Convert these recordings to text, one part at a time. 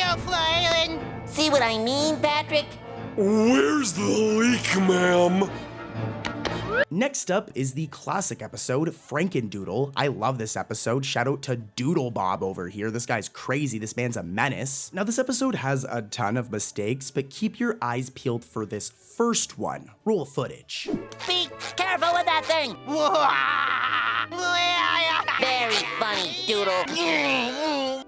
you're flailing. See what I mean, Patrick? Where's the leak, ma'am? Next up is the classic episode, Frankendoodle. I love this episode. Shout out to Doodle Bob over here. This guy's crazy. This man's a menace. Now, this episode has a ton of mistakes, but keep your eyes peeled for this first one. Roll footage. Be careful with that thing. Very funny, Doodle.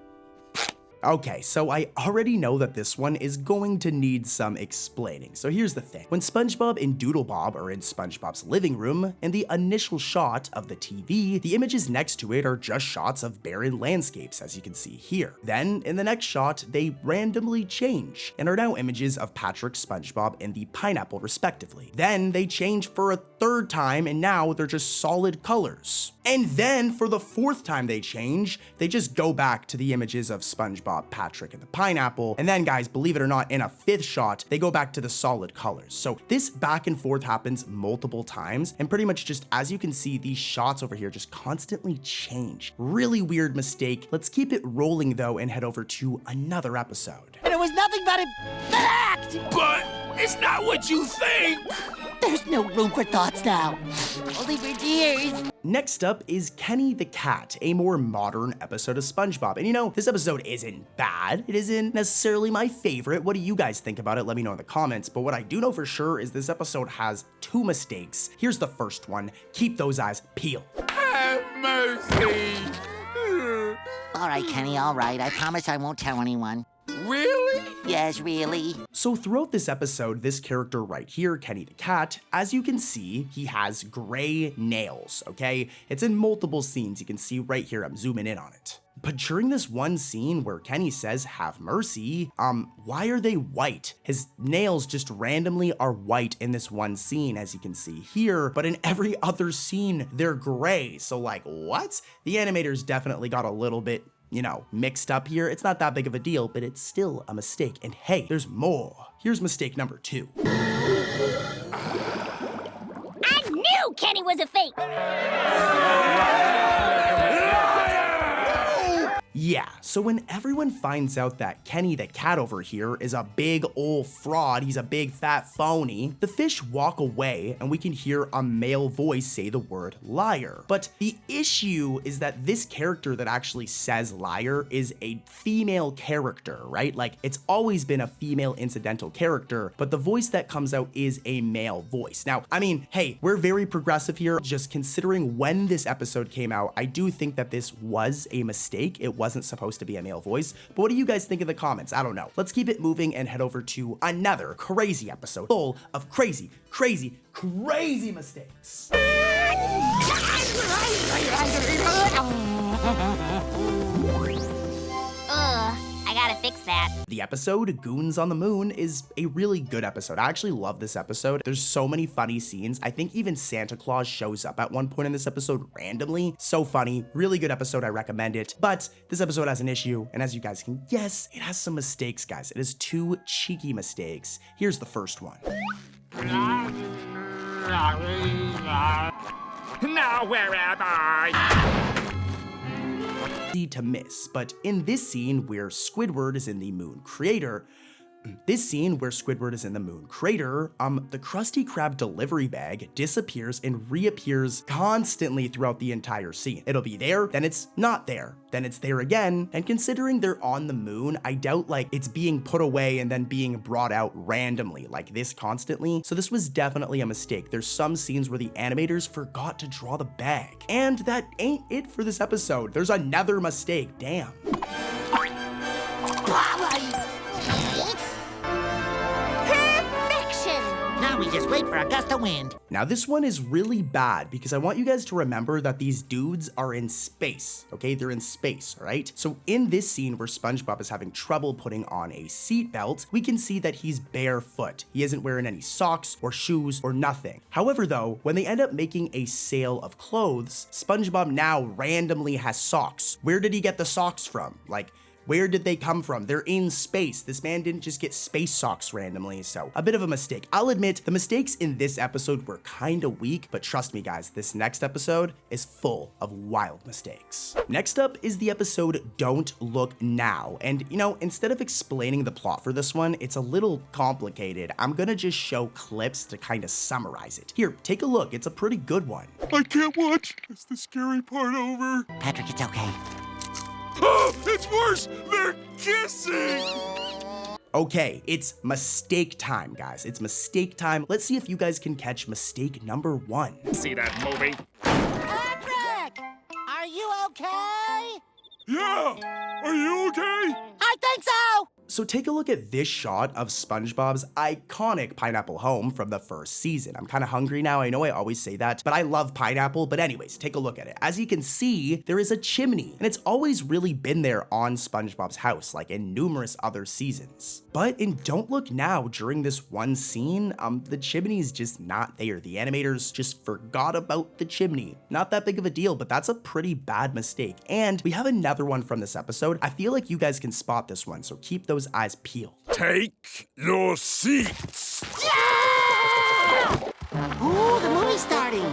Okay, so I already know that this one is going to need some explaining. So here's the thing. When SpongeBob and Doodle Bob are in SpongeBob's living room, in the initial shot of the TV, the images next to it are just shots of barren landscapes, as you can see here. Then, in the next shot, they randomly change and are now images of Patrick, SpongeBob, and the pineapple, respectively. Then they change for a third time, and now they're just solid colors. And then, for the fourth time they change, they just go back to the images of SpongeBob, Patrick, and the pineapple. And then, guys, believe it or not, in a fifth shot, they go back to the solid colors. So this back and forth happens multiple times, and pretty much just, as you can see, these shots over here just constantly change. Really weird mistake. Let's keep it rolling, though, and head over to another episode. And it was nothing but an act. But it's not what you think. There's no room for thoughts now. Only for tears. Next up is Kenny the Cat, a more modern episode of SpongeBob. And you know, this episode isn't bad. It isn't necessarily my favorite. What do you guys think about it? Let me know in the comments. But what I do know for sure is this episode has two mistakes. Here's the first one. Keep those eyes peeled. Have mercy. All right, Kenny, all right. I promise I won't tell anyone. Really? Yes, really. So throughout this episode, this character right here, Kenny the Cat, as you can see, he has gray nails, okay? It's in multiple scenes. You can see right here, I'm zooming in on it. But during this one scene where Kenny says, have mercy, why are they white? His nails just randomly are white in this one scene, as you can see here, but in every other scene, they're gray. So like, what? The animators definitely got a little bit, you know, mixed up here. It's not that big of a deal, but it's still a mistake. And hey, there's more. Here's mistake number 2. I knew Kenny was a fake. Yeah, so when everyone finds out that Kenny the Cat over here is a big old fraud, he's a big fat phony, the fish walk away and we can hear a male voice say the word liar. But the issue is that this character that actually says liar is a female character, right? Like, it's always been a female incidental character, but the voice that comes out is a male voice. Now, I mean, hey, we're very progressive here. Just considering when this episode came out, I do think that this was a mistake. It wasn't supposed to be a male voice, but what do you guys think in the comments? I don't know. Let's keep it moving and head over to another crazy episode full of crazy mistakes. I gotta fix that. The episode Goons on the Moon is a really good episode. I actually love this episode. There's so many funny scenes. I think even Santa Claus shows up at one point in this episode randomly. So funny, really good episode. I recommend it. But this episode has an issue, and as you guys can guess, it has some mistakes, guys. It has 2 cheeky mistakes. Here's the first one. Now where am I? To miss, but in this scene where Squidward is in the moon crater, the Krusty Krab delivery bag disappears and reappears constantly throughout the entire scene. It'll be there, then it's not there, then it's there again, and considering they're on the moon, I doubt like it's being put away and then being brought out randomly like this constantly, so this was definitely a mistake. There's some scenes where the animators forgot to draw the bag. And that ain't it for this episode. There's another mistake, damn. Now we just wait for a gust of wind. Now this one is really bad because I want you guys to remember that these dudes are in space, okay? They're in space, all right? So in this scene where SpongeBob is having trouble putting on a seatbelt, we can see that he's barefoot. He isn't wearing any socks or shoes or nothing. However though, when they end up making a sale of clothes, SpongeBob now randomly has socks. Where did he get the socks from? Like, Where did they come from? They're in space. This man didn't just get space socks randomly, so a bit of a mistake. I'll admit, the mistakes in this episode were kinda weak, but trust me guys, this next episode is full of wild mistakes. Next up is the episode Don't Look Now, and you know, instead of explaining the plot for this one, it's a little complicated. I'm gonna just show clips to kind of summarize it. Here, take a look, it's a pretty good one. I can't watch. Is the scary part over? Patrick, it's okay. Oh, it's worse. They're kissing. Okay, it's mistake time, guys. It's mistake time. Let's see if you guys can catch mistake number 1. See that movie? Patrick! Are you okay? Yeah. Are you okay? I think so! So take a look at this shot of SpongeBob's iconic pineapple home from the first season. I'm kind of hungry now, I know I always say that, but I love pineapple. But anyways, take a look at it. As you can see, there is a chimney, and it's always really been there on SpongeBob's house, like in numerous other seasons. But in Don't Look Now, during this one scene, the chimney's just not there. The animators just forgot about the chimney. Not that big of a deal, but that's a pretty bad mistake. And we have another one from this episode. I feel like you guys can spot this one, so keep those eyes peeled. Take your seats. Ooh, the movie's starting.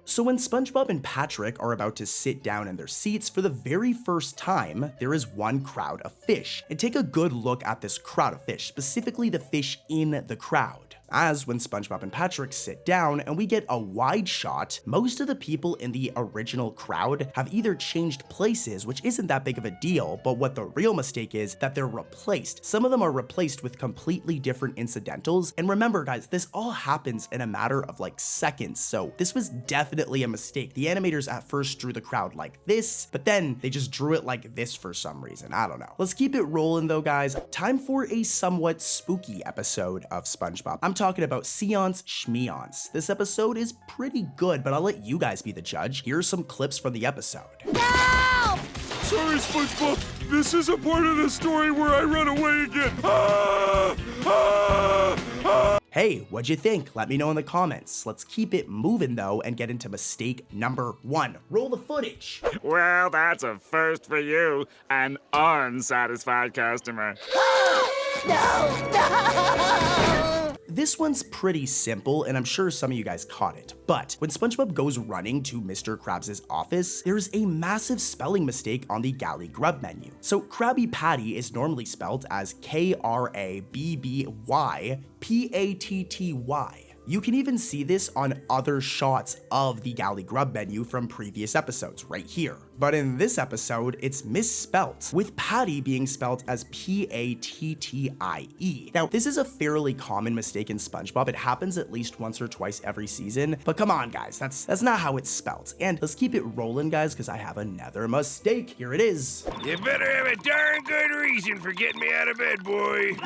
So when SpongeBob and Patrick are about to sit down in their seats for the very first time, there is one crowd of fish. And take a good look at this crowd of fish, specifically the fish in the crowd. As when SpongeBob and Patrick sit down and we get a wide shot, most of the people in the original crowd have either changed places, which isn't that big of a deal, but what the real mistake is that they're replaced. Some of them are replaced with completely different incidentals. And remember guys, this all happens in a matter of like seconds, so this was definitely a mistake. The animators at first drew the crowd like this, but then they just drew it like this for some reason. I don't know. Let's keep it rolling though, guys. Time for a somewhat spooky episode of SpongeBob. I'm talking about Seance Schmeance. This episode is pretty good, but I'll let you guys be the judge. Here are some clips from the episode. No! Sorry, SpongeBob. This is a part of the story where I run away again. Hey, what'd you think? Let me know in the comments. Let's keep it moving though and get into mistake number 1. Roll the footage. Well, that's a first for you, an unsatisfied customer. This one's pretty simple, and I'm sure some of you guys caught it. But when SpongeBob goes running to Mr. Krabs' office, there's a massive spelling mistake on the galley grub menu. So Krabby Patty is normally spelled as Krabbypatty. You can even see this on other shots of the galley grub menu from previous episodes, right here. But in this episode, it's misspelt, with Patty being spelled as Pattie. Now, this is a fairly common mistake in SpongeBob. It happens at least once or twice every season, but come on, guys, that's not how it's spelled. And let's keep it rolling, guys, because I have another mistake. Here it is. You better have a darn good reason for getting me out of bed, boy.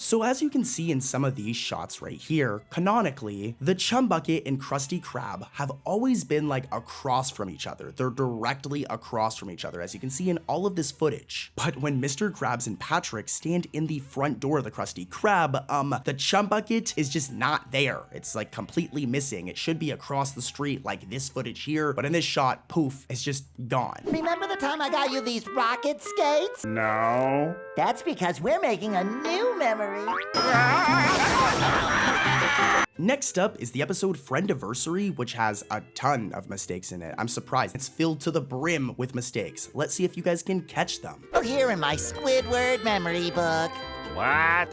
So as you can see in some of these shots right here, canonically, the Chum Bucket and Krusty Krab have always been like across from each other. They're directly across from each other, as you can see in all of this footage. But when Mr. Krabs and Patrick stand in the front door of the Krusty Krab, the Chum Bucket is just not there. It's like completely missing. It should be across the street like this footage here, but in this shot, poof, it's just gone. Remember the time I got you these rocket skates? No. That's because we're making a new memory. Next up is the episode Friendiversary, which has a ton of mistakes in it. I'm surprised. It's filled to the brim with mistakes. Let's see if you guys can catch them. Oh, here in my Squidward memory book. What?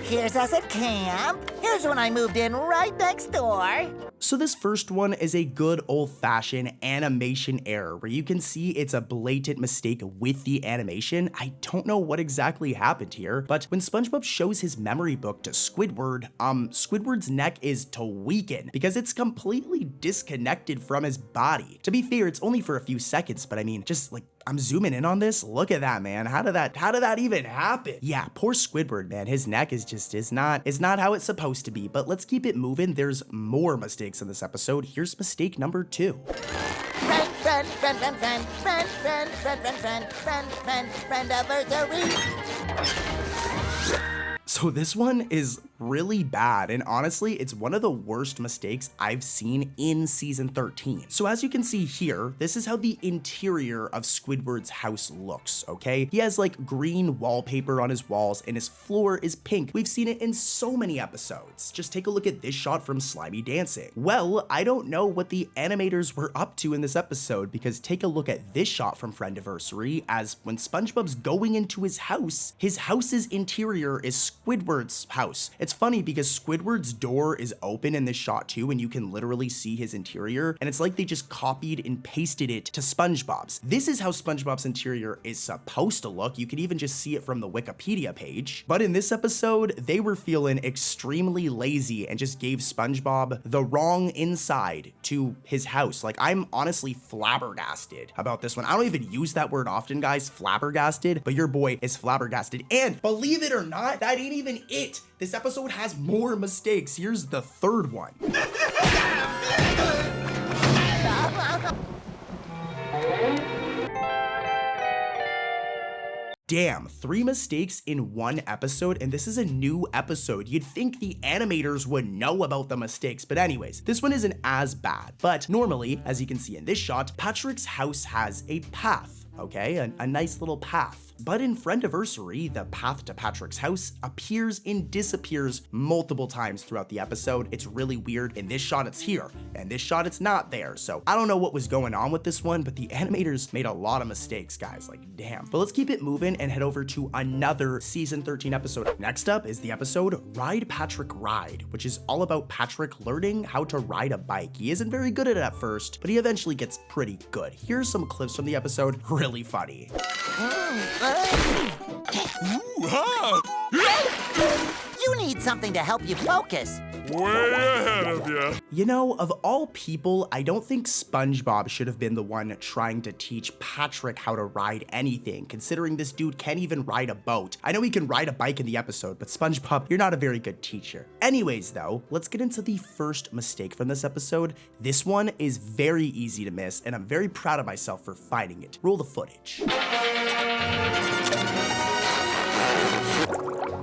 Here's us at camp. Here's when I moved in right next door. So this first one is a good old-fashioned animation error where you can see it's a blatant mistake with the animation. I don't know what exactly happened here, but when SpongeBob shows his memory book to Squidward, Squidward's neck is tweaking because it's completely disconnected from his body. To be fair, it's only for a few seconds, but I mean, just like, I'm zooming in on this. Look at that, man. How did that even happen? Yeah, poor Squidward, man. His neck is not how it's supposed to be. But let's keep it moving. There's more mistakes in this episode. Here's mistake number 2. So this one is really bad, and honestly, it's one of the worst mistakes I've seen in season 13. So as you can see here, this is how the interior of Squidward's house looks, okay? He has like green wallpaper on his walls and his floor is pink. We've seen it in so many episodes. Just take a look at this shot from Slimy Dancing. Well, I don't know what the animators were up to in this episode, because take a look at this shot from Friendiversary, as when SpongeBob's going into his house's interior is Squidward's house. It's funny because Squidward's door is open in this shot too, and you can literally see his interior, and it's like they just copied and pasted it to SpongeBob's. This is how SpongeBob's interior is supposed to look. You can even just see it from the Wikipedia page. But in this episode, they were feeling extremely lazy and just gave SpongeBob the wrong inside to his house. Like, I'm honestly flabbergasted about this one. I don't even use that word often, guys, flabbergasted, but your boy is flabbergasted. And believe it or not, that ain't even it. This episode has more mistakes. Here's the third one. Damn, 3 mistakes in one episode, and this is a new episode. You'd think the animators would know about the mistakes, but anyways, this one isn't as bad. But normally, as you can see in this shot, Patrick's house has a path, okay? A nice little path. But in Friendiversary, the path to Patrick's house appears and disappears multiple times throughout the episode. It's really weird. In this shot, it's here, and this shot, it's not there. So I don't know what was going on with this one, but the animators made a lot of mistakes, guys. Like, damn. But let's keep it moving and head over to another season 13 episode. Next up is the episode Ride Patrick Ride, which is all about Patrick learning how to ride a bike. He isn't very good at it at first, but he eventually gets pretty good. Here's some clips from the episode. Really funny. You need something to help you focus. Way ahead of you. You know, of all people, I don't think SpongeBob should have been the one trying to teach Patrick how to ride anything, considering this dude can't even ride a boat. I know he can ride a bike in the episode, but SpongeBob, you're not a very good teacher. Anyways, though, let's get into the first mistake from this episode. This one is very easy to miss, and I'm very proud of myself for finding it. Roll the footage.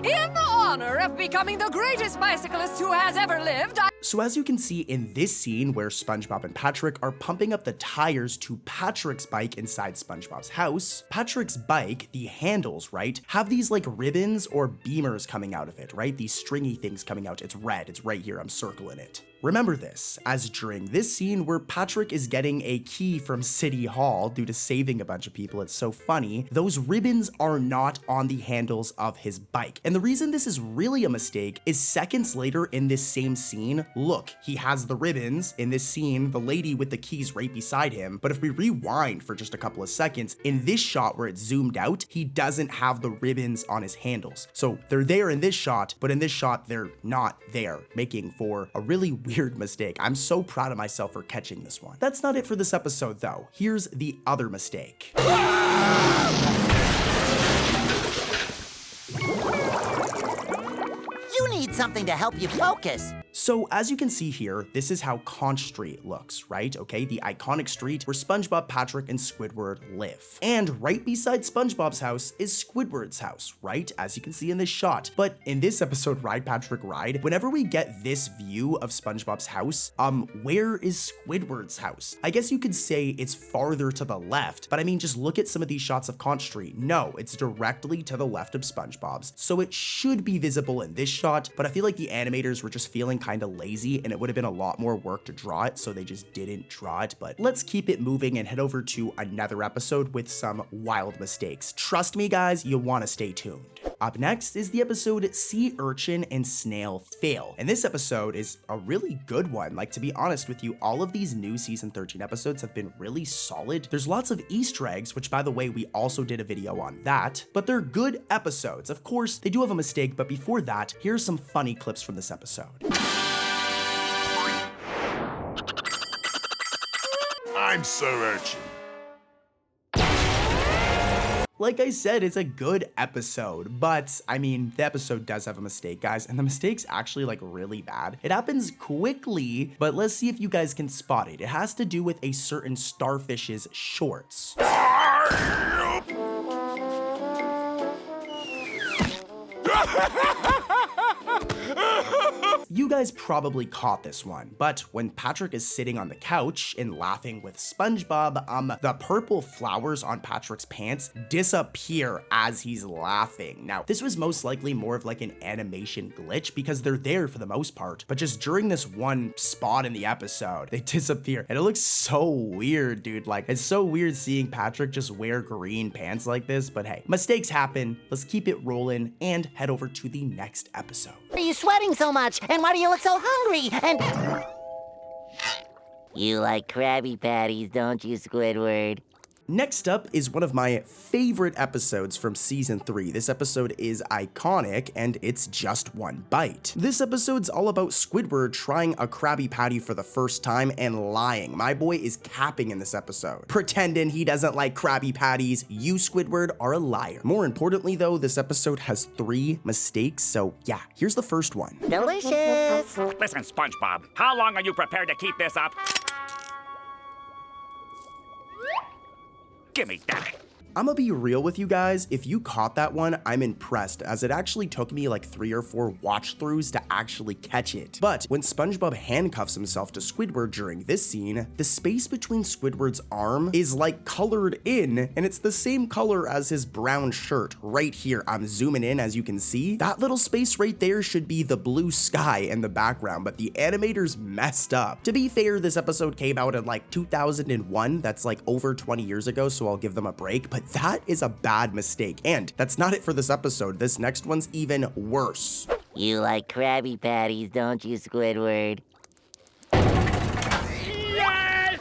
In the honor of becoming the greatest bicyclist who has ever lived, So as you can see in this scene where SpongeBob and Patrick are pumping up the tires to Patrick's bike inside SpongeBob's house, Patrick's bike, the handles, right, have these like ribbons or beamers coming out of it, right? These stringy things coming out. It's red. It's right here. I'm circling it. Remember this, as during this scene where Patrick is getting a key from City Hall due to saving a bunch of people, it's so funny, those ribbons are not on the handles of his bike. And the reason this is really a mistake is seconds later in this same scene, look, he has the ribbons in this scene, the lady with the keys right beside him, but if we rewind for just a couple of seconds, in this shot where it's zoomed out, he doesn't have the ribbons on his handles. So they're there in this shot, but in this shot, they're not there, making for a really weird mistake. I'm so proud of myself for catching this one. That's not it for this episode though. Here's the other mistake. You need something to help you focus. So as you can see here, this is how Conch Street looks, right? Okay, the iconic street where SpongeBob, Patrick, and Squidward live. And right beside SpongeBob's house is Squidward's house, right? As you can see in this shot. But in this episode, Ride Patrick Ride, whenever we get this view of SpongeBob's house, where is Squidward's house? I guess you could say it's farther to the left, but I mean, just look at some of these shots of Conch Street. No, it's directly to the left of SpongeBob's. So it should be visible in this shot, but I feel like the animators were just feeling kind of lazy and it would have been a lot more work to draw it, so they just didn't draw it. But let's keep it moving and head over to another episode with some wild mistakes. Trust me guys, you'll want to stay tuned. Up next is the episode Sea Urchin and Snail Fail. And this episode is a really good one. Like, to be honest with you, all of these new season 13 episodes have been really solid. There's lots of Easter eggs, which by the way, we also did a video on that, but they're good episodes. Of course, they do have a mistake, but before that, here's some funny clips from this episode. I'm Sir Urchin. Like I said, it's a good episode, but I mean, the episode does have a mistake, guys, and the mistake's actually like really bad. It happens quickly, but let's see if you guys can spot it. It has to do with a certain starfish's shorts. You guys probably caught this one, but when Patrick is sitting on the couch and laughing with SpongeBob, the purple flowers on Patrick's pants disappear as he's laughing. Now, this was most likely more of like an animation glitch because they're there for the most part, but just during this one spot in the episode, they disappear. And it looks so weird, dude. Like, it's so weird seeing Patrick just wear green pants like this, but hey, mistakes happen. Let's keep it rolling and head over to the next episode. Why are you sweating so much? And why do you look so hungry? And... You like Krabby Patties, don't you, Squidward? Next up is one of my favorite episodes from season 3. This episode is iconic and it's Just One Bite. This episode's all about Squidward trying a Krabby Patty for the first time and lying. My boy is capping in this episode, pretending he doesn't like Krabby Patties. You, Squidward, are a liar. More importantly though, this episode has 3 mistakes, so yeah, here's the first one. Delicious! Listen, SpongeBob, how long are you prepared to keep this up? Give me that. I'm gonna be real with you guys, if you caught that one, I'm impressed, as it actually took me like 3 or 4 watch throughs to actually catch it. But when SpongeBob handcuffs himself to Squidward during this scene, the space between Squidward's arm is like colored in, and it's the same color as his brown shirt right here. I'm zooming in, as you can see. That little space right there should be the blue sky in the background, but the animators messed up. To be fair, this episode came out in like 2001, that's like over 20 years ago, so I'll give them a break, but that is a bad mistake. And that's not it for this episode. This next one's even worse. You like Krabby Patties, don't you, Squidward?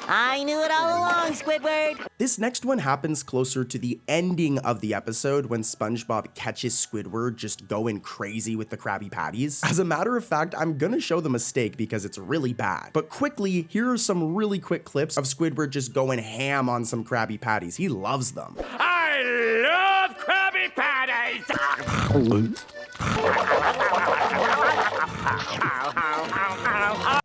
I knew it all along, Squidward! This next one happens closer to the ending of the episode when SpongeBob catches Squidward just going crazy with the Krabby Patties. As a matter of fact, I'm gonna show the mistake because it's really bad. But quickly, here are some really quick clips of Squidward just going ham on some Krabby Patties. He loves them. I love Krabby Patties!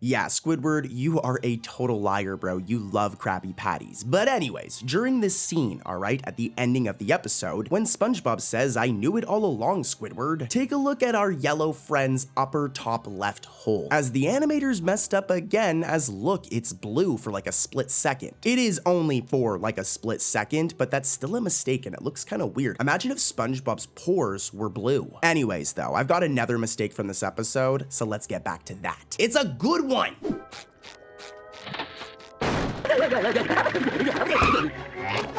Yeah, Squidward, you are a total liar, bro. You love Krabby Patties. But anyways, during this scene, alright, at the ending of the episode, when SpongeBob says, "I knew it all along, Squidward," take a look at our yellow friend's upper top left hole, as the animators messed up again, as look, it's blue for like a split second. It is only for like a split second, but that's still a mistake and it looks kind of weird. Imagine if SpongeBob's pores were blue. Anyways, though, I've got another mistake from this episode, so let's get back to that. It's a good one!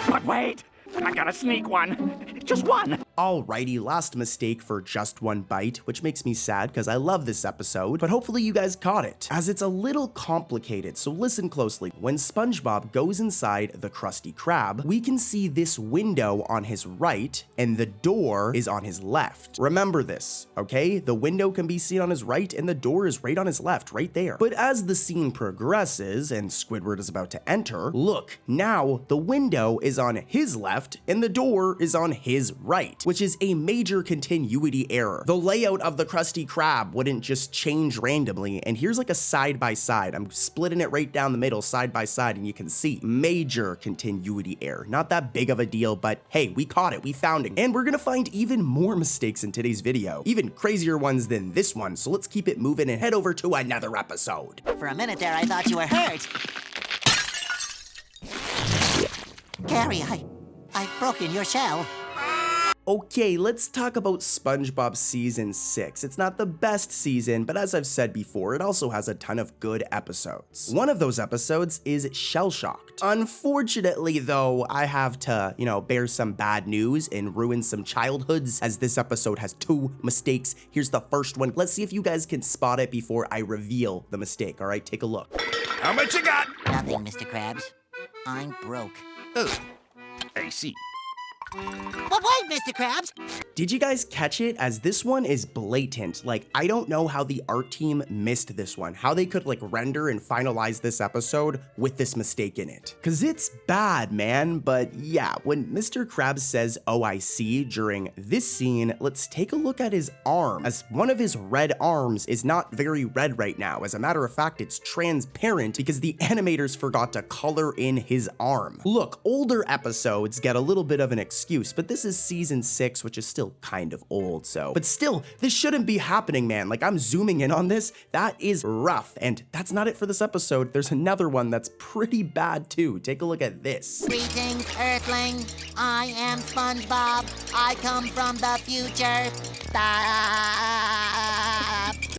But wait, I got a sneak one. Just one. Alrighty, last mistake for Just One Bite, which makes me sad because I love this episode, but hopefully you guys caught it, as it's a little complicated, so listen closely. When SpongeBob goes inside the Krusty Krab, we can see this window on his right, and the door is on his left. Remember this, okay? The window can be seen on his right, and the door is right on his left, right there. But as the scene progresses, and Squidward is about to enter, look, now the window is on his left, and the door is on his right, which is a major continuity error. The layout of the Krusty Krab wouldn't just change randomly, and here's like a side by side. I'm splitting it right down the middle, side by side, and you can see major continuity error. Not that big of a deal, but hey, we caught it, we found it. And we're gonna find even more mistakes in today's video, even crazier ones than this one, so let's keep it moving and head over to another episode. For a minute there, I thought you were hurt. Gary, I've broken your shell. Okay, let's talk about SpongeBob Season 6. It's not the best season, but as I've said before, it also has a ton of good episodes. One of those episodes is Shell Shocked. Unfortunately, though, I have to, bear some bad news and ruin some childhoods, as this episode has 2 mistakes. Here's the first one. Let's see if you guys can spot it before I reveal the mistake, alright? Take a look. How much you got? Nothing, Mr. Krabs. I'm broke. Oh, I see. But wait, Mr. Krabs! Did you guys catch it? As this one is blatant. Like, I don't know how the art team missed this one. How they could, render and finalize this episode with this mistake in it. Cause it's bad, man. But yeah, when Mr. Krabs says, "Oh, I see," during this scene, let's take a look at his arm, as one of his red arms is not very red right now. As a matter of fact, it's transparent because the animators forgot to color in his arm. Look, older episodes get a little bit of an excuse, but this is season 6, which is still kind of old, so. But still, this shouldn't be happening, man. Like, I'm zooming in on this. That is rough. And that's not it for this episode. There's another one that's pretty bad too. Take a look at this. Greetings, Earthling. I am SpongeBob. I come from the future.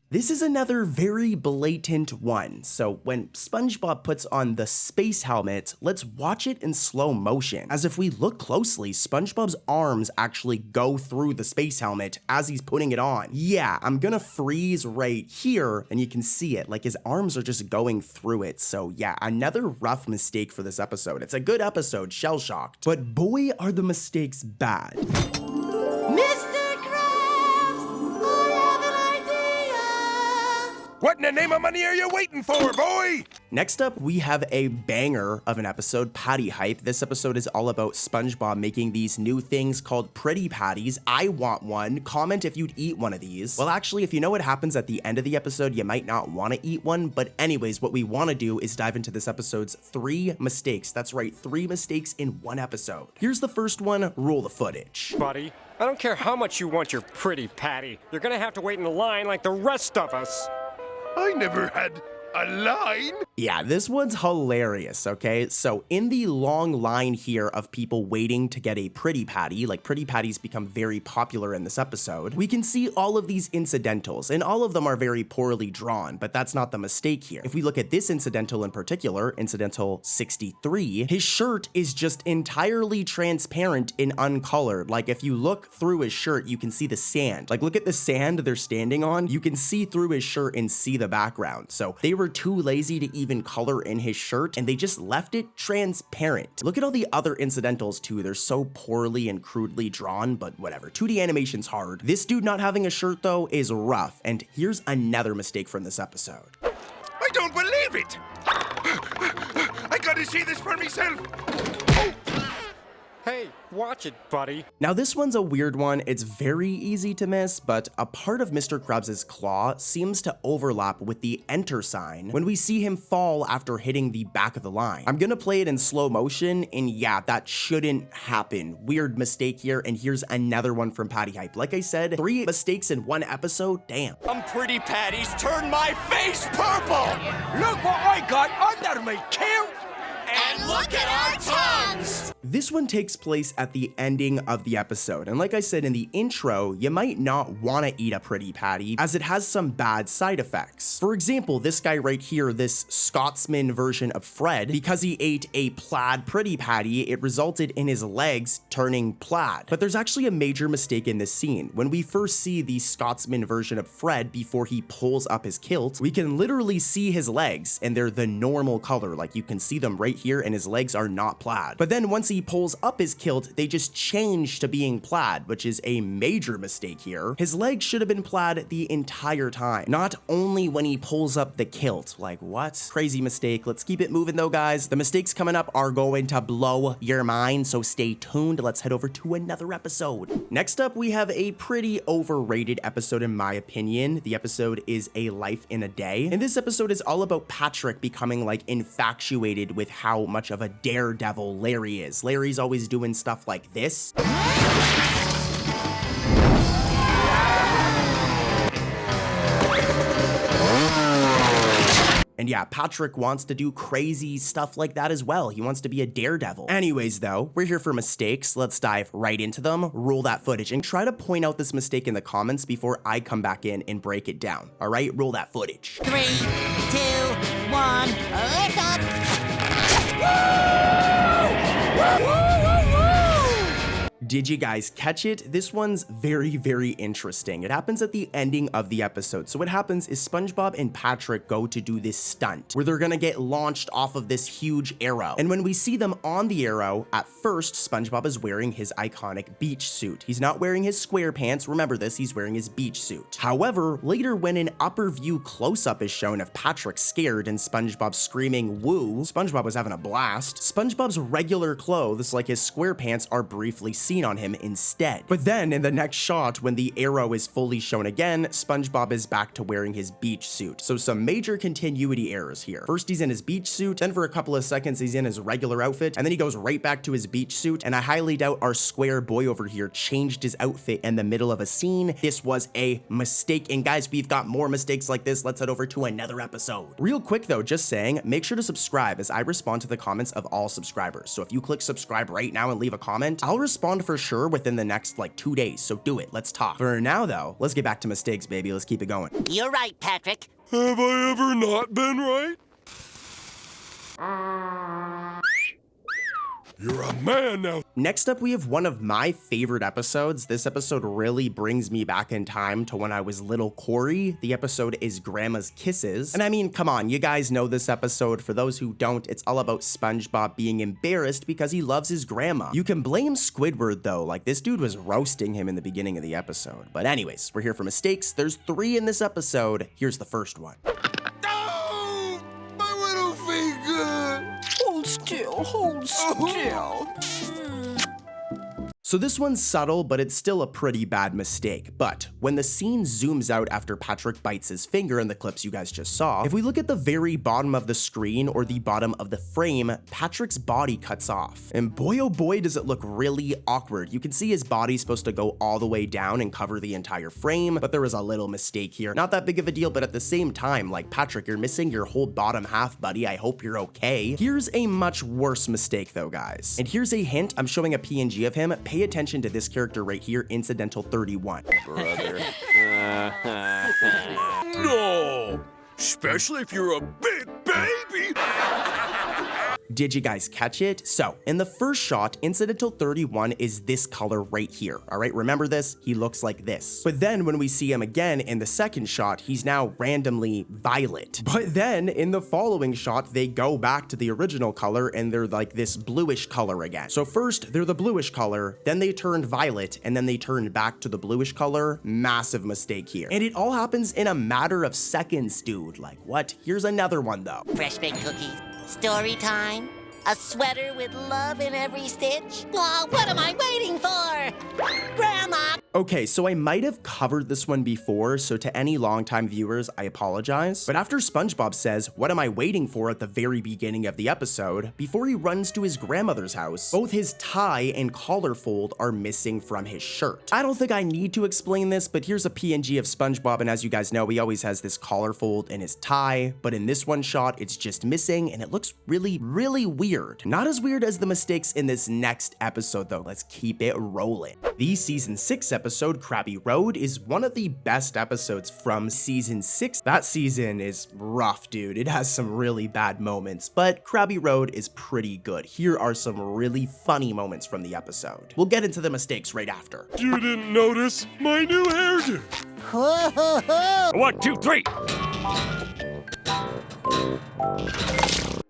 This is another very blatant one. So when SpongeBob puts on the space helmet, let's watch it in slow motion. As if we look closely, SpongeBob's arms actually go through the space helmet as he's putting it on. Yeah, I'm gonna freeze right here and you can see it, like his arms are just going through it. So yeah, another rough mistake for this episode. It's a good episode, shell-shocked, but boy are the mistakes bad. What in the name of money are you waiting for, boy? Next up, we have a banger of an episode, Patty Hype. This episode is all about SpongeBob making these new things called pretty patties. I want one. Comment if you'd eat one of these. Well, actually, if you know what happens at the end of the episode, you might not want to eat one. But anyways, what we want to do is dive into this episode's 3 mistakes. That's right, 3 mistakes in one episode. Here's the first one, roll the footage. Buddy, I don't care how much you want your pretty patty. You're gonna have to wait in line like the rest of us. I never had a line. Yeah, this one's hilarious, okay? So in the long line here of people waiting to get a pretty patty, like pretty patties become very popular in this episode, we can see all of these incidentals, and all of them are very poorly drawn, but that's not the mistake here. If we look at this incidental in particular, incidental 63, his shirt is just entirely transparent and uncolored. Like if you look through his shirt, you can see the sand. Like look at the sand they're standing on, you can see through his shirt and see the background. So they were too lazy to even color in his shirt and they just left it transparent. Look at all the other incidentals too. They're so poorly and crudely drawn, but whatever. 2D animation's hard. This dude not having a shirt though is rough. And here's another mistake from this episode. I don't believe it. I gotta see this for myself. Oh. Hey, watch it, buddy. Now this one's a weird one. It's very easy to miss, but a part of Mr. Krabs' claw seems to overlap with the enter sign when we see him fall after hitting the back of the line. I'm gonna play it in slow motion, and yeah, that shouldn't happen. Weird mistake here, and here's another one from Patty Hype. Like I said, 3 mistakes in one episode, damn. Pretty patties turn my face purple. Look what I got under me, kill. And look at our tongues! This one takes place at the ending of the episode, and like I said in the intro, you might not want to eat a pretty patty as it has some bad side effects. For example, this guy right here, this Scotsman version of Fred, because he ate a plaid pretty patty, it resulted in his legs turning plaid. But there's actually a major mistake in this scene. When we first see the Scotsman version of Fred before he pulls up his kilt, we can literally see his legs, and they're the normal color, like you can see them right here, and his legs are not plaid. But then once he pulls up his kilt, they just change to being plaid, which is a major mistake here. His legs should have been plaid the entire time, not only when he pulls up the kilt. Like, what? Crazy mistake. Let's keep it moving though, guys. The mistakes coming up are going to blow your mind, so stay tuned. Let's head over to another episode. Next up, we have a pretty overrated episode in my opinion. The episode is A Life in a Day, and this episode is all about Patrick becoming like infatuated with how much of a daredevil Larry is. Larry's always doing stuff like this. And yeah, Patrick wants to do crazy stuff like that as well. He wants to be a daredevil. Anyways though, we're here for mistakes. Let's dive right into them, roll that footage, and try to point out this mistake in the comments before I come back in and break it down. All right, roll that footage. 3, 2, 1, lift up! Did you guys catch it? This one's very, very interesting. It happens at the ending of the episode. So what happens is SpongeBob and Patrick go to do this stunt where they're gonna get launched off of this huge arrow. And when we see them on the arrow, at first, SpongeBob is wearing his iconic beach suit. He's not wearing his square pants. Remember this, he's wearing his beach suit. However, later when an upper view close-up is shown of Patrick scared and SpongeBob screaming woo, SpongeBob was having a blast. SpongeBob's regular clothes, like his square pants, are briefly seen screen on him instead. But then in the next shot, when the arrow is fully shown again, SpongeBob is back to wearing his beach suit. So some major continuity errors here. First he's in his beach suit, then for a couple of seconds he's in his regular outfit, and then he goes right back to his beach suit, and I highly doubt our square boy over here changed his outfit in the middle of a scene. This was a mistake, and guys, we've got more mistakes like this. Let's head over to another episode. Real quick though, just saying, make sure to subscribe as I respond to the comments of all subscribers. So if you click subscribe right now and leave a comment, I'll respond for sure within the next like 2 days. So do it. Let's talk. For now though, let's get back to mistakes, baby. Let's keep it going. You're right, Patrick. Have I ever not been right? You're a man now. Next up, we have one of my favorite episodes. This episode really brings me back in time to when I was little Corey. The episode is Grandma's Kisses. And I mean, come on, you guys know this episode. For those who don't, it's all about SpongeBob being embarrassed because he loves his grandma. You can blame Squidward though, like this dude was roasting him in the beginning of the episode. But anyways, we're here for mistakes. There's 3 in this episode. Here's the first one. Oh, my little finger. Hold still, hold still. So this one's subtle, but it's still a pretty bad mistake. But when the scene zooms out after Patrick bites his finger in the clips you guys just saw, if we look at the very bottom of the screen or the bottom of the frame, Patrick's body cuts off. And boy oh boy does it look really awkward. You can see his body's supposed to go all the way down and cover the entire frame, but there was a little mistake here. Not that big of a deal, but at the same time, like, Patrick, you're missing your whole bottom half, buddy. I hope you're okay. Here's a much worse mistake though, guys. And here's a hint. I'm showing a PNG of him. Pay attention to this character right here, Incidental 31. Brother. No! Especially if you're a big baby! Did you guys catch it? So, in the first shot, Incidental 31 is this color right here. All right, remember this? He looks like this. But then when we see him again in the second shot, he's now randomly violet. But then in the following shot, they go back to the original color and they're like this bluish color again. So first, they're the bluish color, then they turned violet, and then they turned back to the bluish color. Massive mistake here. And it all happens in a matter of seconds, dude. Like, what? Here's another one though. Fresh baked cookies. Story time. A sweater with love in every stitch. Oh, what am I waiting for? Grandma! Okay, so I might have covered this one before, so to any longtime viewers, I apologize. But after SpongeBob says, "What am I waiting for?" at the very beginning of the episode, before he runs to his grandmother's house, both his tie and collar fold are missing from his shirt. I don't think I need to explain this, but here's a PNG of SpongeBob, and as you guys know, he always has this collar fold in his tie, but in this one shot, it's just missing, and it looks really, really weird. Not as weird as the mistakes in this next episode, though. Let's keep it rolling. The Season 6 episode, Krabby Road, is one of the best episodes from Season 6. That season is rough, dude. It has some really bad moments, but Krabby Road is pretty good. Here are some really funny moments from the episode. We'll get into the mistakes right after. You didn't notice my new hairdo. Ho, ho, ho. 1, 2, 3.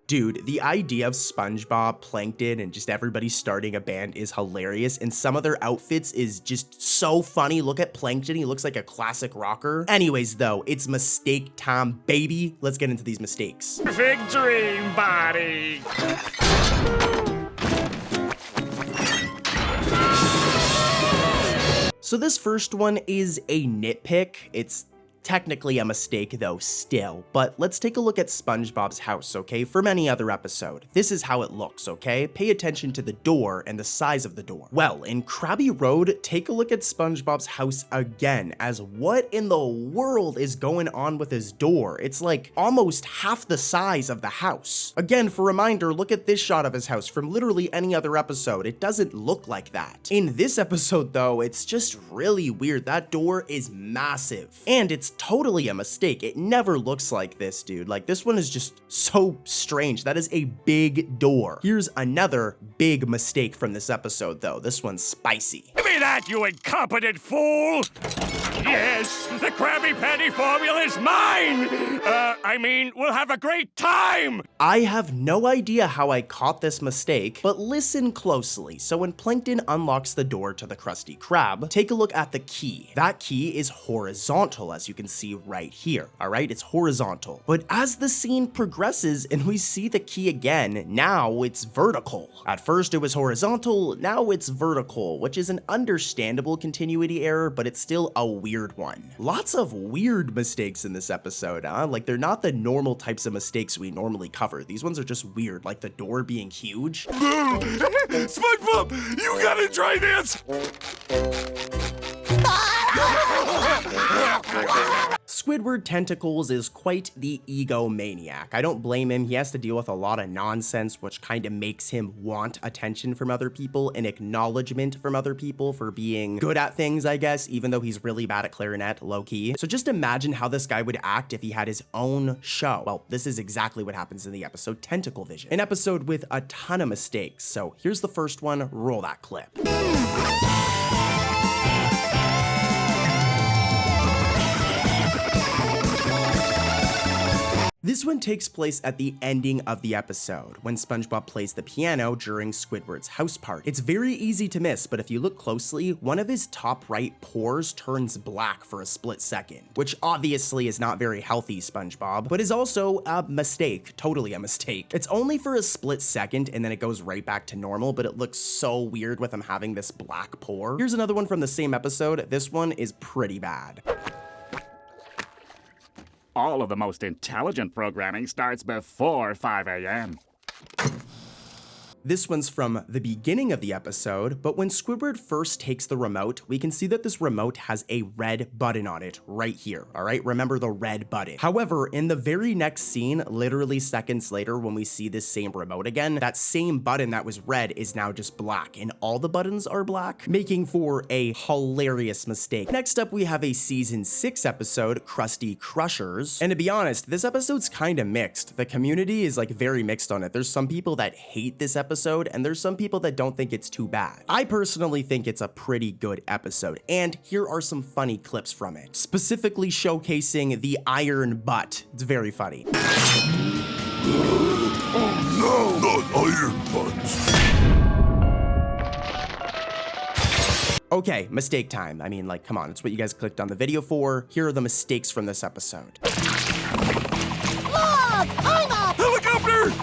Dude, the idea of SpongeBob, Plankton, and just everybody starting a band is hilarious, and some of their outfits is just so funny. Look at Plankton, he looks like a classic rocker. Anyways, though, it's mistake time, baby. Let's get into these mistakes. Big dream body. So this first one is a nitpick. It's technically a mistake though still, but let's take a look at SpongeBob's house, okay? From any other episode. This is how it looks, okay? Pay attention to the door and the size of the door. Well, in Krabby Road, take a look at SpongeBob's house again, as what in the world is going on with his door? It's like almost half the size of the house. Again, for reminder, look at this shot of his house from literally any other episode. It doesn't look like that. In this episode though, it's just really weird. That door is massive, and it's totally a mistake. It never looks like this, dude. Like, this one is just so strange. That is a big door. Here's another big mistake from this episode, though. This one's spicy. Give me me that, you incompetent fool! Yes, the Krabby Patty formula is mine! We'll have a great time! I have no idea how I caught this mistake, but listen closely. So when Plankton unlocks the door to the Krusty Krab, take a look at the key. That key is horizontal, as you can see right here, all right? It's horizontal. But as the scene progresses and we see the key again, now it's vertical. At first it was horizontal, now it's vertical, which is an understandable continuity error, but it's still a weird one. Lots of weird mistakes in this episode, huh? Like, they're not the normal types of mistakes we normally cover. These ones are just weird, like the door being huge. SpongeBob, you gotta try this! Squidward Tentacles is quite the egomaniac. I don't blame him. He has to deal with a lot of nonsense, which kind of makes him want attention from other people and acknowledgement from other people for being good at things, I guess, even though he's really bad at clarinet, low-key. So just imagine how this guy would act if he had his own show. Well, this is exactly what happens in the episode Tentacle Vision, an episode with a ton of mistakes. So here's the first one. Roll that clip. This one takes place at the ending of the episode, when SpongeBob plays the piano during Squidward's house party. It's very easy to miss, but if you look closely, one of his top right pores turns black for a split second, which obviously is not very healthy, SpongeBob, but is also a mistake, totally a mistake. It's only for a split second and then it goes right back to normal, but it looks so weird with him having this black pore. Here's another one from the same episode. This one is pretty bad. All of the most intelligent programming starts before 5 a.m. This one's from the beginning of the episode, but when Squidward first takes the remote, we can see that this remote has a red button on it right here, all right? Remember the red button. However, in the very next scene, literally seconds later, when we see this same remote again, that same button that was red is now just black, and all the buttons are black, making for a hilarious mistake. Next up, we have a season 6 episode, Krusty Crushers, and to be honest, this episode's kind of mixed. The community is like very mixed on it. There's some people that hate this episode, and there's some people that don't think it's too bad. I personally think it's a pretty good episode, and here are some funny clips from it, specifically showcasing the iron butt. It's very funny. Oh no, not iron butts. Okay, mistake time. I mean, like, come on, it's what you guys clicked on the video for. Here are the mistakes from this episode. Look! I'm up! Helicopter!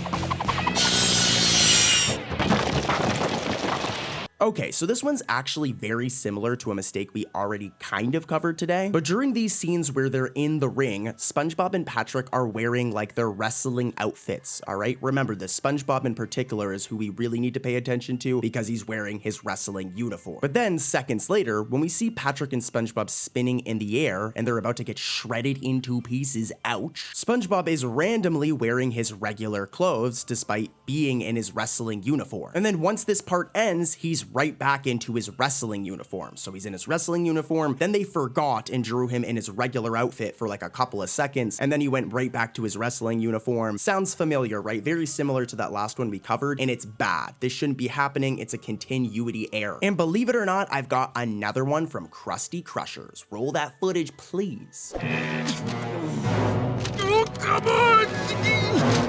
Okay, so this one's actually very similar to a mistake we already kind of covered today, but during these scenes where they're in the ring, SpongeBob and Patrick are wearing like their wrestling outfits, all right? Remember this, SpongeBob in particular is who we really need to pay attention to because he's wearing his wrestling uniform. But then seconds later, when we see Patrick and SpongeBob spinning in the air and they're about to get shredded into pieces, ouch, SpongeBob is randomly wearing his regular clothes despite being in his wrestling uniform. And then once this part ends, he's right back into his wrestling uniform. So he's in his wrestling uniform, then they forgot and drew him in his regular outfit for like a couple of seconds, and then he went right back to his wrestling uniform. Sounds familiar, right? Very similar to that last one we covered, and it's bad. This shouldn't be happening. It's a continuity error. And believe it or not, I've got another one from Krusty Crushers. Roll that footage, please. Oh, come on!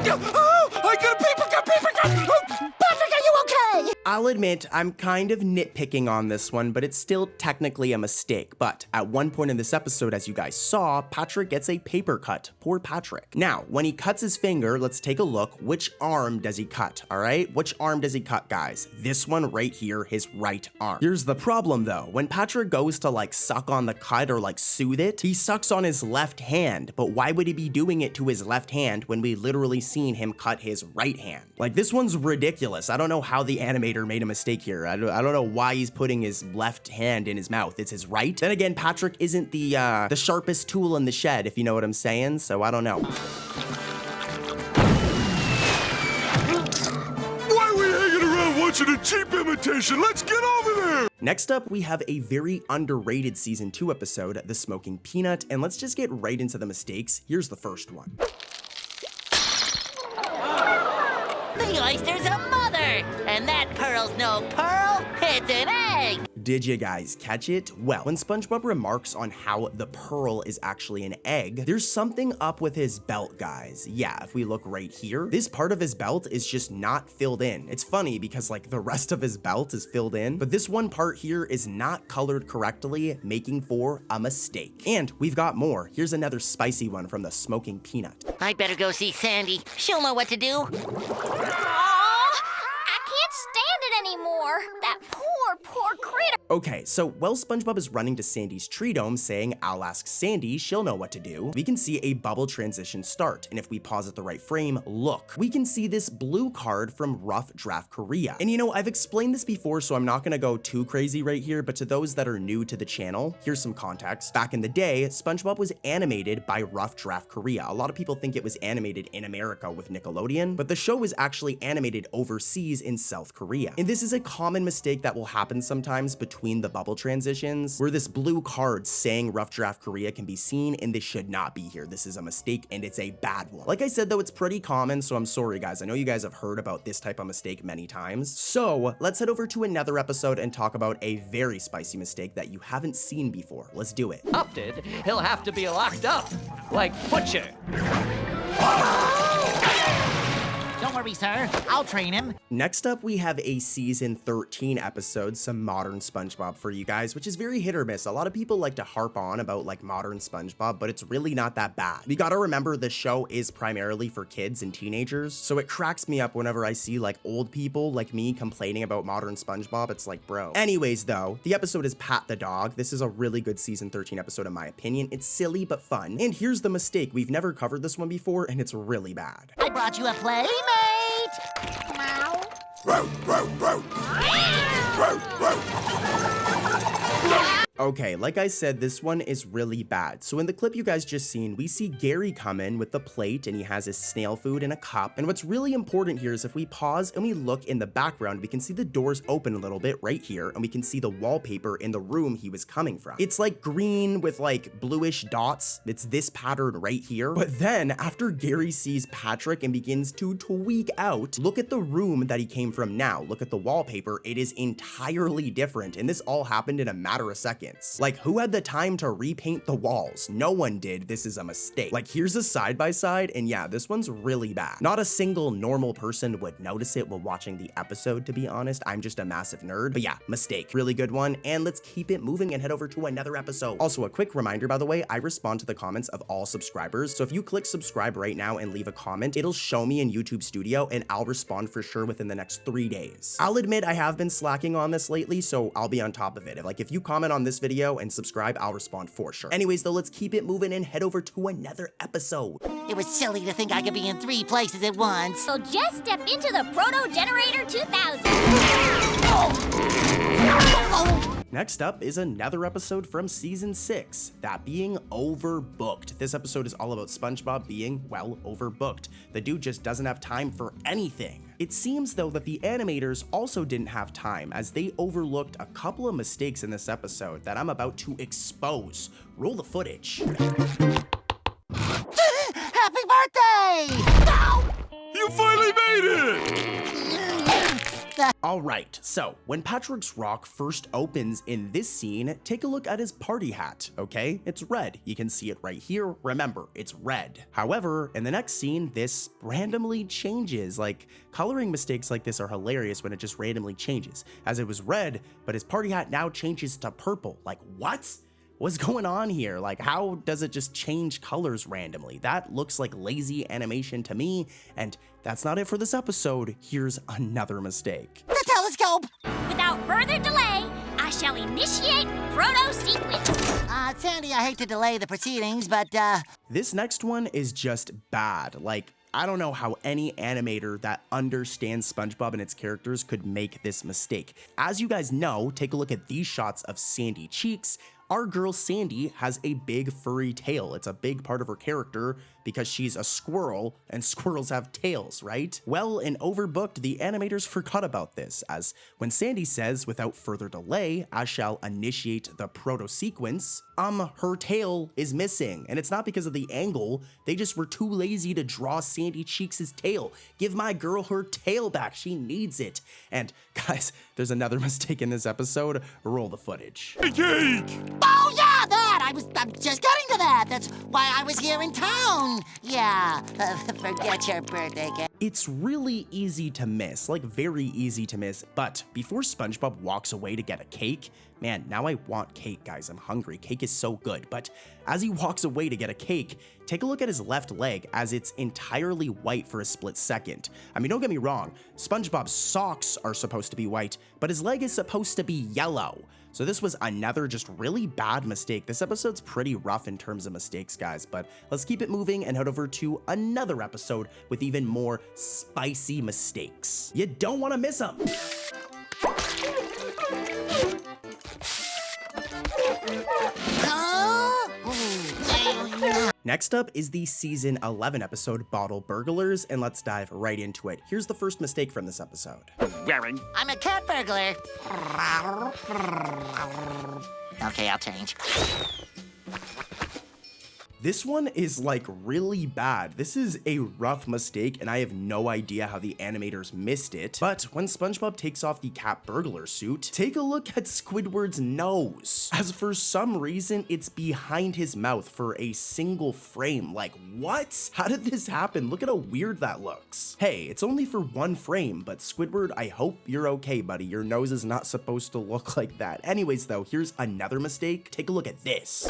Oh, I got a paper cut! Oh. Patrick, are you okay? I'll admit, I'm kind of nitpicking on this one, but it's still technically a mistake. But at one point in this episode, as you guys saw, Patrick gets a paper cut. Poor Patrick. Now, when he cuts his finger, let's take a look. Which arm does he cut, all right? Which arm does he cut, guys? This one right here, his right arm. Here's the problem, though. When Patrick goes to, like, suck on the cut or, like, soothe it, he sucks on his left hand. But why would he be doing it to his left hand when we literally seen him cut his right hand? Like, this one's ridiculous. I don't know how the animator made a mistake here. I don't know why he's putting his left hand in his mouth. It's his right. Then again, Patrick isn't the sharpest tool in the shed, if you know what I'm saying, so I don't know. Why are we hanging around watching a cheap imitation? Let's get over there! Next up, we have a very underrated Season 2 episode, The Smoking Peanut, and let's just get right into the mistakes. Here's the first one. The oyster's a mother, and that pearl's no pearl, it's an egg. Did you guys catch it? Well, when SpongeBob remarks on how the pearl is actually an egg, there's something up with his belt, guys. Yeah, if we look right here, this part of his belt is just not filled in. It's funny because like the rest of his belt is filled in, but this one part here is not colored correctly, making for a mistake. And we've got more. Here's another spicy one from the Smoking Peanut. I'd better go see Sandy. She'll know what to do. I can't stand it anymore. That poor critter. Okay, so while SpongeBob is running to Sandy's tree dome saying, "I'll ask Sandy, she'll know what to do," we can see a bubble transition start. And if we pause at the right frame, look, we can see this blue card from Rough Draft Korea. And you know, I've explained this before, so I'm not gonna go too crazy right here, but to those that are new to the channel, here's some context. Back in the day, SpongeBob was animated by Rough Draft Korea. A lot of people think it was animated in America with Nickelodeon, but the show was actually animated overseas in South Korea. And this is a common mistake that will happen sometimes between the bubble transitions, where this blue card saying Rough Draft Korea can be seen, and this should not be here. This is a mistake, and it's a bad one. Like I said, though, it's pretty common, so I'm sorry, guys. I know you guys have heard about this type of mistake many times. So let's head over to another episode and talk about a very spicy mistake that you haven't seen before. Let's do it. Opted, he'll have to be locked up, like Butcher. Don't worry, sir. I'll train him. Next up, we have a season 13 episode, some modern SpongeBob for you guys, which is very hit or miss. A lot of people like to harp on about like modern SpongeBob, but it's really not that bad. We gotta remember the show is primarily for kids and teenagers, so it cracks me up whenever I see like old people like me complaining about modern SpongeBob. It's like, bro. Anyways, though, the episode is Pat the Dog. This is a really good season 13 episode in my opinion. It's silly but fun. And here's the mistake. We've never covered this one before, and it's really bad. I brought you a playmate. Okay, like I said, this one is really bad. So in the clip you guys just seen, we see Gary come in with the plate and he has his snail food in a cup. And what's really important here is if we pause and we look in the background, we can see the doors open a little bit right here, and we can see the wallpaper in the room he was coming from. It's like green with like bluish dots. It's this pattern right here. But then after Gary sees Patrick and begins to tweak out, look at the room that he came from now. Look at the wallpaper. It is entirely different. And this all happened in a matter of seconds. Like, who had the time to repaint the walls? No one did. This is a mistake. Like, here's a side-by-side, and yeah, this one's really bad. Not a single normal person would notice it while watching the episode, to be honest. I'm just a massive nerd. But yeah, mistake. Really good one, and let's keep it moving and head over to another episode. Also, a quick reminder, by the way, I respond to the comments of all subscribers, so if you click subscribe right now and leave a comment, it'll show me in YouTube Studio, and I'll respond for sure within the next 3 days. I'll admit I have been slacking on this lately, so I'll be on top of it. If you comment on this video and subscribe, I'll respond for sure. Anyways, though, let's keep it moving and head over to another episode. It was silly to think I could be in 3 places at once. So just step into the Proto Generator 2000. Next up is another episode from season 6, that being Overbooked. This episode is all about SpongeBob being, well, overbooked. The dude just doesn't have time for anything. It seems, though, that the animators also didn't have time, as they overlooked a couple of mistakes in this episode that I'm about to expose. Roll the footage. Happy birthday! No! You finally made it! Alright, so when Patrick's rock first opens in this scene, take a look at his party hat, okay? It's red. You can see it right here. Remember, it's red. However, in the next scene, this randomly changes. Like, coloring mistakes like this are hilarious when it just randomly changes. As it was red, but his party hat now changes to purple. Like, what? What's going on here? Like, how does it just change colors randomly? That looks like lazy animation to me, and that's not it for this episode. Here's another mistake. The telescope! Without further delay, I shall initiate Proto Sequence. Sandy, I hate to delay the proceedings, but, This next one is just bad. Like, I don't know how any animator that understands SpongeBob and its characters could make this mistake. As you guys know, take a look at these shots of Sandy Cheeks. Our girl Sandy has a big furry tail. It's a big part of her character because she's a squirrel and squirrels have tails, right? Well, in Overbooked, the animators forgot about this, as when Sandy says, without further delay, I shall initiate the proto-sequence, her tail is missing. And it's not because of the angle, they just were too lazy to draw Sandy Cheeks' tail. Give my girl her tail back, she needs it. And guys, there's another mistake in this episode. Roll the footage. Oh yeah, that! I'm just getting to that. That's why I was here in town. Yeah, forget your birthday cake. It's really easy to miss, like very easy to miss, but before SpongeBob walks away to get a cake, man, now I want cake, guys. I'm hungry. Cake is so good. But as he walks away to get a cake, take a look at his left leg as it's entirely white for a split second. I mean, don't get me wrong, SpongeBob's socks are supposed to be white, but his leg is supposed to be yellow. So this was another just really bad mistake. This episode's pretty rough in terms of mistakes, guys, but let's keep it moving and head over to another episode with even more spicy mistakes. You don't want to miss them. Next up is the season 11 episode Bottle Burglars, and let's dive right into it. Here's the first mistake from this episode. Wearing. I'm a cat burglar. Okay, I'll change. This one is like really bad. This is a rough mistake and I have no idea how the animators missed it. But when SpongeBob takes off the cat burglar suit, take a look at Squidward's nose. As for some reason, it's behind his mouth for a single frame. Like what? How did this happen? Look at how weird that looks. Hey, it's only for one frame, but Squidward, I hope you're okay, buddy. Your nose is not supposed to look like that. Anyways though, here's another mistake. Take a look at this.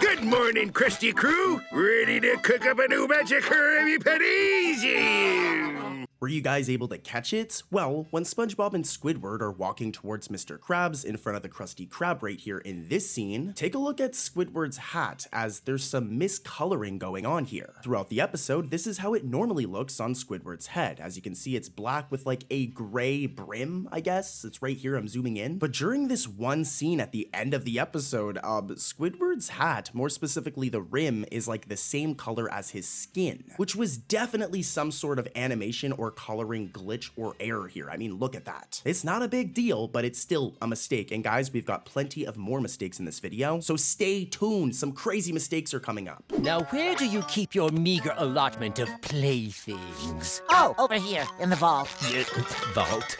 Good morning, Krusty Crew. Ready to cook up a new magic Krabby Patty? Were you guys able to catch it? Well, when SpongeBob and Squidward are walking towards Mr. Krabs in front of the Krusty Krab right here in this scene, take a look at Squidward's hat as there's some miscoloring going on here. Throughout the episode, this is how it normally looks on Squidward's head. As you can see, it's black with like a gray brim, I guess. It's right here, I'm zooming in. But during this one scene at the end of the episode, Squidward's hat, more specifically the rim, is like the same color as his skin, which was definitely some sort of animation or coloring glitch or error here. I mean, look at that. It's not a big deal, but it's still a mistake. And guys, we've got plenty of more mistakes in this video, so stay tuned. Some crazy mistakes are coming up. Now, where do you keep your meager allotment of playthings? Oh, over here in the vault. Vault?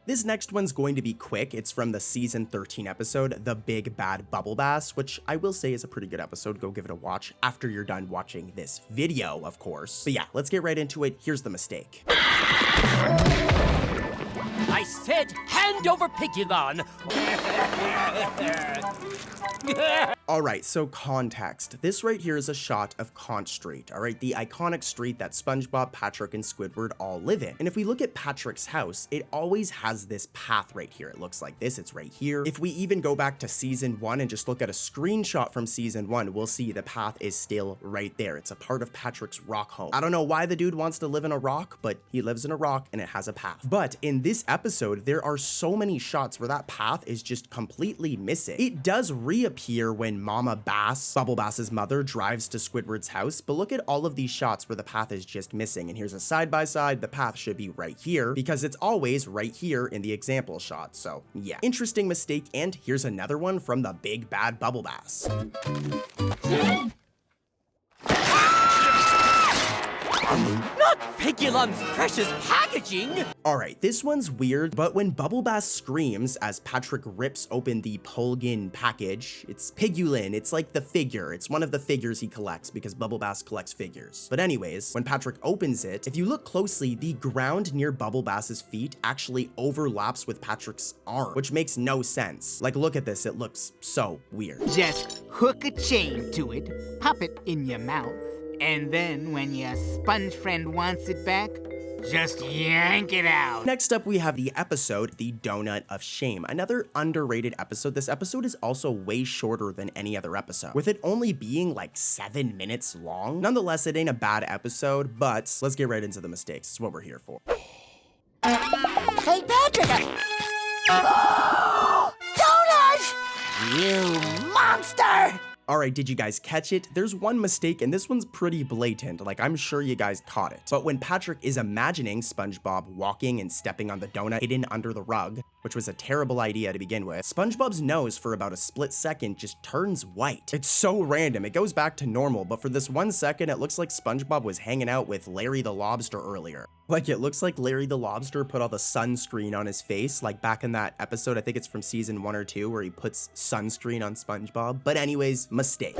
This next one's going to be quick. It's from the season 13 episode, The Big Bad Bubble Bass, which I will say is a pretty good episode. Go give it a watch after you're done watching this video, of course. But yeah, let's get right into it. Here's the mistake. I said hand over Pigulon! Alright, so context. This right here is a shot of Conch Street, alright? The iconic street that SpongeBob, Patrick, and Squidward all live in. And if we look at Patrick's house, it always has this path right here. It looks like this, it's right here. If we even go back to season 1 and just look at a screenshot from season 1, we'll see the path is still right there. It's a part of Patrick's rock home. I don't know why the dude wants to live in a rock, but he lives in a rock and it has a path. But in this episode, there are so many shots where that path is just completely missing. It does reappear when Mama Bass, Bubble Bass's mother, drives to Squidward's house, but look at all of these shots where the path is just missing. And here's a side-by-side, the path should be right here because it's always right here in the example shot. So yeah, interesting mistake. And here's another one from the Big Bad Bubble Bass. Not Pigulon's precious packaging! Alright, this one's weird, but when Bubble Bass screams as Patrick rips open the Pulgin package, it's Pigulin, it's like the figure. It's one of the figures he collects because Bubble Bass collects figures. But anyways, when Patrick opens it, if you look closely, the ground near Bubble Bass's feet actually overlaps with Patrick's arm, which makes no sense. Like, look at this, it looks so weird. Just hook a chain to it, pop it in your mouth, and then when your sponge friend wants it back, just yank it out. Next up, we have the episode, The Donut of Shame. Another underrated episode. This episode is also way shorter than any other episode, with it only being like 7 minutes long. Nonetheless, it ain't a bad episode, but let's get right into the mistakes. It's what we're here for. Hey, Patrick! Donut! You monster! All right, did you guys catch it? There's one mistake, and this one's pretty blatant. Like, I'm sure you guys caught it. But when Patrick is imagining SpongeBob walking and stepping on the donut hidden under the rug, which was a terrible idea to begin with, SpongeBob's nose for about a split second just turns white. It's so random. It goes back to normal, but for this 1 second, it looks like SpongeBob was hanging out with Larry the Lobster earlier. Like, it looks like Larry the Lobster put all the sunscreen on his face, like back in that episode, I think it's from season 1 or 2, where he puts sunscreen on SpongeBob. But anyways, mistake.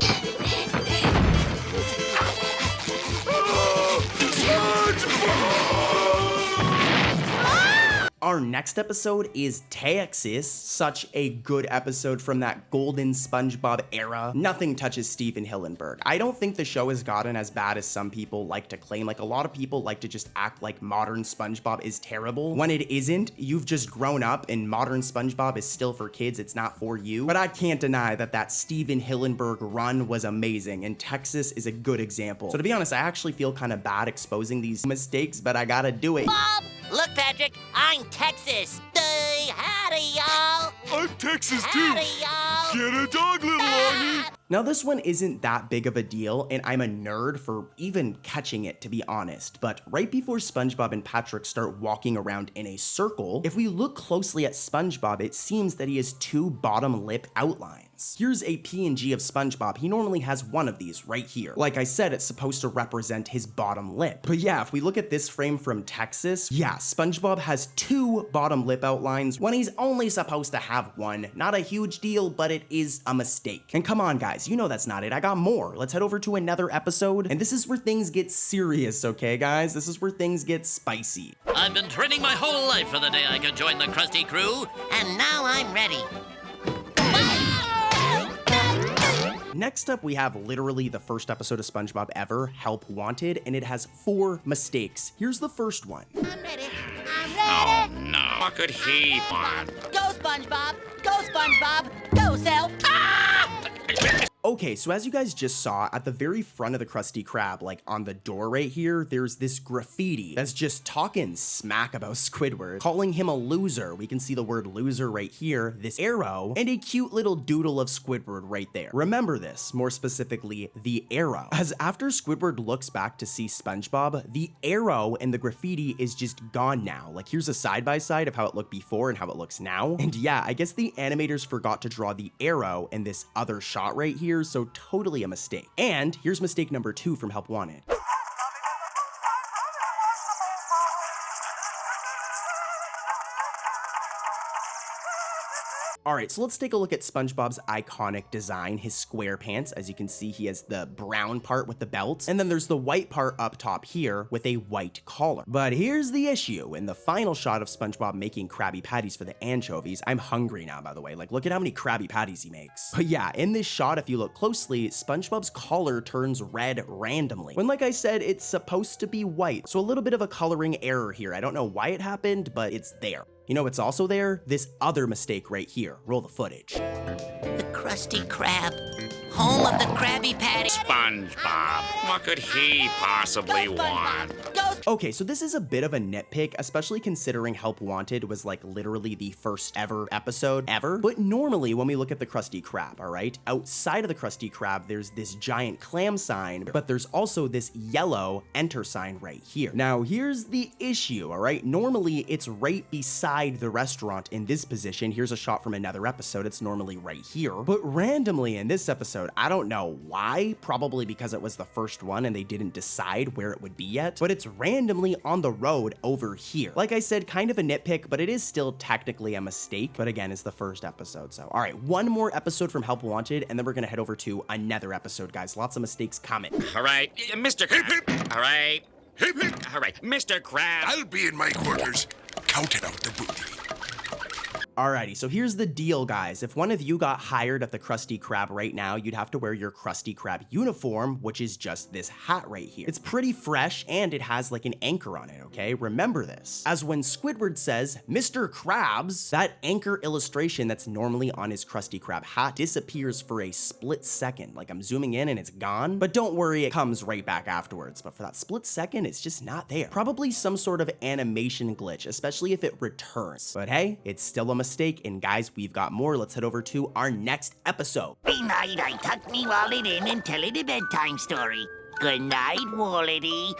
Our next episode is Texas. Such a good episode from that golden SpongeBob era. Nothing touches Steven Hillenburg. I don't think the show has gotten as bad as some people like to claim. Like, a lot of people like to just act like modern SpongeBob is terrible. When it isn't, you've just grown up and modern SpongeBob is still for kids. It's not for you. But I can't deny that Steven Hillenburg run was amazing, and Texas is a good example. So to be honest, I actually feel kind of bad exposing these mistakes, but I gotta do it. Bob! Look, Patrick, I'm Texas. Howdy, y'all. I'm Texas too. Howdy, y'all. Get a dog, little Arnie. Now, this one isn't that big of a deal, and I'm a nerd for even catching it, to be honest. But right before SpongeBob and Patrick start walking around in a circle, if we look closely at SpongeBob, it seems that he has 2 bottom lip outlines. Here's a PNG of SpongeBob. He normally has one of these right here. Like I said, it's supposed to represent his bottom lip. But yeah, if we look at this frame from Texas, yeah, SpongeBob has 2 bottom lip outlines when he's only supposed to have 1. Not a huge deal, but it is a mistake. And come on, guys, you know that's not it. I got more. Let's head over to another episode. And this is where things get serious, okay, guys? This is where things get spicy. I've been training my whole life for the day I could join the Krusty Crew. And now I'm ready. Next up, we have literally the first episode of SpongeBob ever, Help Wanted, and it has 4 mistakes. Here's the first one. I'm ready. I'm ready. Oh, no. What could he want? Go, SpongeBob. Go, SpongeBob. Go, Self. Okay, so as you guys just saw, at the very front of the Krusty Krab, like on the door right here, there's this graffiti that's just talking smack about Squidward, calling him a loser. We can see the word loser right here, this arrow, and a cute little doodle of Squidward right there. Remember this, more specifically, the arrow. As after Squidward looks back to see SpongeBob, the arrow and the graffiti is just gone now. Like, here's a side-by-side of how it looked before and how it looks now. And yeah, I guess the animators forgot to draw the arrow in this other shot right here, so totally a mistake. And here's mistake number 2 from Help Wanted. All right, so let's take a look at SpongeBob's iconic design, his square pants. As you can see, he has the brown part with the belt, and then there's the white part up top here with a white collar. But here's the issue. In the final shot of SpongeBob making Krabby Patties for the anchovies, I'm hungry now, by the way. Like, look at how many Krabby Patties he makes. But yeah, in this shot, if you look closely, SpongeBob's collar turns red randomly, when, like I said, it's supposed to be white. So a little bit of a coloring error here. I don't know why it happened, but it's there. You know what's also there? This other mistake right here. Roll the footage. The Krusty Krab, home of the Krabby Patty. SpongeBob. What could he possibly want? Okay, so this is a bit of a nitpick, especially considering Help Wanted was like literally the first ever episode ever. But normally when we look at the Krusty Krab, all right, outside of the Krusty Krab, there's this giant clam sign, but there's also this yellow enter sign right here. Now, here's the issue, all right? Normally it's right beside the restaurant in this position. Here's a shot from another episode. It's normally right here. But randomly in this episode, I don't know why, probably because it was the first one and they didn't decide where it would be yet, but it's randomly on the road over here. Like I said, kind of a nitpick, but it is still technically a mistake. But again, it's the first episode. So, all right, one more episode from Help Wanted, and then we're gonna head over to another episode, guys. Lots of mistakes coming. All right, Mr. Krab. All right. All right, Mr. Krab. I'll be in my quarters, counting out the booty. Alrighty, so here's the deal, guys. If one of you got hired at the Krusty Krab right now, you'd have to wear your Krusty Krab uniform, which is just this hat right here. It's pretty fresh, and it has like an anchor on it, okay? Remember this. As when Squidward says, Mr. Krabs, that anchor illustration that's normally on his Krusty Krab hat disappears for a split second. Like, I'm zooming in and it's gone, but don't worry, it comes right back afterwards. But for that split second, it's just not there. Probably some sort of animation glitch, especially if it returns. But hey, it's still a mistake. mistake, and guys, we've got more. Let's head over to our next episode. Every night I tuck me wallet in and tell it a bedtime story. Good night, Wallety.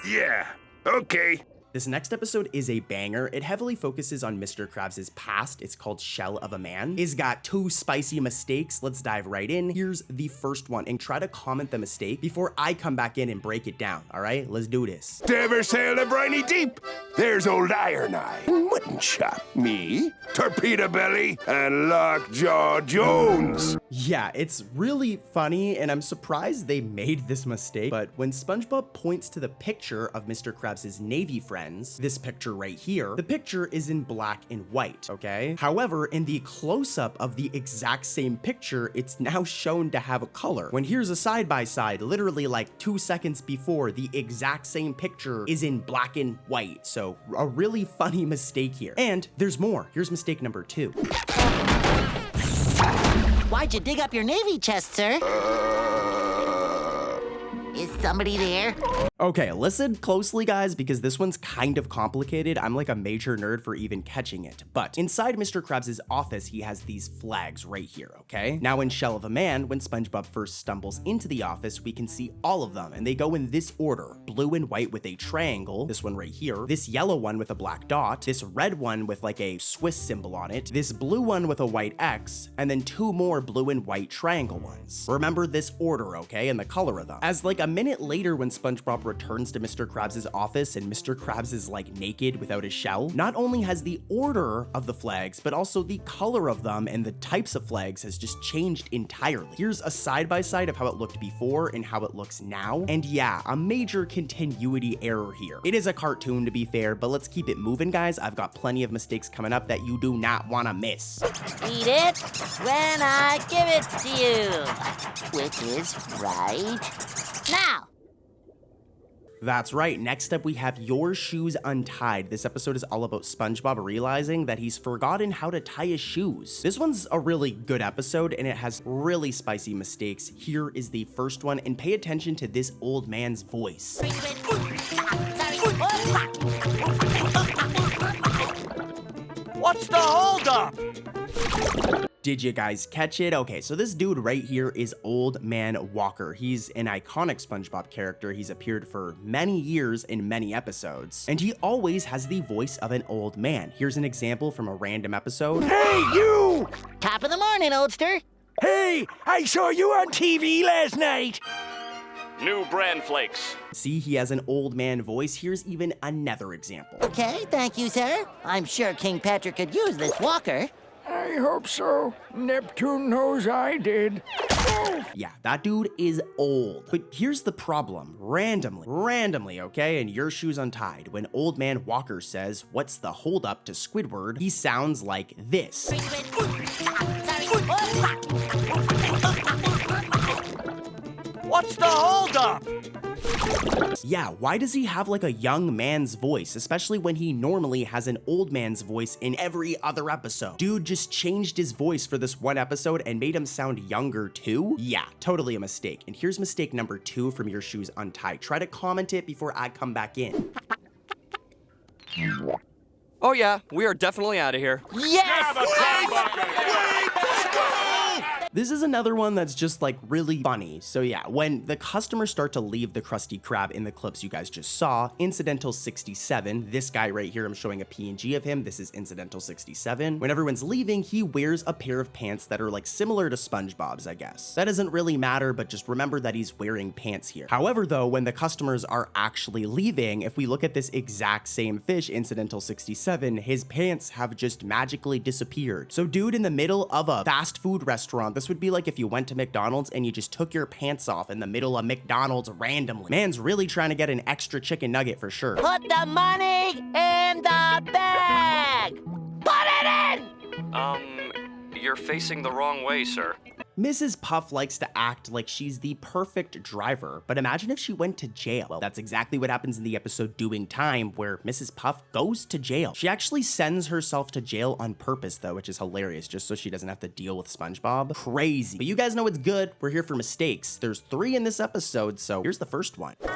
Yeah, okay. This next episode is a banger. It heavily focuses on Mr. Krabs' past. It's called Shell of a Man. It's got 2 spicy mistakes. Let's dive right in. Here's the first one, and try to comment the mistake before I come back in and break it down, all right? Let's do this. Ever sailed a briny deep? There's old Iron Eye. Wouldn't shop me, Torpedo Belly, and Lockjaw Jones. Yeah, it's really funny, and I'm surprised they made this mistake, but when SpongeBob points to the picture of Mr. Krabs' Navy friends, this picture right here, the picture is in black and white, okay? However, in the close-up of the exact same picture, it's now shown to have a color. When here's a side-by-side, literally like 2 seconds before, the exact same picture is in black and white. So a really funny mistake here. And there's more. Here's mistake number 2. Why'd you dig up your Navy chest, sir? Is somebody there? Okay, listen closely, guys, because this one's kind of complicated. I'm like a major nerd for even catching it. But inside Mr. Krabs' office, he has these flags right here, okay? Now in Shell of a Man, when SpongeBob first stumbles into the office, we can see all of them, and they go in this order. Blue and white with a triangle, this one right here, this yellow one with a black dot, this red one with like a Swiss symbol on it, this blue one with a white X, and then 2 more blue and white triangle ones. Remember this order, okay, and the color of them. As like a minute later, when SpongeBob returns to Mr. Krabs' office and Mr. Krabs is like naked without his shell, not only has the order of the flags, but also the color of them and the types of flags has just changed entirely. Here's a side-by-side of how it looked before and how it looks now. And yeah, a major continuity error here. It is a cartoon, to be fair, but let's keep it moving, guys. I've got plenty of mistakes coming up that you do not want to miss. Eat it when I give it to you. Which is right now. That's right. Next up, we have Your Shoes Untied. This episode is all about SpongeBob realizing that he's forgotten how to tie his shoes. This one's a really good episode, and it has really spicy mistakes. Here is the first one, and pay attention to this old man's voice. What's the holdup? Did you guys catch it? Okay, so this dude right here is Old Man Walker. He's an iconic SpongeBob character. He's appeared for many years in many episodes, and he always has the voice of an old man. Here's an example from a random episode. Hey, you! Top of the morning, oldster. Hey, I saw you on TV last night. New bran flakes. See, he has an old man voice. Here's even another example. Okay, thank you, sir. I'm sure King Patrick could use this walker. I hope so. Neptune knows I did. Oh. Yeah, that dude is old. But here's the problem. Randomly, okay, and Your Shoes Untied, when Old Man Walker says, "What's the holdup?" to Squidward, he sounds like this. What's the holdup? Yeah, why does he have like a young man's voice, especially when he normally has an old man's voice in every other episode? Dude just changed his voice for this one episode and made him sound younger too? Yeah, totally a mistake. And here's mistake number 2 from Your Shoes Untied. Try to comment it before I come back in. Oh yeah, we are definitely out of here. Yes! This is another one that's just like really funny. So yeah, when the customers start to leave the Krusty Krab in the clips you guys just saw, Incidental 67, this guy right here, I'm showing a PNG of him, this is Incidental 67. When everyone's leaving, he wears a pair of pants that are like similar to SpongeBob's, I guess. That doesn't really matter, but just remember that he's wearing pants here. However though, when the customers are actually leaving, if we look at this exact same fish, Incidental 67, his pants have just magically disappeared. So dude, in the middle of a fast food restaurant, this would be like if you went to McDonald's and you just took your pants off in the middle of McDonald's randomly. Man's really trying to get an extra chicken nugget for sure. Put the money in the bag! Put it in! You're facing the wrong way, sir. Mrs. Puff likes to act like she's the perfect driver, but imagine if she went to jail. Well, that's exactly what happens in the episode Doing Time, where Mrs. Puff goes to jail. She actually sends herself to jail on purpose, though, which is hilarious, just so she doesn't have to deal with SpongeBob. Crazy. But you guys know it's good. We're here for mistakes. There's 3 in this episode, so here's the first one. But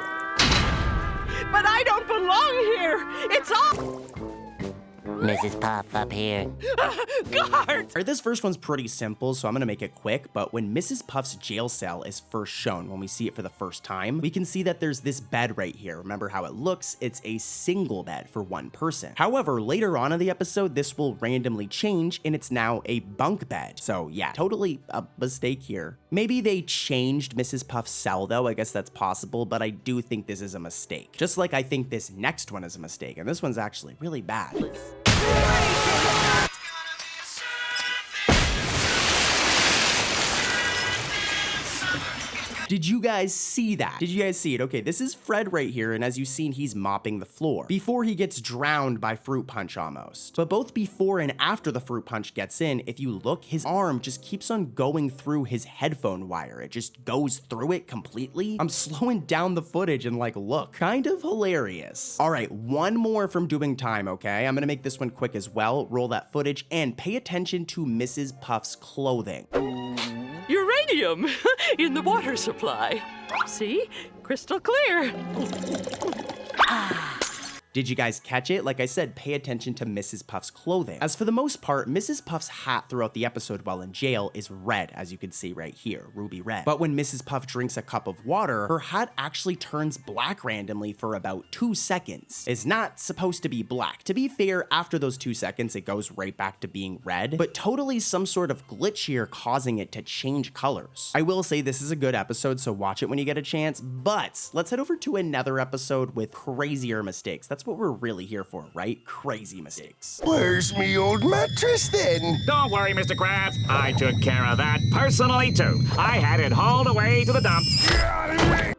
I don't belong here. It's all... Mrs. Puff up here. Guard! Alright, this first one's pretty simple, so I'm gonna make it quick, but when Mrs. Puff's jail cell is first shown, when we see it for the first time, we can see that there's this bed right here. Remember how it looks? It's a single bed for one person. However, later on in the episode, this will randomly change, and it's now a bunk bed. So yeah, totally a mistake here. Maybe they changed Mrs. Puff's cell though, I guess that's possible, but I do think this is a mistake. Just like I think this next one is a mistake, and this one's actually really bad. Did you guys see that? Did you guys see it? Okay, this is Fred right here, and as you've seen, he's mopping the floor before he gets drowned by fruit punch almost. But both before and after the fruit punch gets in, if you look, his arm just keeps on going through his headphone wire. It just goes through it completely. I'm slowing down the footage and like, look, kind of hilarious. All right, one more from doing time, okay? I'm gonna make this one quick as well. Roll that footage and pay attention to Mrs. Puff's clothing. Uranium in the water supply. See? Crystal clear. Did you guys catch it? Like I said, pay attention to Mrs. Puff's clothing. As for the most part, Mrs. Puff's hat throughout the episode while in jail is red, as you can see right here, ruby red. But when Mrs. Puff drinks a cup of water, her hat actually turns black randomly for about 2 seconds. It's not supposed to be black. To be fair, after those 2 seconds, it goes right back to being red, but totally some sort of glitch here causing it to change colors. I will say this is a good episode, so watch it when you get a chance, but let's head over to another episode with crazier mistakes. That's what we're really here for, right? Crazy mistakes. Where's me old mattress then? Don't worry, Mr. Krabs. I took care of that personally, too. I had it hauled away to the dump.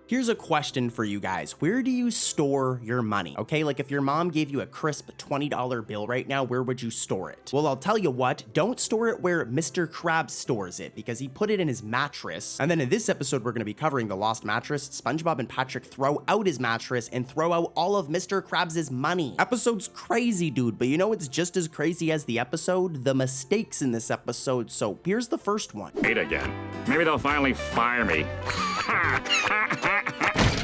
Here's a question for you guys. Where do you store your money? Okay, like if your mom gave you a crisp $20 bill right now, where would you store it? Well, I'll tell you what, don't store it where Mr. Krabs stores it, because he put it in his mattress. And then in this episode, we're gonna be covering the lost mattress. SpongeBob and Patrick throw out his mattress and throw out all of Mr. Krabs' money. Episode's crazy, dude, but you know it's just as crazy as the episode? The mistakes in this episode. So here's the first one. Eight again. Maybe they'll finally fire me.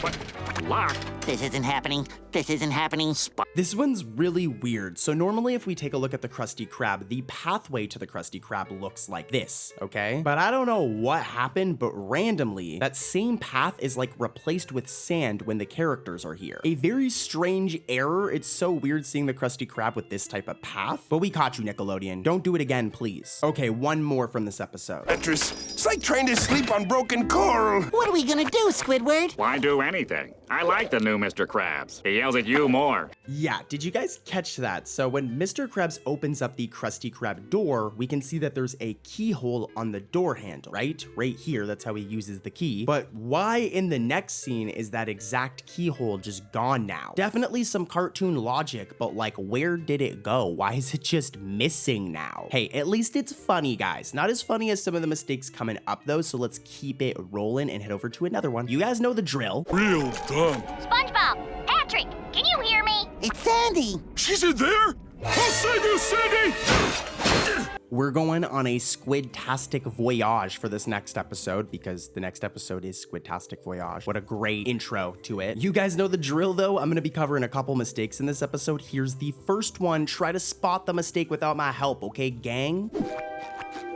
What? Lock? This isn't happening. This isn't happening. This one's really weird. So normally if we take a look at the Krusty Krab, the pathway to the Krusty Krab looks like this, okay? But I don't know what happened, but randomly, that same path is like replaced with sand when the characters are here. A very strange error. It's so weird seeing the Krusty Krab with this type of path, but we caught you, Nickelodeon. Don't do it again, please. Okay, one more from this episode. Mattress, it's like trying to sleep on broken coral. What are we gonna do, Squidward? Why do anything? I like the new Mr. Krabs. He yells at you more. Yeah, did you guys catch that? So when Mr. Krabs opens up the Krusty Krab door, we can see that there's a keyhole on the door handle, right? Right here, that's how he uses the key. But why in the next scene is that exact keyhole just gone now? Definitely some cartoon logic, but like, where did it go? Why is it just missing now? Hey, at least it's funny, guys. Not as funny as some of the mistakes coming up though, so let's keep it rolling and head over to another one. You guys know the drill. Real dumb. SpongeBob! Patrick! Can you hear me? It's Sandy. She's in there? I'll save you, Sandy! We're going on a squid-tastic voyage for this next episode because the next episode is Squid-tastic Voyage. What a great intro to it. You guys know the drill though. I'm gonna be covering a couple mistakes in this episode. Here's the first one. Try to spot the mistake without my help, okay, gang?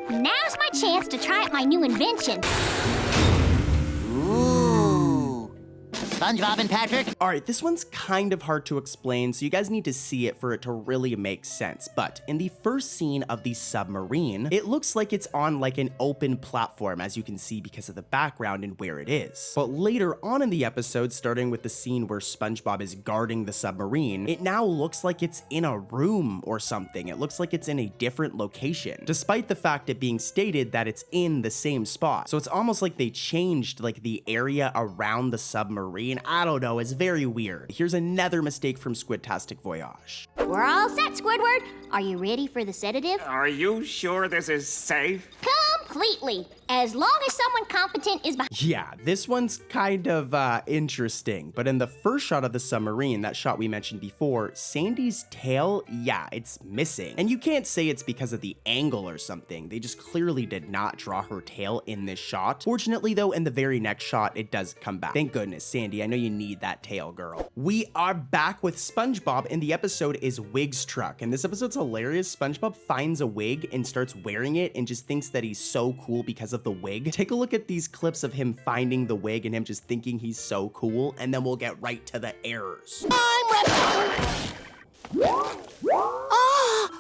Now's my chance to try out my new invention. SpongeBob and Patrick? All right, this one's kind of hard to explain, so you guys need to see it for it to really make sense. But in the first scene of the submarine, it looks like it's on like an open platform, as you can see because of the background and where it is. But later on in the episode, starting with the scene where SpongeBob is guarding the submarine, it now looks like it's in a room or something. It looks like it's in a different location, despite the fact it being stated that it's in the same spot. So it's almost like they changed like the area around the submarine. I don't know, it's very weird. Here's another mistake from Squid-tastic Voyage. We're all set, Squidward. Are you ready for the sedative? Are you sure this is safe? Completely. as long as someone competent is behind. Yeah, this one's kind of interesting, but in the first shot of the submarine, that shot we mentioned before, Sandy's tail, yeah, it's missing. And you can't say it's because of the angle or something. They just clearly did not draw her tail in this shot. Fortunately though, in the very next shot, it does come back. Thank goodness, Sandy, I know you need that tail, girl. We are back with SpongeBob, and the episode is Wig's Truck. And this episode's hilarious. SpongeBob finds a wig and starts wearing it and just thinks that he's so cool because of the wig. Take a look at these clips of him finding the wig and him just thinking he's so cool, and then we'll get right to the errors. Oh,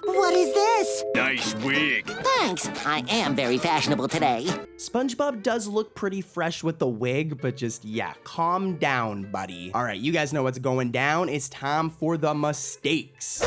what is this? Nice wig. Thanks. I am very fashionable today. SpongeBob does look pretty fresh with the wig, but just, yeah, calm down, buddy. All right, you guys know what's going down. It's time for the mistakes.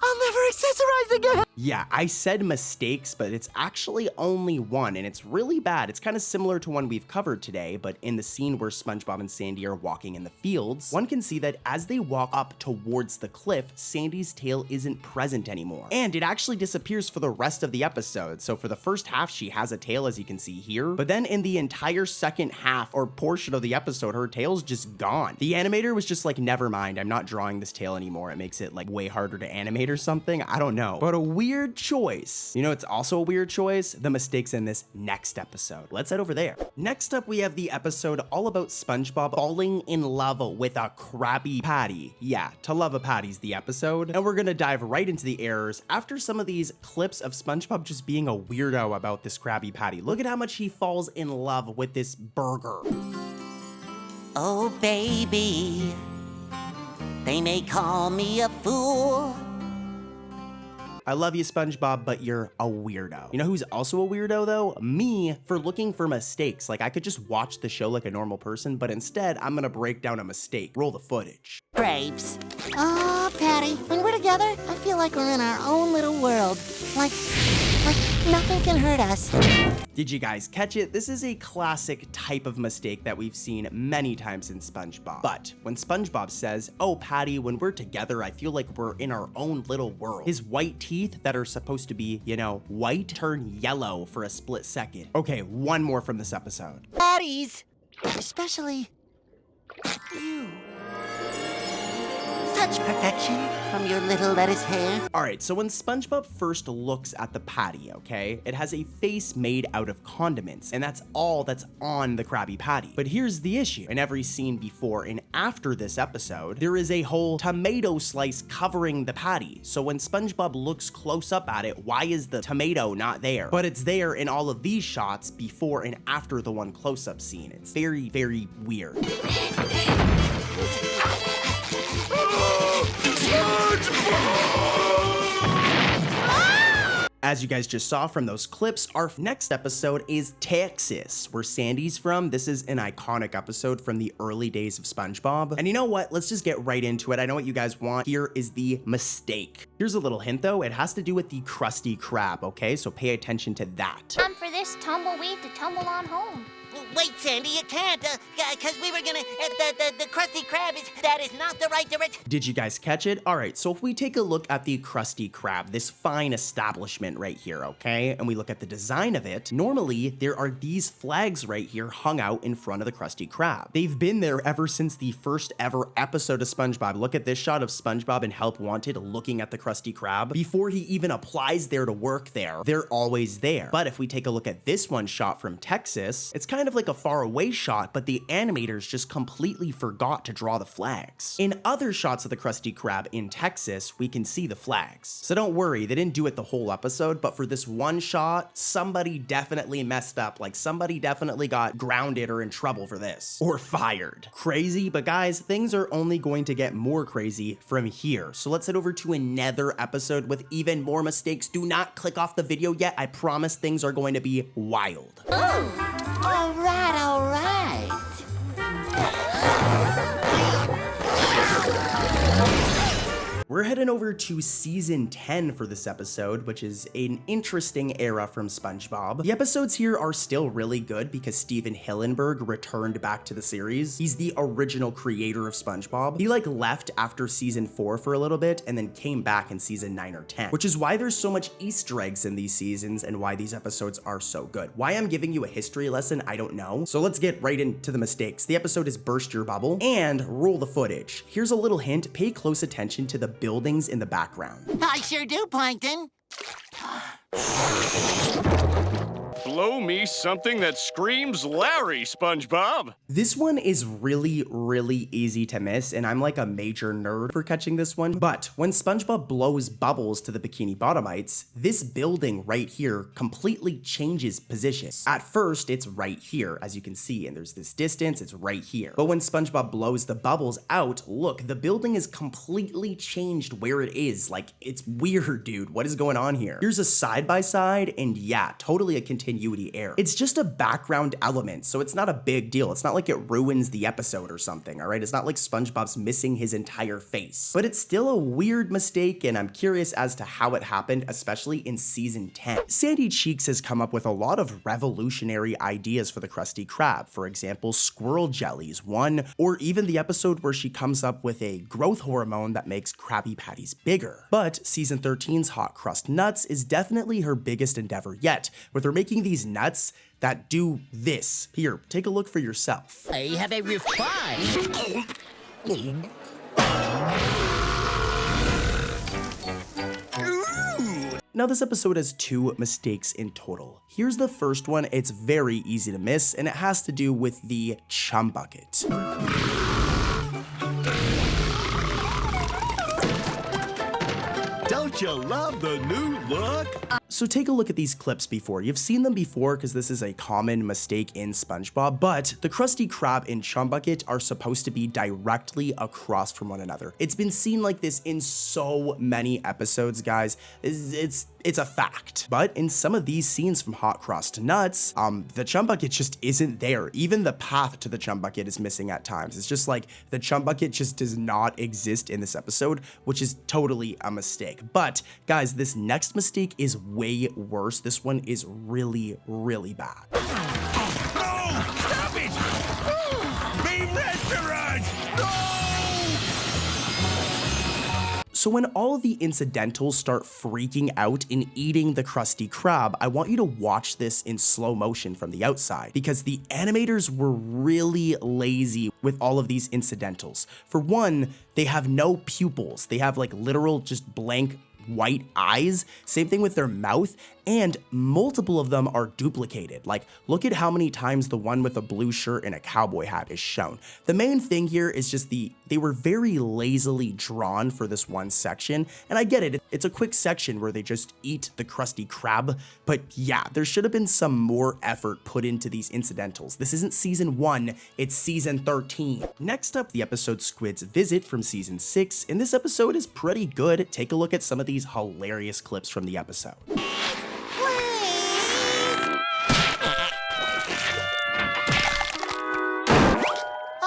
I'll never accessorize again. Yeah, I said mistakes, but it's actually only one, and it's really bad. It's kind of similar to one we've covered today, but in the scene where SpongeBob and Sandy are walking in the fields, one can see that as they walk up towards the cliff, Sandy's tail isn't present anymore. And it actually disappears for the rest of the episode. So for the first half, she has a tail, as you can see here, but then in the entire second half or portion of the episode, her tail's just gone. The animator was just like, never mind, I'm not drawing this tail anymore. It makes it like way harder to animate or something. I don't know, but a weird choice. You know, it's also a weird choice, the mistakes in this next episode. Let's head over there. Next up, we have the episode all about SpongeBob falling in love with a Krabby Patty. Yeah, To Love a Patty's the episode, and we're gonna dive right into the errors after some of these clips of SpongeBob just being a weirdo about this Krabby Patty. Look at how much he falls in love with this burger. Oh, baby, they may call me a fool. I love you, SpongeBob, but you're a weirdo. You know who's also a weirdo, though? Me, for looking for mistakes. Like, I could just watch the show like a normal person, but instead, I'm gonna break down a mistake. Roll the footage. Grapes. Oh, Patty, when we're together, I feel like we're in our own little world. Like nothing can hurt us. Did you guys catch it? This is a classic type of mistake that we've seen many times in SpongeBob. But when SpongeBob says, oh, Patty, when we're together, I feel like we're in our own little world, his white teeth that are supposed to be, you know, white turn yellow for a split second. Okay, one more from this episode. Patties, especially you. Such perfection from your little lettuce hair. All right, so when SpongeBob first looks at the patty, okay, it has a face made out of condiments, and that's all that's on the Krabby Patty. But here's the issue. In every scene before and after this episode, there is a whole tomato slice covering the patty. So when SpongeBob looks close up at it, why is the tomato not there? But it's there in all of these shots before and after the one close-up scene. It's very, very weird. As you guys just saw from those clips, our next episode is Texas, where Sandy's from. This is an iconic episode from the early days of SpongeBob. And you know what? Let's just get right into it. I know what you guys want. Here is the mistake. Here's a little hint though. It has to do with the Krusty Krab, okay? So pay attention to that. Time for this tumbleweed to tumble on home. Wait, Sandy, you can't, because we were gonna, the Krusty Krab that is not the right direction. Did you guys catch it? All right, so if we take a look at the Krusty Krab, this fine establishment right here, okay, and we look at the design of it, normally there are these flags right here hung out in front of the Krusty Krab. They've been there ever since the first ever episode of SpongeBob. Look at this shot of SpongeBob and Help Wanted looking at the Krusty Krab. Before he even applies there to work there, they're always there. But if we take a look at this one shot from Texas, it's kind of like a far away shot, but the animators just completely forgot to draw the flags. In other shots of the Krusty Krab in Texas, we can see the flags. So don't worry, they didn't do it the whole episode, but for this one shot, somebody definitely messed up. Like somebody definitely got grounded or in trouble for this. Or fired. Crazy, but guys, things are only going to get more crazy from here. So let's head over to another episode with even more mistakes. Do not click off the video yet. I promise things are going to be wild. All right. We're We're heading over to season 10 for this episode, which is an interesting era from SpongeBob. The episodes here are still really good because Steven Hillenburg returned back to the series. He's the original creator of SpongeBob. He left after season 4 for a little bit and then came back in season 9 or 10, which is why there's so much Easter eggs in these seasons and why these episodes are so good. Why I'm giving you a history lesson, I don't know. So let's get right into the mistakes. The episode is Burst Your Bubble and Roll the Footage. Here's a little hint, pay close attention to the buildings in the background. I sure do, Plankton. Blow me something that screams Larry, SpongeBob. This one is really, really easy to miss, and I'm like a major nerd for catching this one. But when SpongeBob blows bubbles to the Bikini Bottomites, this building right here completely changes positions. At first, it's right here, as you can see, and there's this distance, it's right here. But when SpongeBob blows the bubbles out, look, the building is completely changed where it is. Like, it's weird, dude. What is going on here? Here's a side-by-side, and yeah, totally a continuity error. It's just a background element, so it's not a big deal. It's not like it ruins the episode or something, all right? It's not like SpongeBob's missing his entire face. But it's still a weird mistake, and I'm curious as to how it happened, especially in season 10. Sandy Cheeks has come up with a lot of revolutionary ideas for the Krusty Krab. For example, squirrel jellies, one, or even the episode where she comes up with a growth hormone that makes Krabby Patties bigger. But season 13's Hot Crust Nuts is definitely her biggest endeavor yet, where they're making these nuts that do this. Here, take a look for yourself. I have a reply. Now this episode has 2 mistakes in total. Here's the first one, it's very easy to miss, and it has to do with the chum bucket. Don't you love the new look? So take a look at these clips before. You've seen them before because this is a common mistake in SpongeBob, but the Krusty Krab and Chum Bucket are supposed to be directly across from one another. It's been seen like this in so many episodes, guys. It's a fact. But in some of these scenes from Hot Crust Nuts, the Chum Bucket just isn't there. Even the path to the Chum Bucket is missing at times. It's just like the Chum Bucket just does not exist in this episode, which is totally a mistake. But guys, this next mistake is way worse. This one is really, really bad. Oh, stop it! Be restaurants! So when all the incidentals start freaking out and eating the Krusty Krab, I want you to watch this in slow motion from the outside because the animators were really lazy with all of these incidentals. For one, they have no pupils. They have like literal just blank white eyes. Same thing with their mouth, and multiple of them are duplicated. Like, look at how many times the one with a blue shirt and a cowboy hat is shown. The main thing here is just they were very lazily drawn for this one section, and I get it. It's a quick section where they just eat the Krusty Krab, but yeah, there should have been some more effort put into these incidentals. This isn't season 1, it's season 13. Next up, the episode Squid's Visit from season 6, and this episode is pretty good. Take a look at some of these hilarious clips from the episode.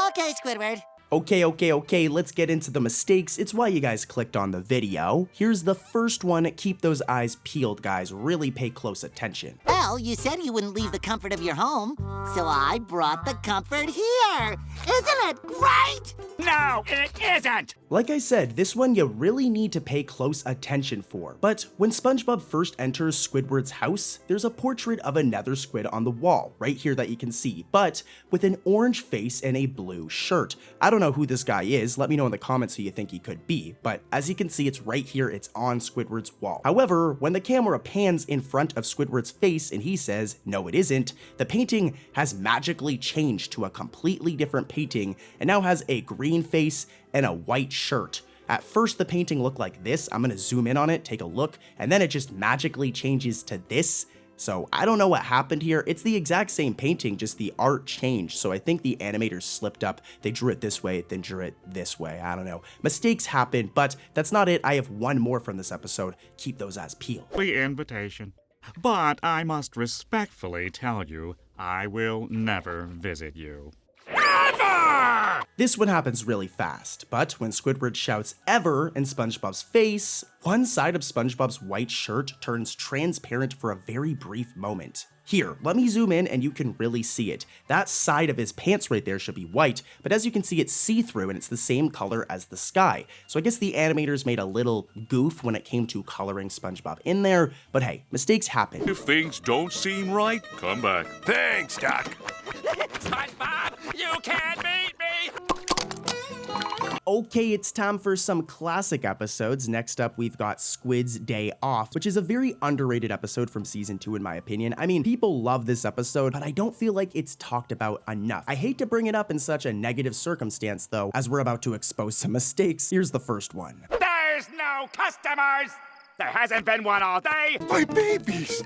Okay, Squidward. Okay, let's get into the mistakes. It's why you guys clicked on the video. Here's the first one. Keep those eyes peeled, guys. Really pay close attention. Well, you said you wouldn't leave the comfort of your home, so I brought the comfort here. Isn't it great? No, it isn't! Like I said, this one you really need to pay close attention for. But when SpongeBob first enters Squidward's house, there's a portrait of another squid on the wall, right here that you can see, but with an orange face and a blue shirt. I don't know who this guy is, let me know in the comments who you think he could be, but as you can see, it's right here, it's on Squidward's wall. However, when the camera pans in front of Squidward's face and he says, no it isn't, the painting has magically changed to a completely different painting and now has a green face and a white shirt. At first, the painting looked like this. I'm gonna zoom in on it, take a look, and then it just magically changes to this. So I don't know what happened here. It's the exact same painting, just the art changed. So I think the animators slipped up. They drew it this way, then drew it this way. I don't know. Mistakes happen, but that's not it. I have one more from this episode. Keep those eyes peeled. The invitation. But I must respectfully tell you, I will never visit you. Never! This one happens really fast, but when Squidward shouts "ever" in SpongeBob's face, one side of SpongeBob's white shirt turns transparent for a very brief moment. Here, let me zoom in and you can really see it. That side of his pants right there should be white, but as you can see, it's see-through and it's the same color as the sky. So I guess the animators made a little goof when it came to coloring SpongeBob in there, but hey, mistakes happen. If things don't seem right, come back. Thanks, Doc. SpongeBob, you can't beat me! Okay, it's time for some classic episodes. Next up, we've got Squid's Day Off, which is a very underrated episode from season 2 in my opinion. I mean, people love this episode, but I don't feel like it's talked about enough. I hate to bring it up in such a negative circumstance though, as we're about to expose some mistakes. Here's the first one. There's no customers! There hasn't been one all day! My babies!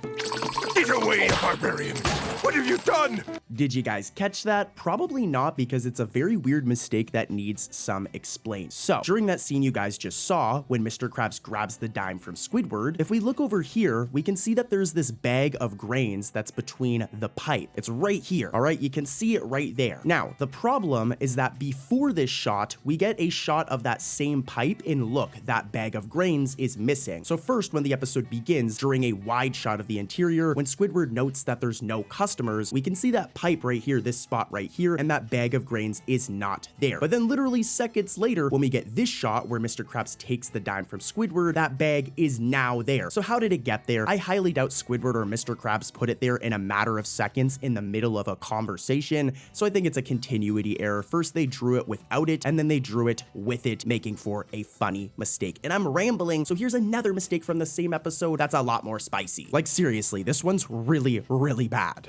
Get away, barbarian! What have you done? Did you guys catch that? Probably not, because it's a very weird mistake that needs some explained. So, during that scene you guys just saw, when Mr. Krabs grabs the dime from Squidward, if we look over here, we can see that there's this bag of grains that's between the pipe. It's right here, all right? You can see it right there. Now, the problem is that before this shot, we get a shot of that same pipe, and look, that bag of grains is missing. So first, when the episode begins, during a wide shot of the interior, when Squidward notes that there's no customers, we can see that pipe right here, this spot right here, and that bag of grains is not there. But then literally seconds later, when we get this shot where Mr. Krabs takes the dime from Squidward, that bag is now there. So how did it get there? I highly doubt Squidward or Mr. Krabs put it there in a matter of seconds in the middle of a conversation. So I think it's a continuity error. First they drew it without it, and then they drew it with it, making for a funny mistake. And I'm rambling, so here's another mistake from the same episode that's a lot more spicy. Like seriously, this one's really, really bad.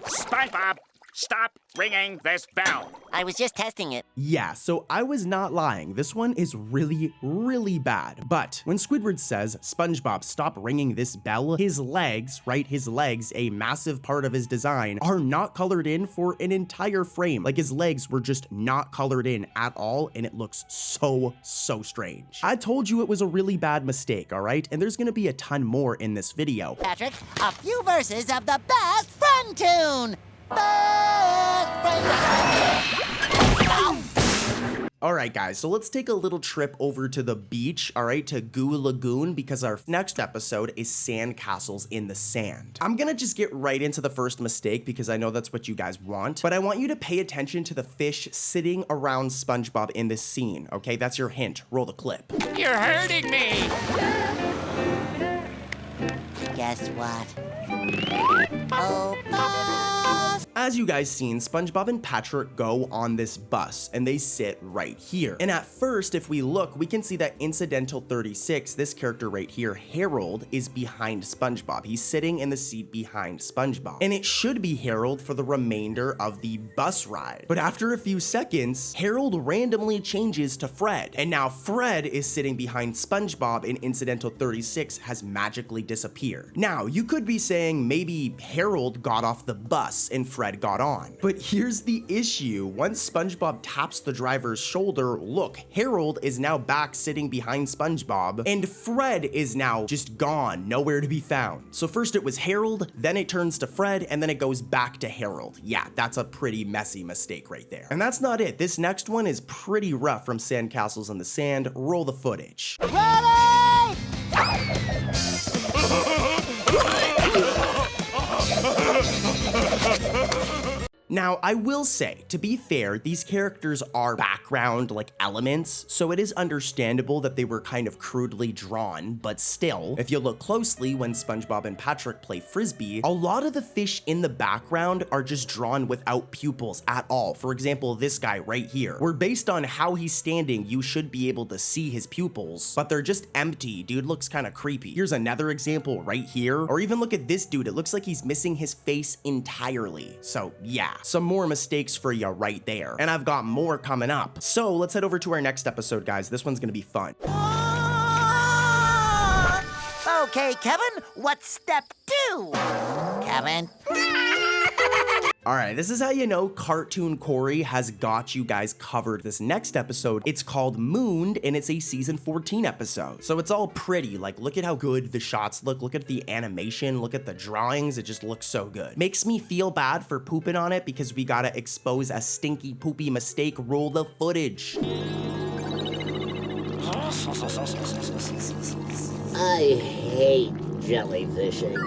SpongeBob, stop ringing this bell. I was just testing it. Yeah, so I was not lying. This one is really, really bad. But when Squidward says, SpongeBob, stop ringing this bell, his legs, right, his legs, a massive part of his design, are not colored in for an entire frame. Like his legs were just not colored in at all, and it looks so strange. I told you it was a really bad mistake, all right? And there's gonna be a ton more in this video. Patrick, a few verses of the best friend tune. Best friend. All right, guys, so let's take a little trip over to the beach, all right, to Goo Lagoon, because our next episode is sand castles in the sand. I'm gonna just get right into the first mistake because I know that's what you guys want, but I want you to pay attention to the fish sitting around SpongeBob in this scene, okay? That's your hint. Roll the clip. You're hurting me! Guess what? Oh, boss! As you guys seen, SpongeBob and Patrick go on this bus, and they sit right here. And at first, if we look, we can see that Incidental 36, this character right here, Harold, is behind SpongeBob. He's sitting in the seat behind SpongeBob. And it should be Harold for the remainder of the bus ride. But after a few seconds, Harold randomly changes to Fred. And now Fred is sitting behind SpongeBob, and Incidental 36 has magically disappeared. Now, you could be saying maybe Harold got off the bus and Fred got on. But here's the issue. Once SpongeBob taps the driver's shoulder, look, Harold is now back sitting behind SpongeBob, and Fred is now just gone, nowhere to be found. So first it was Harold, then it turns to Fred, and then it goes back to Harold. Yeah, that's a pretty messy mistake right there. And that's not it. This next one is pretty rough from Sandcastles in the Sand. Roll the footage. Ready? Now, I will say, to be fair, these characters are background, like, elements, so it is understandable that they were kind of crudely drawn, but still, if you look closely when SpongeBob and Patrick play Frisbee, a lot of the fish in the background are just drawn without pupils at all. For example, this guy right here, where based on how he's standing, you should be able to see his pupils, but they're just empty. Dude looks kind of creepy. Here's another example right here, or even look at this dude. It looks like he's missing his face entirely. So yeah, some more mistakes for you right there. And I've got more coming up. So let's head over to our next episode, guys. This one's gonna be fun. Okay, Kevin, what's step 2? Kevin? All right, this is how you know Cartoon Corey has got you guys covered. This next episode, it's called Mooned, and it's a season 14 episode. So it's all pretty. Like, look at how good the shots look. Look at the animation. Look at the drawings. It just looks so good. Makes me feel bad for pooping on it because we gotta expose a stinky poopy mistake. Roll the footage. I hate jellyfishing.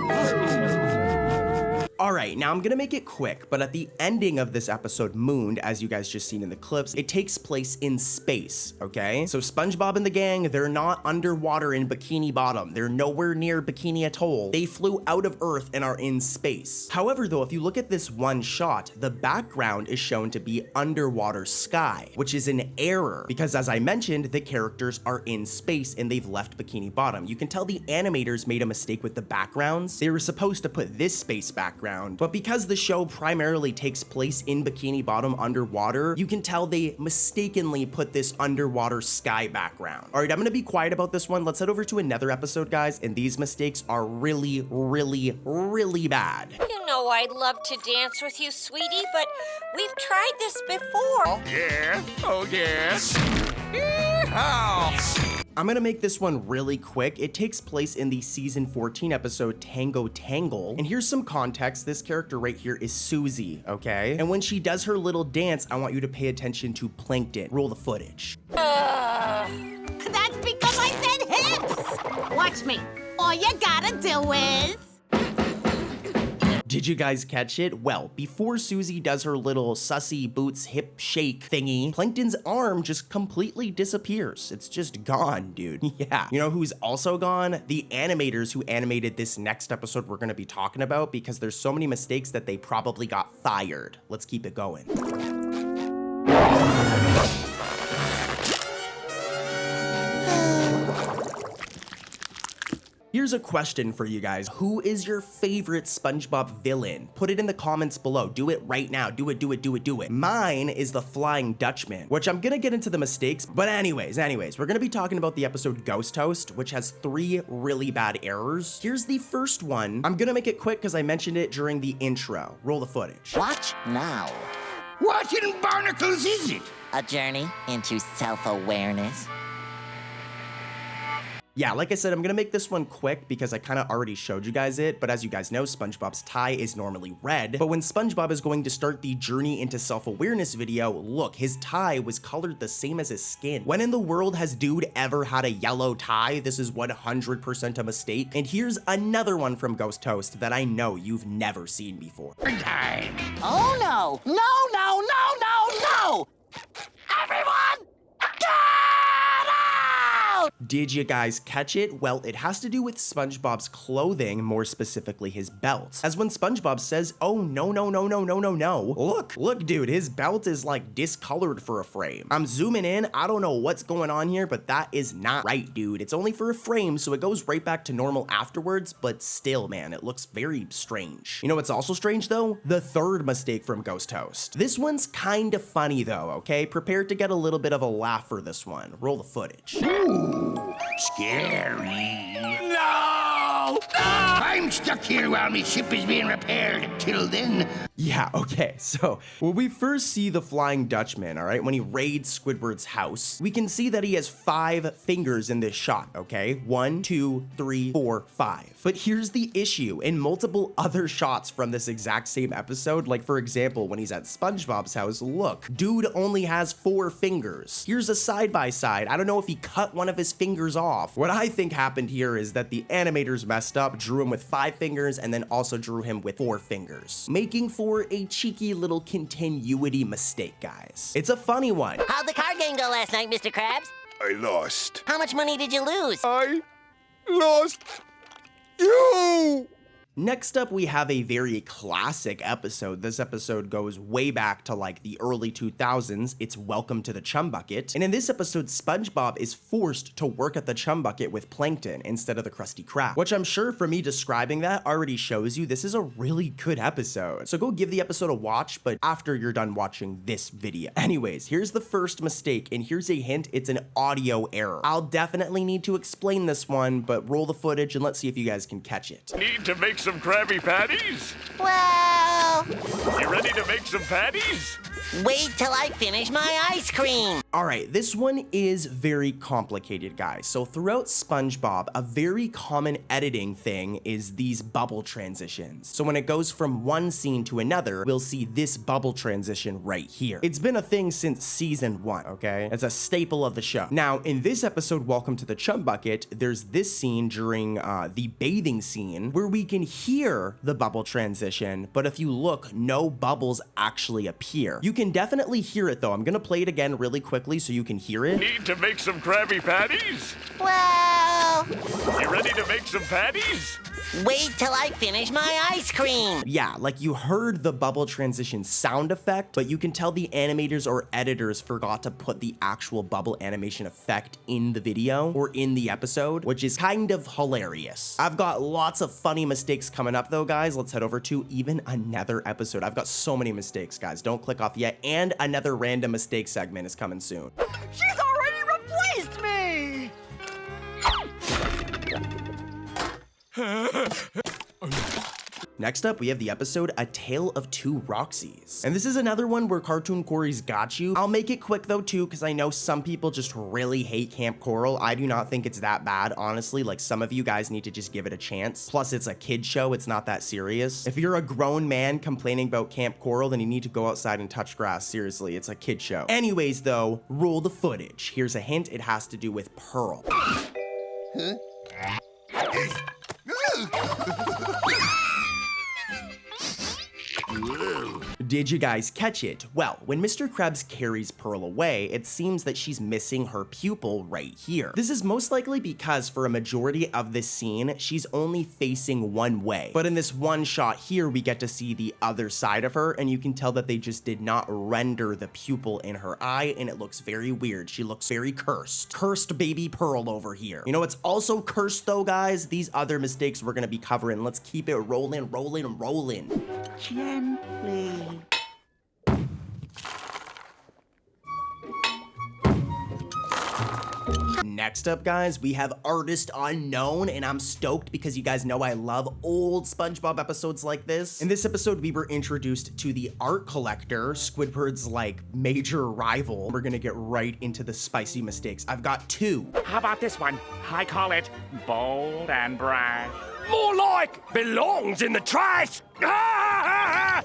All right, now I'm gonna make it quick, but at the ending of this episode, Mooned, as you guys just seen in the clips, it takes place in space, okay? So SpongeBob and the gang, they're not underwater in Bikini Bottom. They're nowhere near Bikini Atoll. They flew out of Earth and are in space. However, though, if you look at this one shot, the background is shown to be underwater sky, which is an error because, as I mentioned, the characters are in space and they've left Bikini Bottom. You can tell the animators made a mistake with the backgrounds. They were supposed to put this space background, but because the show primarily takes place in Bikini Bottom underwater, you can tell they mistakenly put this underwater sky background. All right, I'm gonna be quiet about this one. Let's head over to another episode, guys, and these mistakes are really, really, really bad. You know I'd love to dance with you, sweetie, but we've tried this before. Yeah, oh yes. Yeehaw! I'm gonna make this one really quick. It takes place in the season 14 episode Tango Tangle. And here's some context. This character right here is Susie, okay? And when she does her little dance, I want you to pay attention to Plankton. Roll the footage. That's because I said hips! Watch me. All you gotta do is... Did you guys catch it? Well, before Susie does her little sussy boots hip shake thingy, Plankton's arm just completely disappears. It's just gone, dude. Yeah. You know who's also gone? The animators who animated this next episode we're gonna be talking about, because there's so many mistakes that they probably got fired. Let's keep it going. Here's a question for you guys. Who is your favorite SpongeBob villain? Put it in the comments below. Do it right now. Do it, do it, do it, do it. Mine is the Flying Dutchman, which I'm gonna get into the mistakes. But anyways, we're gonna be talking about the episode Ghost Toast, which has 3 really bad errors. Here's the first one. I'm gonna make it quick because I mentioned it during the intro. Roll the footage. Watch now. What in barnacles is it? A journey into self-awareness. Yeah, like I said, I'm gonna make this one quick because I kind of already showed you guys it, but as you guys know, SpongeBob's tie is normally red, but when SpongeBob is going to start the journey into self-awareness video, look, his tie was colored the same as his skin. When in the world has dude ever had a yellow tie? This is 100% a mistake. And here's another one from Ghost Toast that I know you've never seen before. Oh no! No, no, no, no, no! Everyone, get out! Did you guys catch it? Well, it has to do with SpongeBob's clothing, more specifically his belt. As when SpongeBob says, oh, no, no, no, no, no, no, no. Look, dude, his belt is like discolored for a frame. I'm zooming in. I don't know what's going on here, but that is not right, dude. It's only for a frame, so it goes right back to normal afterwards, but still, man, it looks very strange. You know what's also strange, though? The third mistake from Ghost Toast. This one's kind of funny, though, okay? Prepare to get a little bit of a laugh for this one. Roll the footage. Ooh, scary. No! I'm stuck here while my ship is being repaired. Till then. Yeah, okay, so when we first see the Flying Dutchman, all right, when he raids Squidward's house, we can see that he has 5 fingers in this shot, okay? 1, 2, 3, 4, 5. But here's the issue. In multiple other shots from this exact same episode, like for example, when he's at SpongeBob's house, look, dude only has 4 fingers. Here's a side-by-side. I don't know if he cut one of his fingers off. What I think happened here is that the animators messed up, drew him with 5 fingers, and then also drew him with 4 fingers, making for a cheeky little continuity mistake, guys. It's a funny one. How'd the card game go last night, Mr. Krabs? I lost. How much money did you lose? I lost you! Next up, we have a very classic episode. This episode goes way back to like the early 2000s. It's Welcome to the Chum Bucket. And in this episode, SpongeBob is forced to work at the Chum Bucket with Plankton instead of the Krusty Krab, which I'm sure from me describing that already shows you this is a really good episode. So go give the episode a watch, but after you're done watching this video. Anyways, here's the first mistake, and here's a hint, it's an audio error. I'll definitely need to explain this one, but roll the footage and let's see if you guys can catch it. Need to make some Krabby Patties? Well... You ready ready to make some patties? Wait till I finish my ice cream. All right, this one is very complicated, guys. So throughout SpongeBob, a very common editing thing is these bubble transitions. So when it goes from one scene to another, we'll see this bubble transition right here. It's been a thing since season 1, okay? It's a staple of the show. Now, in this episode, Welcome to the Chum Bucket, there's this scene during the bathing scene where we can hear the bubble transition, but if you look, no bubbles actually appear. You can definitely hear it though. I'm gonna play it again really quickly so you can hear it. Need to make some Krabby Patties? Well, You ready to make some patties? wait till I finish my ice cream. Yeah, like you heard the bubble transition sound effect, but you can tell the animators or editors forgot to put the actual bubble animation effect in the video or in the episode, which is kind of hilarious. I've got lots of funny mistakes coming up though, guys. Let's head over to even another episode. I've got so many mistakes, guys. Don't click off yet. And another random mistake segment is coming soon. She's already replaced me! Next up, we have the episode A Tale of Two Roxys. And this is another one where Cartoon Corey's got you. I'll make it quick though too, because I know some people just really hate Camp Coral. I do not think it's that bad, honestly. Like some of you guys need to just give it a chance. Plus it's a kid show, it's not that serious. If you're a grown man complaining about Camp Coral, then you need to go outside and touch grass. Seriously, it's a kid show. Anyways though, roll the footage. Here's a hint, it has to do with Pearl. Huh? Did you guys catch it? Well, when Mr. Krabs carries Pearl away, it seems that she's missing her pupil right here. This is most likely because for a majority of this scene, she's only facing one way. But in this one shot here, we get to see the other side of her, and you can tell that they just did not render the pupil in her eye, and it looks very weird. She looks very cursed. Cursed baby Pearl over here. You know what's also cursed though, guys? These other mistakes we're gonna be covering. Let's keep it rolling, rolling, rolling. Gently. Next up, guys, we have Artist Unknown, and I'm stoked because you guys know I love old SpongeBob episodes like this. In this episode, we were introduced to the art collector, Squidward's like major rival. We're gonna get right into the spicy mistakes. I've got 2. How about this one? I call it bold and brash. More like belongs in the trash.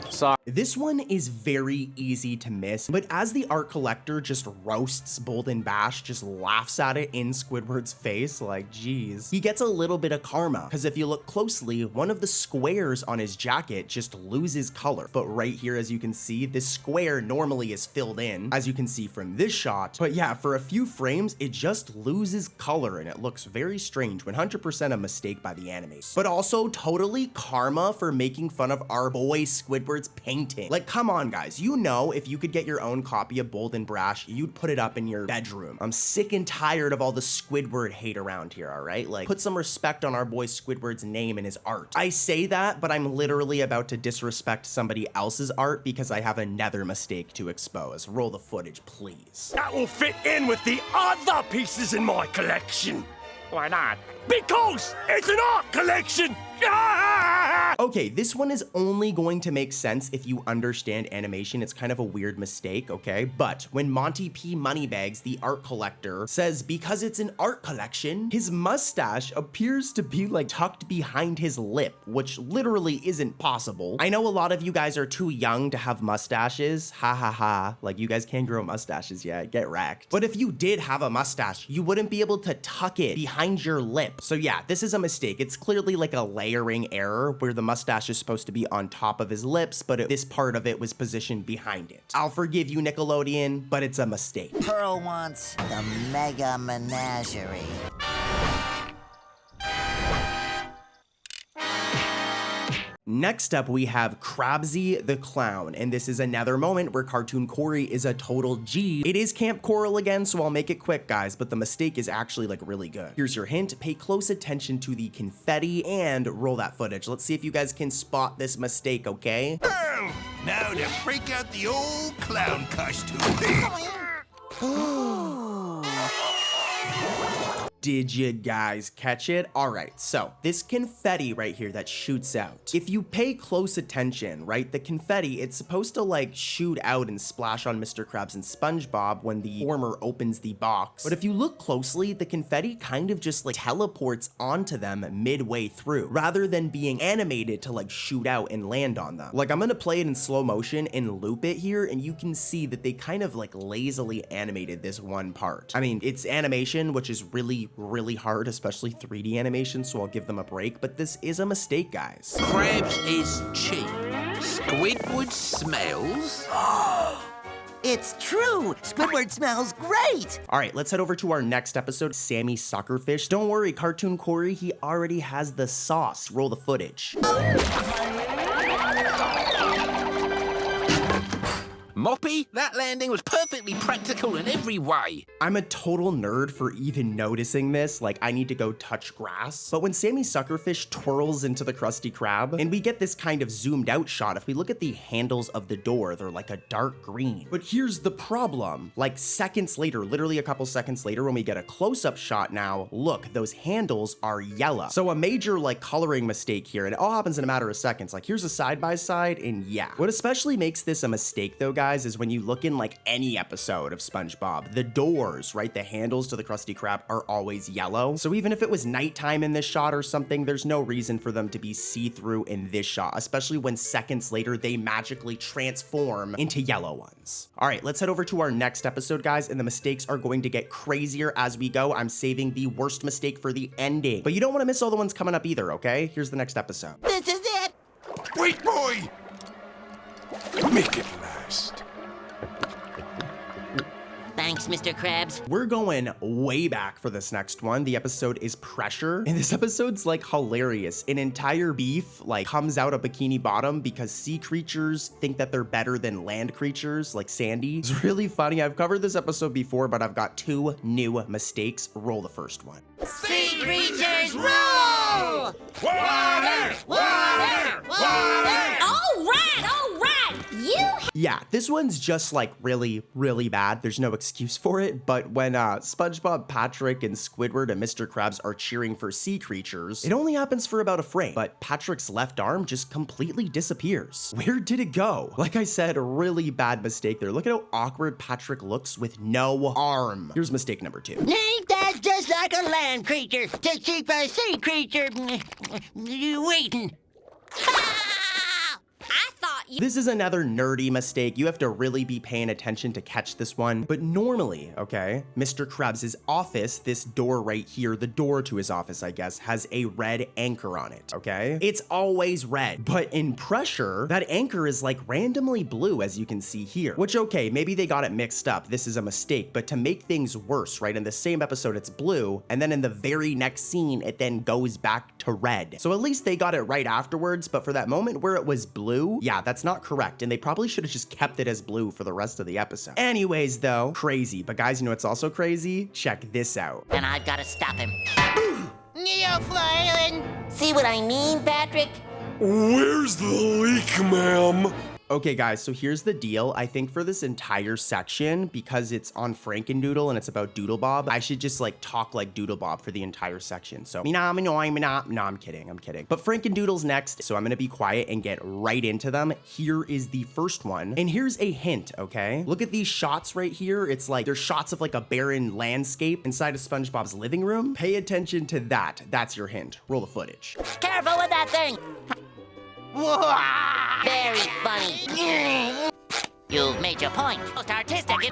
Sorry. This one is very easy to miss, but as the art collector just roasts Bold and Bash, just laughs at it in Squidward's face, like, geez, he gets a little bit of karma, because if you look closely, one of the squares on his jacket just loses color. But right here, as you can see, this square normally is filled in, as you can see from this shot. But yeah, for a few frames, it just loses color, and it looks very strange. 100% a mistake by the animators. But also totally karma for making fun of our boy Squidward's painting. Like, come on, guys. You know, if you could get your own copy of Bold and Brash, you'd put it up in your bedroom. I'm sick and tired of all the Squidward hate around here, all right? Like, put some respect on our boy Squidward's name and his art. I say that, but I'm literally about to disrespect somebody else's art because I have another mistake to expose. Roll the footage, please. That will fit in with the other pieces in my collection. Why not? Because it's an art collection! Okay, this one is only going to make sense if you understand animation. It's kind of a weird mistake, okay? But when Monty P. Moneybags, the art collector, says because it's an art collection, his mustache appears to be like tucked behind his lip, which literally isn't possible. I know a lot of you guys are too young to have mustaches. Ha ha ha. Like, you guys can't grow mustaches yet. Get wrecked. But if you did have a mustache, you wouldn't be able to tuck it behind your lip. So yeah, this is a mistake. It's clearly like a layering error where the mustache is supposed to be on top of his lips, but this part of it was positioned behind it. I'll forgive you, Nickelodeon, but it's a mistake. Pearl wants the mega menagerie. Next up, we have Krabsy the Clown, and this is another moment where Cartoon Corey is a total G. It is Camp Coral again, so I'll make it quick, guys, but the mistake is actually like really good. Here's your hint. Pay close attention to the confetti and roll that footage. Let's see if you guys can spot this mistake, okay? Now to break out the old clown costume. Did you guys catch it? All right, so this confetti right here that shoots out. If you pay close attention, right, the confetti, it's supposed to like shoot out and splash on Mr. Krabs and SpongeBob when the former opens the box. But if you look closely, the confetti kind of just like teleports onto them midway through, rather than being animated to like shoot out and land on them. Like I'm gonna play it in slow motion and loop it here, and you can see that they kind of like lazily animated this one part. I mean, it's animation, which is really, really hard, especially 3D animation, so I'll give them a break, but this is a mistake, guys. Krabs is cheap. Squidward smells. It's true! Squidward smells great! All right, let's head over to our next episode, Sammy Suckerfish. Don't worry, Cartoon Corey, he already has the sauce. Roll the footage. Moppy, that landing was perfectly practical in every way. I'm a total nerd for even noticing this, like I need to go touch grass. But when Sammy Suckerfish twirls into the Krusty Krab, and we get this kind of zoomed out shot, if we look at the handles of the door, they're like a dark green. But here's the problem, like seconds later, literally a couple seconds later, when we get a close-up shot now, look, those handles are yellow. So a major like coloring mistake here, and it all happens in a matter of seconds. Like here's a side-by-side, and yeah. What especially makes this a mistake though, guys, is when you look in like any episode of SpongeBob, the doors, right, the handles to the Krusty Krab are always yellow. So even if it was nighttime in this shot or something, there's no reason for them to be see-through in this shot, especially when seconds later they magically transform into yellow ones. All right, let's head over to our next episode, guys, and the mistakes are going to get crazier as we go. I'm saving the worst mistake for the ending, but you don't want to miss all the ones coming up either, okay? Here's the next episode. This is it! Wait, boy! Make it last. Thanks, Mr. Krabs. We're going way back for this next one. The episode is Pressure, and this episode's like hilarious. An entire beef like comes out of Bikini Bottom because sea creatures think that they're better than land creatures like Sandy. It's really funny. I've covered this episode before, but I've got two new mistakes. Roll the first one. Sea creatures rule! Water! Water! Water! All right, all right! Yeah, this one's just like really, really bad. There's no excuse for it, but when SpongeBob, Patrick, and Squidward and Mr. Krabs are cheering for sea creatures, it only happens for about a frame, but Patrick's left arm just completely disappears. Where did it go? Like I said, a really bad mistake there. Look at how awkward Patrick looks with no arm. Here's mistake number 2. Ain't that just like a land creature to keep a sea creature waiting? This is another nerdy mistake. You have to really be paying attention to catch this one. But normally, okay, Mr. Krabs' office, this door right here, the door to his office, I guess, has a red anchor on it, okay? It's always red. But in Pressure, that anchor is like randomly blue, as you can see here. Which, okay, maybe they got it mixed up. This is a mistake. But to make things worse, right, in the same episode, it's blue. And then in the very next scene, it then goes back to red. So at least they got it right afterwards. But for that moment where it was blue, yeah, that's not correct, and they probably should have just kept it as blue for the rest of the episode. Anyways, though, crazy. But guys, you know what's also crazy? Check this out. And I've got to stop him. You're flying! See what I mean, Patrick? Where's the leak, ma'am? Okay, guys, so here's the deal. I think for this entire section, because it's on Frankendoodle and it's about Doodle Bob, I should just like talk like Doodle Bob for the entire section. So, no, I'm kidding. But Frankendoodle's next, so I'm gonna be quiet and get right into them. Here is the first one, and here's a hint, okay? Look at these shots right here. It's like, there's shots of like a barren landscape inside of SpongeBob's living room. Pay attention to that. That's your hint. Roll the footage. Careful with that thing! Very funny. You've made your point. Most artistic.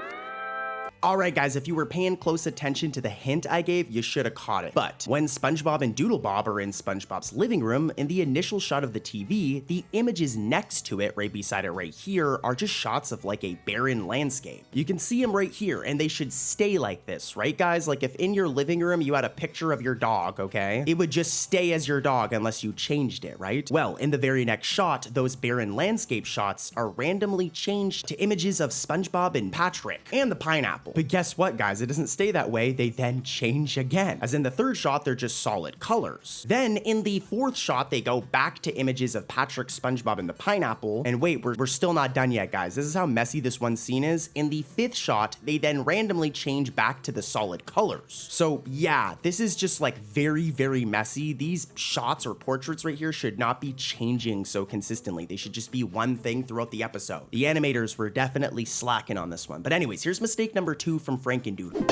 All right, guys, if you were paying close attention to the hint I gave, you should have caught it. But when SpongeBob and Doodle Bob are in SpongeBob's living room, in the initial shot of the TV, the images next to it, right beside it right here, are just shots of like a barren landscape. You can see them right here, and they should stay like this, right, guys? Like if in your living room you had a picture of your dog, okay? It would just stay as your dog unless you changed it, right? Well, in the very next shot, those barren landscape shots are randomly changed to images of SpongeBob and Patrick and the pineapple. But guess what, guys? It doesn't stay that way. They then change again. As in the third shot, they're just solid colors. Then in the fourth shot, they go back to images of Patrick, SpongeBob, and the pineapple. And wait, we're still not done yet, guys. This is how messy this one scene is. In the fifth shot, they then randomly change back to the solid colors. So yeah, this is just like very, very messy. These shots or portraits right here should not be changing so consistently. They should just be one thing throughout the episode. The animators were definitely slacking on this one. But anyways, here's mistake number 2 from Frankendoodle.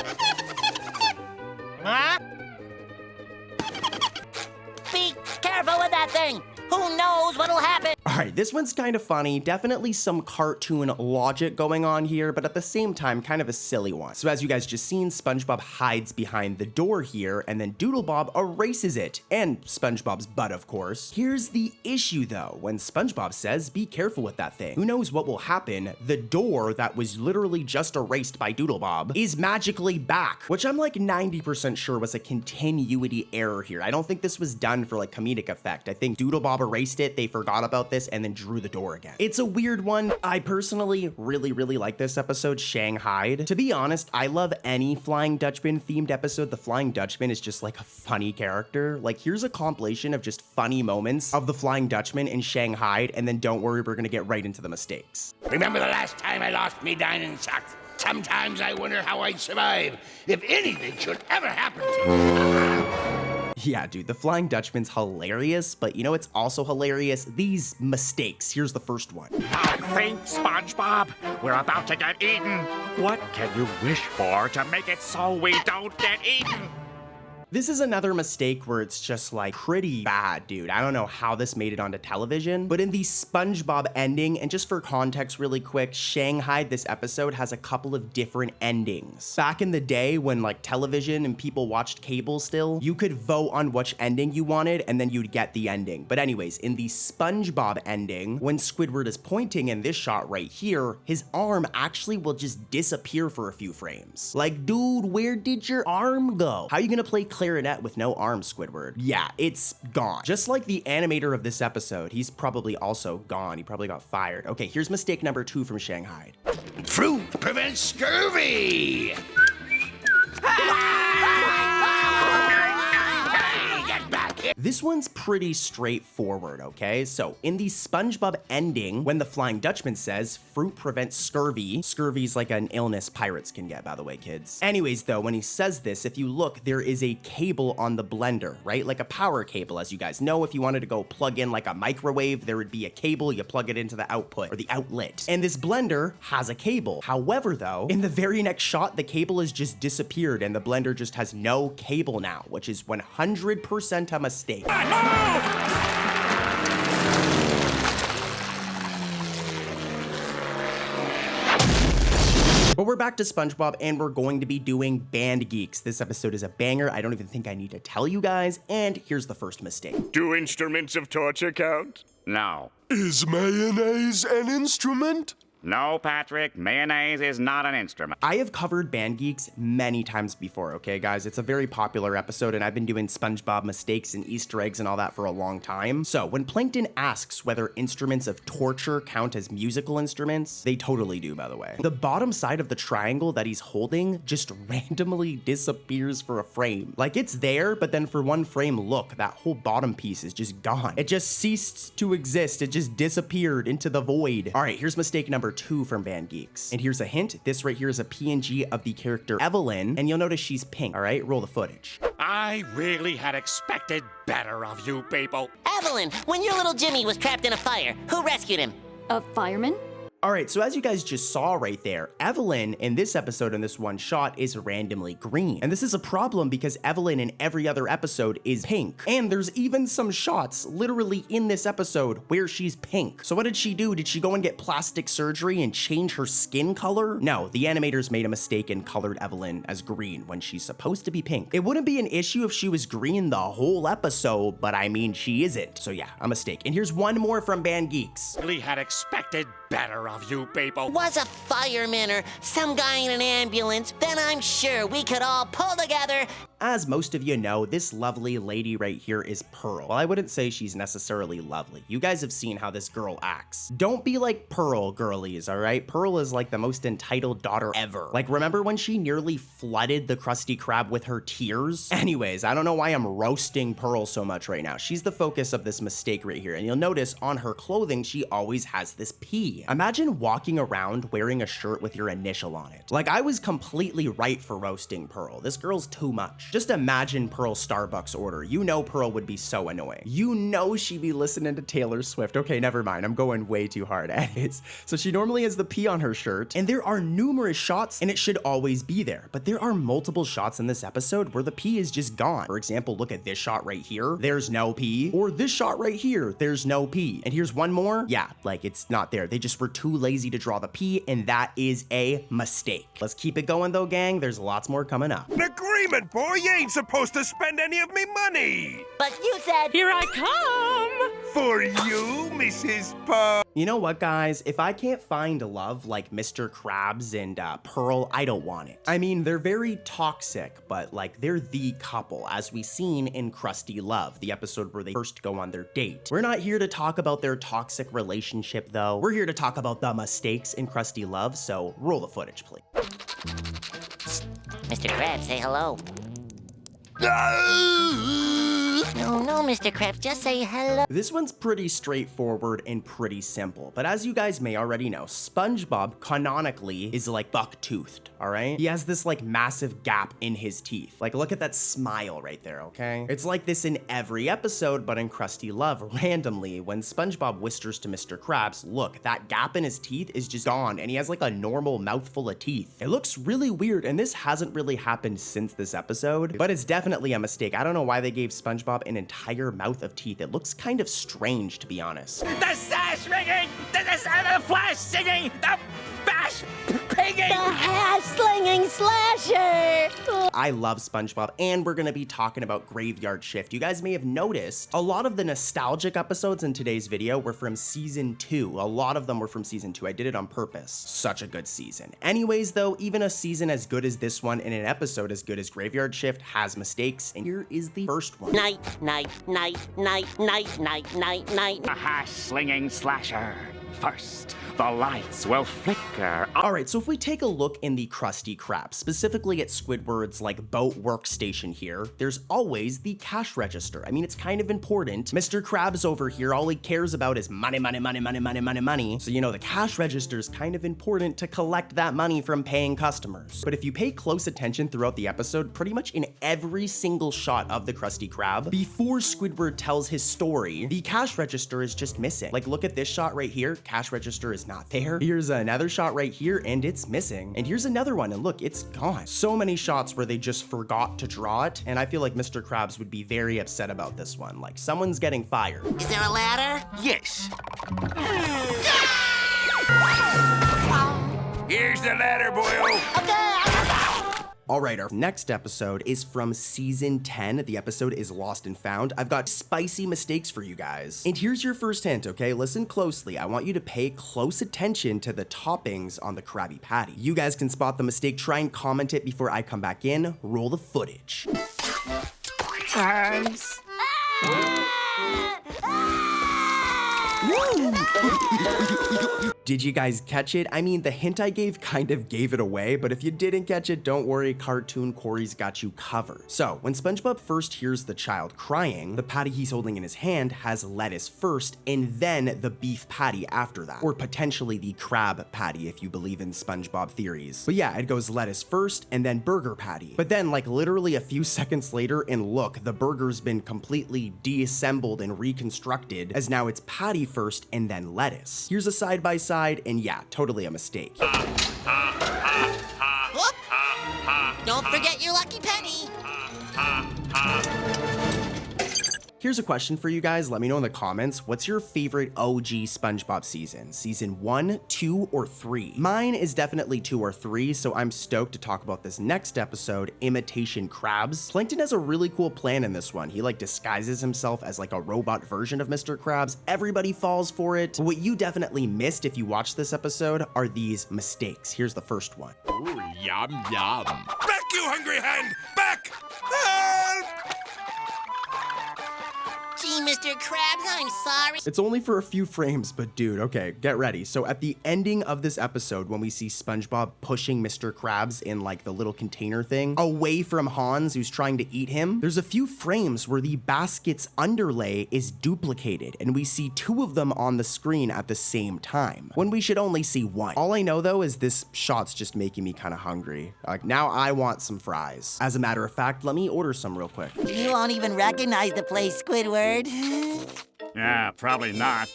Huh? Be careful with that thing! Who knows what'll happen? All right, this one's kind of funny. Definitely some cartoon logic going on here, but at the same time, kind of a silly one. So as you guys just seen, SpongeBob hides behind the door here, and then Doodlebob erases it, and SpongeBob's butt, of course. Here's the issue, though. When SpongeBob says, be careful with that thing, who knows what will happen? The door that was literally just erased by Doodlebob is magically back, which I'm like 90% sure was a continuity error here. I don't think this was done for like comedic effect. I think Doodlebob erased it, they forgot about this, and then drew the door again. It's a weird one. I personally really like this episode, Shanghaied. To be honest, I love any Flying Dutchman themed episode. The Flying Dutchman is just like a funny character. Like, here's a compilation of just funny moments of the Flying Dutchman in Shanghaied, and then don't worry, we're gonna get right into the mistakes. Remember the last time I lost me dining socks? Sometimes I wonder how I'd survive if anything should ever happen to me. Yeah, dude, the Flying Dutchman's hilarious, but you know it's also hilarious? These mistakes. Here's the first one. I think, SpongeBob, we're about to get eaten. What can you wish for to make it so we don't get eaten? This is another mistake where it's just like pretty bad, dude. I don't know how this made it onto television, but in the SpongeBob ending, and just for context really quick, Shanghai, this episode, has a couple of different endings. Back in the day when like television and people watched cable still, you could vote on which ending you wanted and then you'd get the ending. But anyways, in the SpongeBob ending, when Squidward is pointing in this shot right here, his arm actually will just disappear for a few frames. Like, dude, where did your arm go? How are you gonna play clarinet with no arm, Squidward? Yeah, it's gone. Just like the animator of this episode, he's probably also gone. He probably got fired. Okay, here's mistake number 2 from Shanghai. Fruit prevents scurvy. This one's pretty straightforward, okay? So in the SpongeBob ending, when the Flying Dutchman says, fruit prevents scurvy. Scurvy's like an illness pirates can get, by the way, kids. Anyways, though, when he says this, if you look, there is a cable on the blender, right? Like a power cable, as you guys know. If you wanted to go plug in like a microwave, there would be a cable, you plug it into the output, or the outlet. And this blender has a cable. However, though, in the very next shot, the cable has just disappeared, and the blender just has no cable now, which is 100% a mistake. But we're back to SpongeBob, and we're going to be doing Band Geeks. This episode is a banger. I don't even think I need to tell you guys. And here's the first mistake. Do instruments of torture count? No. Is mayonnaise an instrument? No, Patrick, mayonnaise is not an instrument. I have covered Band Geeks many times before, okay, guys? It's a very popular episode, and I've been doing SpongeBob mistakes and Easter eggs and all that for a long time. So when Plankton asks whether instruments of torture count as musical instruments, they totally do, by the way. The bottom side of the triangle that he's holding just randomly disappears for a frame. Like, it's there, but then for one frame, look, that whole bottom piece is just gone. It just ceased to exist. It just disappeared into the void. All right, here's mistake number 2 from Band Geeks. And here's a hint. This right here is a PNG of the character Evelyn, and you'll notice she's pink. All right, roll the footage. I really had expected better of you people. Evelyn, when your little Jimmy was trapped in a fire, who rescued him? A fireman? All right, so as you guys just saw right there, Evelyn in this episode in this one shot is randomly green. And this is a problem because Evelyn in every other episode is pink. And there's even some shots literally in this episode where she's pink. So what did she do? Did she go and get plastic surgery and change her skin color? No, the animators made a mistake and colored Evelyn as green when she's supposed to be pink. It wouldn't be an issue if she was green the whole episode, but I mean, she isn't. So yeah, a mistake. And here's one more from Band Geeks. Really had expected better of you people. Was a fireman or some guy in an ambulance, then I'm sure we could all pull together As most of you know, this lovely lady right here is Pearl. Well, I wouldn't say she's necessarily lovely. You guys have seen how this girl acts. Don't be like Pearl, girlies, all right? Pearl is like the most entitled daughter ever. Like, remember when she nearly flooded the Krusty Krab with her tears? Anyways, I don't know why I'm roasting Pearl so much right now. She's the focus of this mistake right here. And you'll notice on her clothing, she always has this P. Imagine walking around wearing a shirt with your initial on it. Like, I was completely right for roasting Pearl. This girl's too much. Just imagine Pearl's Starbucks order. You know Pearl would be so annoying. You know she'd be listening to Taylor Swift. Okay, never mind. I'm going way too hard. Anyways, so she normally has the P on her shirt, and there are numerous shots, and it should always be there. But there are multiple shots in this episode where the P is just gone. For example, look at this shot right here. There's no P. Or this shot right here. There's no P. And here's one more. Yeah, like it's not there. They just were too lazy to draw the P, and that is a mistake. Let's keep it going though, gang. There's lots more coming up. An agreement, boy. You ain't supposed to spend any of me money. But you said, Here I come! For you, Mrs. Pop. You know what, guys? If I can't find love like Mr. Krabs and Pearl, I don't want it. I mean, they're very toxic, but like they're the couple, as we seen in Krusty Love, the episode where they first go on their date. We're not here to talk about their toxic relationship, though. We're here to talk about the mistakes in Krusty Love, so roll the footage, please. Mr. Krabs, say hello. No, Mr. Krabs, just say hello. This one's pretty straightforward and pretty simple, but as you guys may already know, SpongeBob canonically is like buck-toothed, all right? He has this like massive gap in his teeth. Like, look at that smile right there, okay? It's like this in every episode, but in Krusty Love, randomly, when SpongeBob whispers to Mr. Krabs, look, that gap in his teeth is just gone, and he has like a normal mouthful of teeth. It looks really weird, and this hasn't really happened since this episode, but it's definitely a mistake. I don't know why they gave SpongeBob an entire mouth of teeth. It looks kind of strange, to be honest. The sash ringing! The flash singing! The bash pinging! The hash-slinging slasher! I love SpongeBob, and we're gonna be talking about Graveyard Shift. You guys may have noticed a lot of the nostalgic episodes in today's video were from season 2. A lot of them were from season 2. I did it on purpose. Such a good season. Anyways, though, even a season as good as this one and an episode as good as Graveyard Shift has mistakes, and here is the first one. Night. A hash-slinging slasher. First, the lights will flicker. All right, so if we take a look in the Krusty Krab, specifically at Squidward's like boat workstation here, there's always the cash register. I mean, it's kind of important. Mr. Krabs over here, all he cares about is money. So, you know, the cash register is kind of important to collect that money from paying customers. But if you pay close attention throughout the episode, pretty much in every single shot of the Krusty Krab, before Squidward tells his story, the cash register is just missing. Like, look at this shot right here. Cash register is not there. Here's another shot right here, and it's missing. And here's another one, and look, it's gone. So many shots where they just forgot to draw it, and I feel like Mr. Krabs would be very upset about this one. Like, someone's getting fired. Is there a ladder? Yes. Here's the ladder, boyo. All right, our next episode is from season 10. The episode is Lost and Found. I've got spicy mistakes for you guys. And here's your first hint, okay? Listen closely. I want you to pay close attention to the toppings on the Krabby Patty. You guys can spot the mistake. Try and comment it before I come back in. Roll the footage. Thanks. Did you guys catch it? I mean, the hint I gave kind of gave it away, but if you didn't catch it, don't worry, Cartoon Corey's got you covered. So, when SpongeBob first hears the child crying, the patty he's holding in his hand has lettuce first, and then the beef patty after that. Or potentially the crab patty, if you believe in SpongeBob theories. But yeah, it goes lettuce first, and then burger patty. But then, like literally a few seconds later, and look, the burger's been completely deassembled and reconstructed, as now it's patty first, and then lettuce. Here's a side-by-side, and yeah, totally a mistake. Whoop. Don't forget your lucky penny. Here's a question for you guys. Let me know in the comments. What's your favorite OG SpongeBob season? Season 1, 2, or 3? Mine is definitely 2 or 3, so I'm stoked to talk about this next episode, Imitation Krabs. Plankton has a really cool plan in this one. He like disguises himself as like a robot version of Mr. Krabs. Everybody falls for it. What you definitely missed if you watched this episode are these mistakes. Here's the first one. Ooh, yum, yum. Back you hungry hand! Back! Help! Gee, Mr. Krabs, I'm sorry. It's only for a few frames, but dude, okay, get ready. So at the ending of this episode, when we see SpongeBob pushing Mr. Krabs in like the little container thing away from Hans, who's trying to eat him, there's a few frames where the basket's underlay is duplicated, and we see two of them on the screen at the same time, when we should only see one. All I know though is this shot's just making me kind of hungry. Like, now I want some fries. As a matter of fact, let me order some real quick. You won't even recognize the place, Squidward. Yeah, probably not.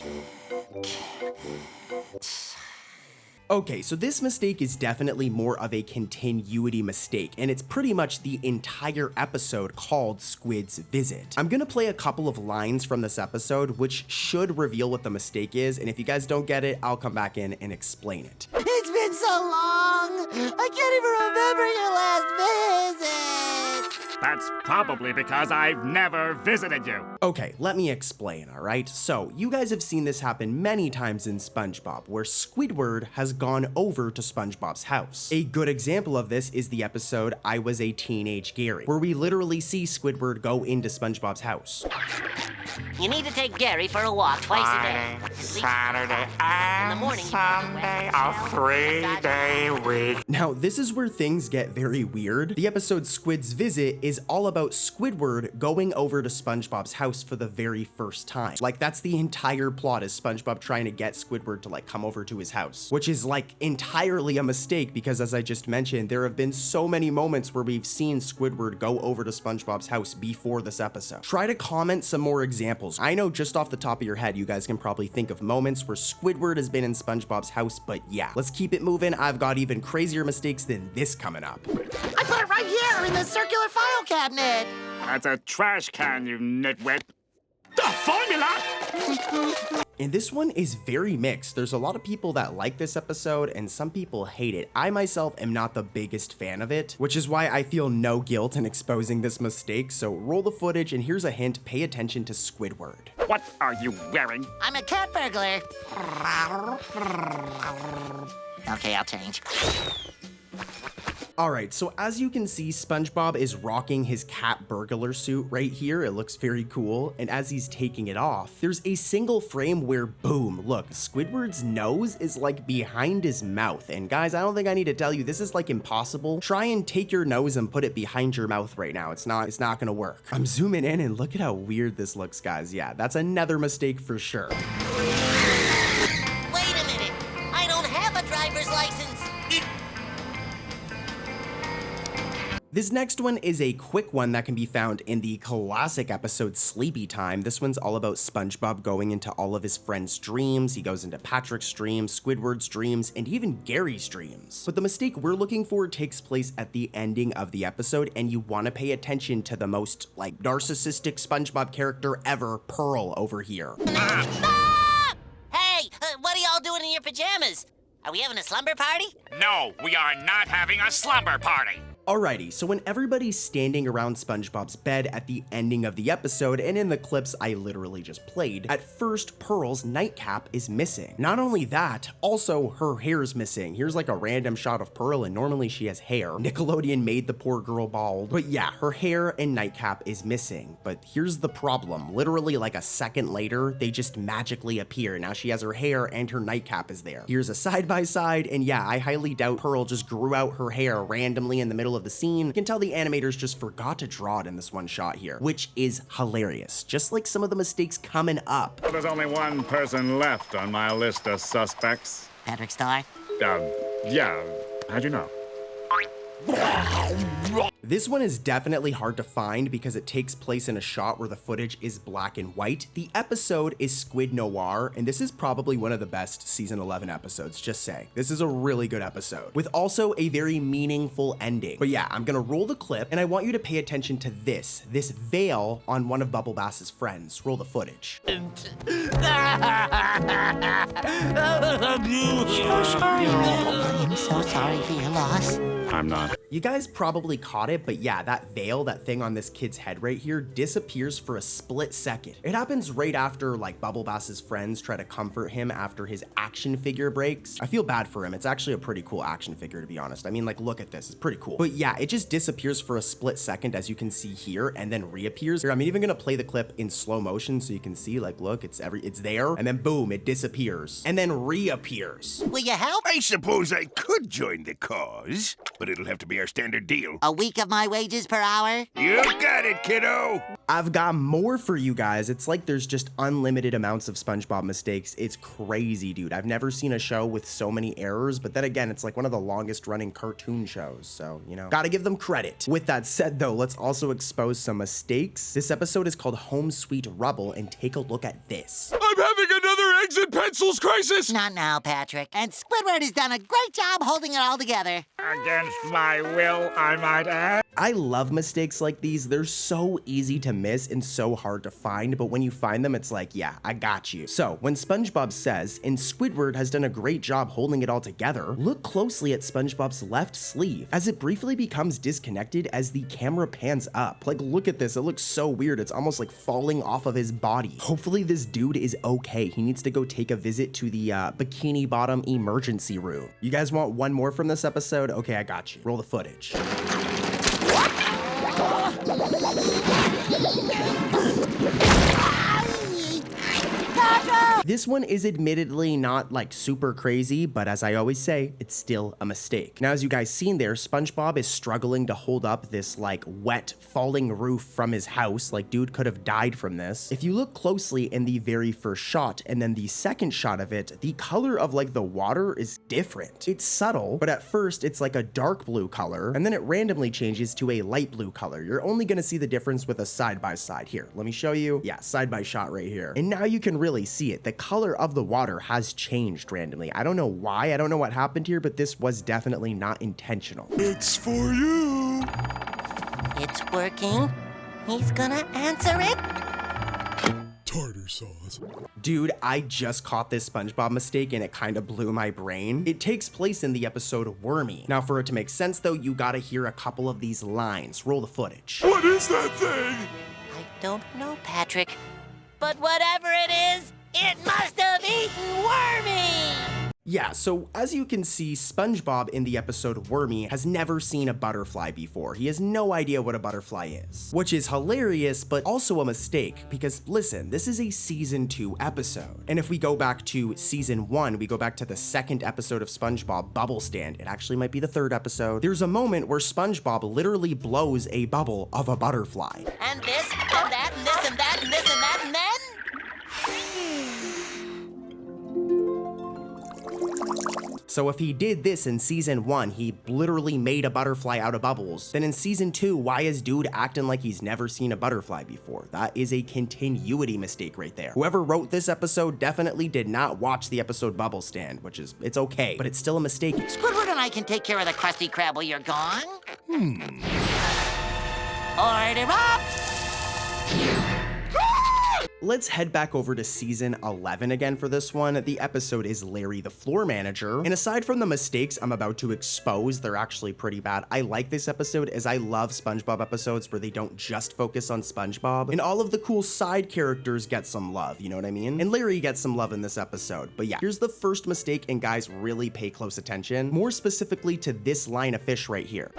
Okay, so this mistake is definitely more of a continuity mistake, and it's pretty much the entire episode called Squid's Visit. I'm gonna play a couple of lines from this episode, which should reveal what the mistake is, and if you guys don't get it, I'll come back in and explain it. It's been so long. I can't even remember your last visit. That's probably because I've never visited you. Okay, let me explain, all right? So, you guys have seen this happen many times in SpongeBob, where Squidward has gone over to SpongeBob's house. A good example of this is the episode I Was a Teenage Gary, where we literally see Squidward go into SpongeBob's house. You need to take Gary for a walk twice a day. Saturday, and Sunday, a 3-day week. Now, this is where things get very weird. The episode Squid's Visit is all about Squidward going over to SpongeBob's house for the very first time. Like, that's the entire plot, is SpongeBob trying to get Squidward to like come over to his house, which is like entirely a mistake because, as I just mentioned, there have been so many moments where we've seen Squidward go over to SpongeBob's house before this episode. Try to comment some more examples. I know just off the top of your head, you guys can probably think of moments where Squidward has been in SpongeBob's house, but yeah, let's keep it moving. I've got even crazier mistakes than this coming up. I put it right here in the circular file cabinet. That's a trash can, you nitwit. The formula! And this one is very mixed. There's a lot of people that like this episode and some people hate it. I myself am not the biggest fan of it, which is why I feel no guilt in exposing this mistake. So roll the footage, and here's a hint: pay attention to Squidward. What are you wearing? I'm a cat burglar. Okay, I'll change. Alright, so as you can see, SpongeBob is rocking his cat burglar suit right here. It looks very cool. And as he's taking it off, there's a single frame where, boom, look, Squidward's nose is like behind his mouth. And guys, I don't think I need to tell you, this is like impossible. Try and take your nose and put it behind your mouth right now. It's not gonna work. I'm zooming in and look at how weird this looks, guys. Yeah, that's another mistake for sure. Wait a minute. I don't have a driver's license. This next one is a quick one that can be found in the classic episode Sleepy Time. This one's all about SpongeBob going into all of his friends' dreams. He goes into Patrick's dreams, Squidward's dreams, and even Gary's dreams. But the mistake we're looking for takes place at the ending of the episode, and you want to pay attention to the most, like, narcissistic SpongeBob character ever, Pearl, over here. Stop! Hey, what are y'all doing in your pajamas? Are we having a slumber party? No, we are not having a slumber party. Alrighty, so when everybody's standing around SpongeBob's bed at the ending of the episode, and in the clips I literally just played, at first Pearl's nightcap is missing. Not only that, also her hair's missing. Here's like a random shot of Pearl, and normally she has hair. Nickelodeon made the poor girl bald. But yeah, her hair and nightcap is missing. But here's the problem. Literally like a second later, they just magically appear. Now she has her hair and her nightcap is there. Here's a side-by-side, and yeah, I highly doubt Pearl just grew out her hair randomly in the middle of the scene. You can tell the animators just forgot to draw it in this one shot here, which is hilarious, just like some of the mistakes coming up. There's only one person left on my list of suspects. Patrick Star? Yeah. How'd you know? This one is definitely hard to find because it takes place in a shot where the footage is black and white. The episode is Squid Noir, and this is probably one of the best season 11 episodes, just saying. This is a really good episode, with also a very meaningful ending. But yeah, I'm gonna roll the clip, and I want you to pay attention to this veil on one of Bubble Bass's friends. Roll the footage. So sorry, man. I am so sorry for your loss. I'm not. You guys probably caught it, but yeah, that veil, that thing on this kid's head right here, disappears for a split second. It happens right after like Bubble Bass's friends try to comfort him after his action figure breaks. I feel bad for him. It's actually a pretty cool action figure, to be honest. I mean, like, look at this. It's pretty cool. But yeah, it just disappears for a split second, as you can see here, and then reappears. Here, I'm even gonna play the clip in slow motion so you can see, like, look, it's there, and then boom, it disappears, and then reappears. Will you help? I suppose I could join the cause, but it'll have to be our standard deal. A week of my wages per hour? You got it, kiddo. I've got more for you guys. It's like there's just unlimited amounts of SpongeBob mistakes. It's crazy, dude. I've never seen a show with so many errors, but then again, it's like one of the longest running cartoon shows, so, you know, gotta give them credit. With that said, though, let's also expose some mistakes. This episode is called Home Sweet Rubble, and take a look at this. I'm having another eggs and pencils crisis! Not now, Patrick. And Squidward has done a great job holding it all together. Against my will, I might add. I love mistakes like these. They're so easy to miss and so hard to find, but when you find them, it's like, yeah, I got you. So when SpongeBob says, and Squidward has done a great job holding it all together, look closely at SpongeBob's left sleeve as it briefly becomes disconnected as the camera pans up. Like, look at this. It looks so weird. It's almost like falling off of his body. Hopefully this dude is okay. He needs to go take a visit to the Bikini Bottom emergency room. You guys want one more from this episode? Okay, I got you. Roll the footage. This one is admittedly not like super crazy, but as I always say, it's still a mistake. Now, as you guys seen there, SpongeBob is struggling to hold up this like wet falling roof from his house. Like, dude could have died from this. If you look closely in the very first shot and then the second shot of it, the color of like the water is different. It's subtle, but at first it's like a dark blue color, and then it randomly changes to a light blue color. You're only gonna see the difference with a side by side. Here, let me show you. Yeah, side by shot right here. And now you can really see it. The color of the water has changed randomly. I don't know why, I don't know what happened here, but this was definitely not intentional. It's for you. It's working. He's gonna answer it. Tartar sauce. Dude, I just caught this SpongeBob mistake and it kind of blew my brain. It takes place in the episode Wormy. Now, for it to make sense though, you gotta hear a couple of these lines. Roll the footage. What is that thing? I don't know, Patrick. But whatever it is, it must have eaten Wormy! Yeah, so as you can see, SpongeBob in the episode Wormy has never seen a butterfly before. He has no idea what a butterfly is, which is hilarious, but also a mistake because listen, this is a season 2 episode. And if we go back to season 1, we go back to the second episode of SpongeBob, Bubble Stand. It actually might be the third episode. There's a moment where SpongeBob literally blows a bubble of a butterfly. And this, and that, and this, and that, and this, and that, and then? So if he did this in season 1, he literally made a butterfly out of bubbles, then in season 2, why is dude acting like he's never seen a butterfly before? That is a continuity mistake right there. Whoever wrote this episode definitely did not watch the episode Bubble Stand, which is, it's okay, but it's still a mistake. Squidward and I can take care of the Krusty Krab while you're gone. Order up! Let's head back over to season 11 again for this one. The episode is Larry the Floor Manager. And aside from the mistakes I'm about to expose, they're actually pretty bad. I like this episode as I love SpongeBob episodes where they don't just focus on SpongeBob. And all of the cool side characters get some love, you know what I mean? And Larry gets some love in this episode. But yeah, here's the first mistake, and guys, really pay close attention. More specifically to this line of fish right here.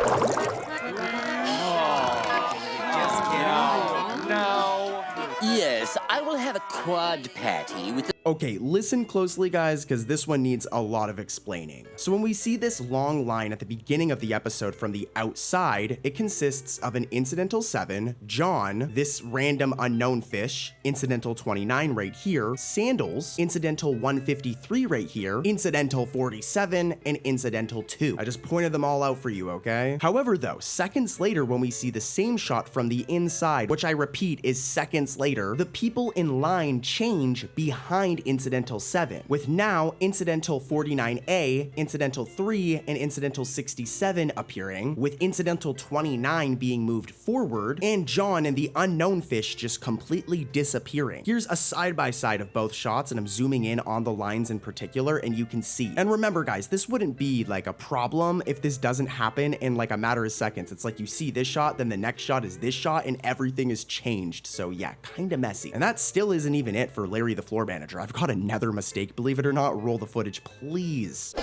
Yes, I will have a quad patty with Okay, listen closely, guys, because this one needs a lot of explaining. So when we see this long line at the beginning of the episode from the outside, it consists of an incidental 7, John, this random unknown fish, incidental 29 right here, sandals, incidental 153 right here, incidental 47, and incidental 2. I just pointed them all out for you, okay? However, though, seconds later when we see the same shot from the inside, which I repeat is seconds later, the people in line change behind and Incidental 7, with now Incidental 49A, Incidental 3, and Incidental 67 appearing, with Incidental 29 being moved forward, and John and the unknown fish just completely disappearing. Here's a side-by-side of both shots, and I'm zooming in on the lines in particular, and you can see. And remember, guys, this wouldn't be like a problem if this doesn't happen in like a matter of seconds. It's like you see this shot, then the next shot is this shot, and everything is changed. So yeah, kind of messy. And that still isn't even it for Larry the Floor Manager. I've got another mistake, believe it or not. Roll the footage, please.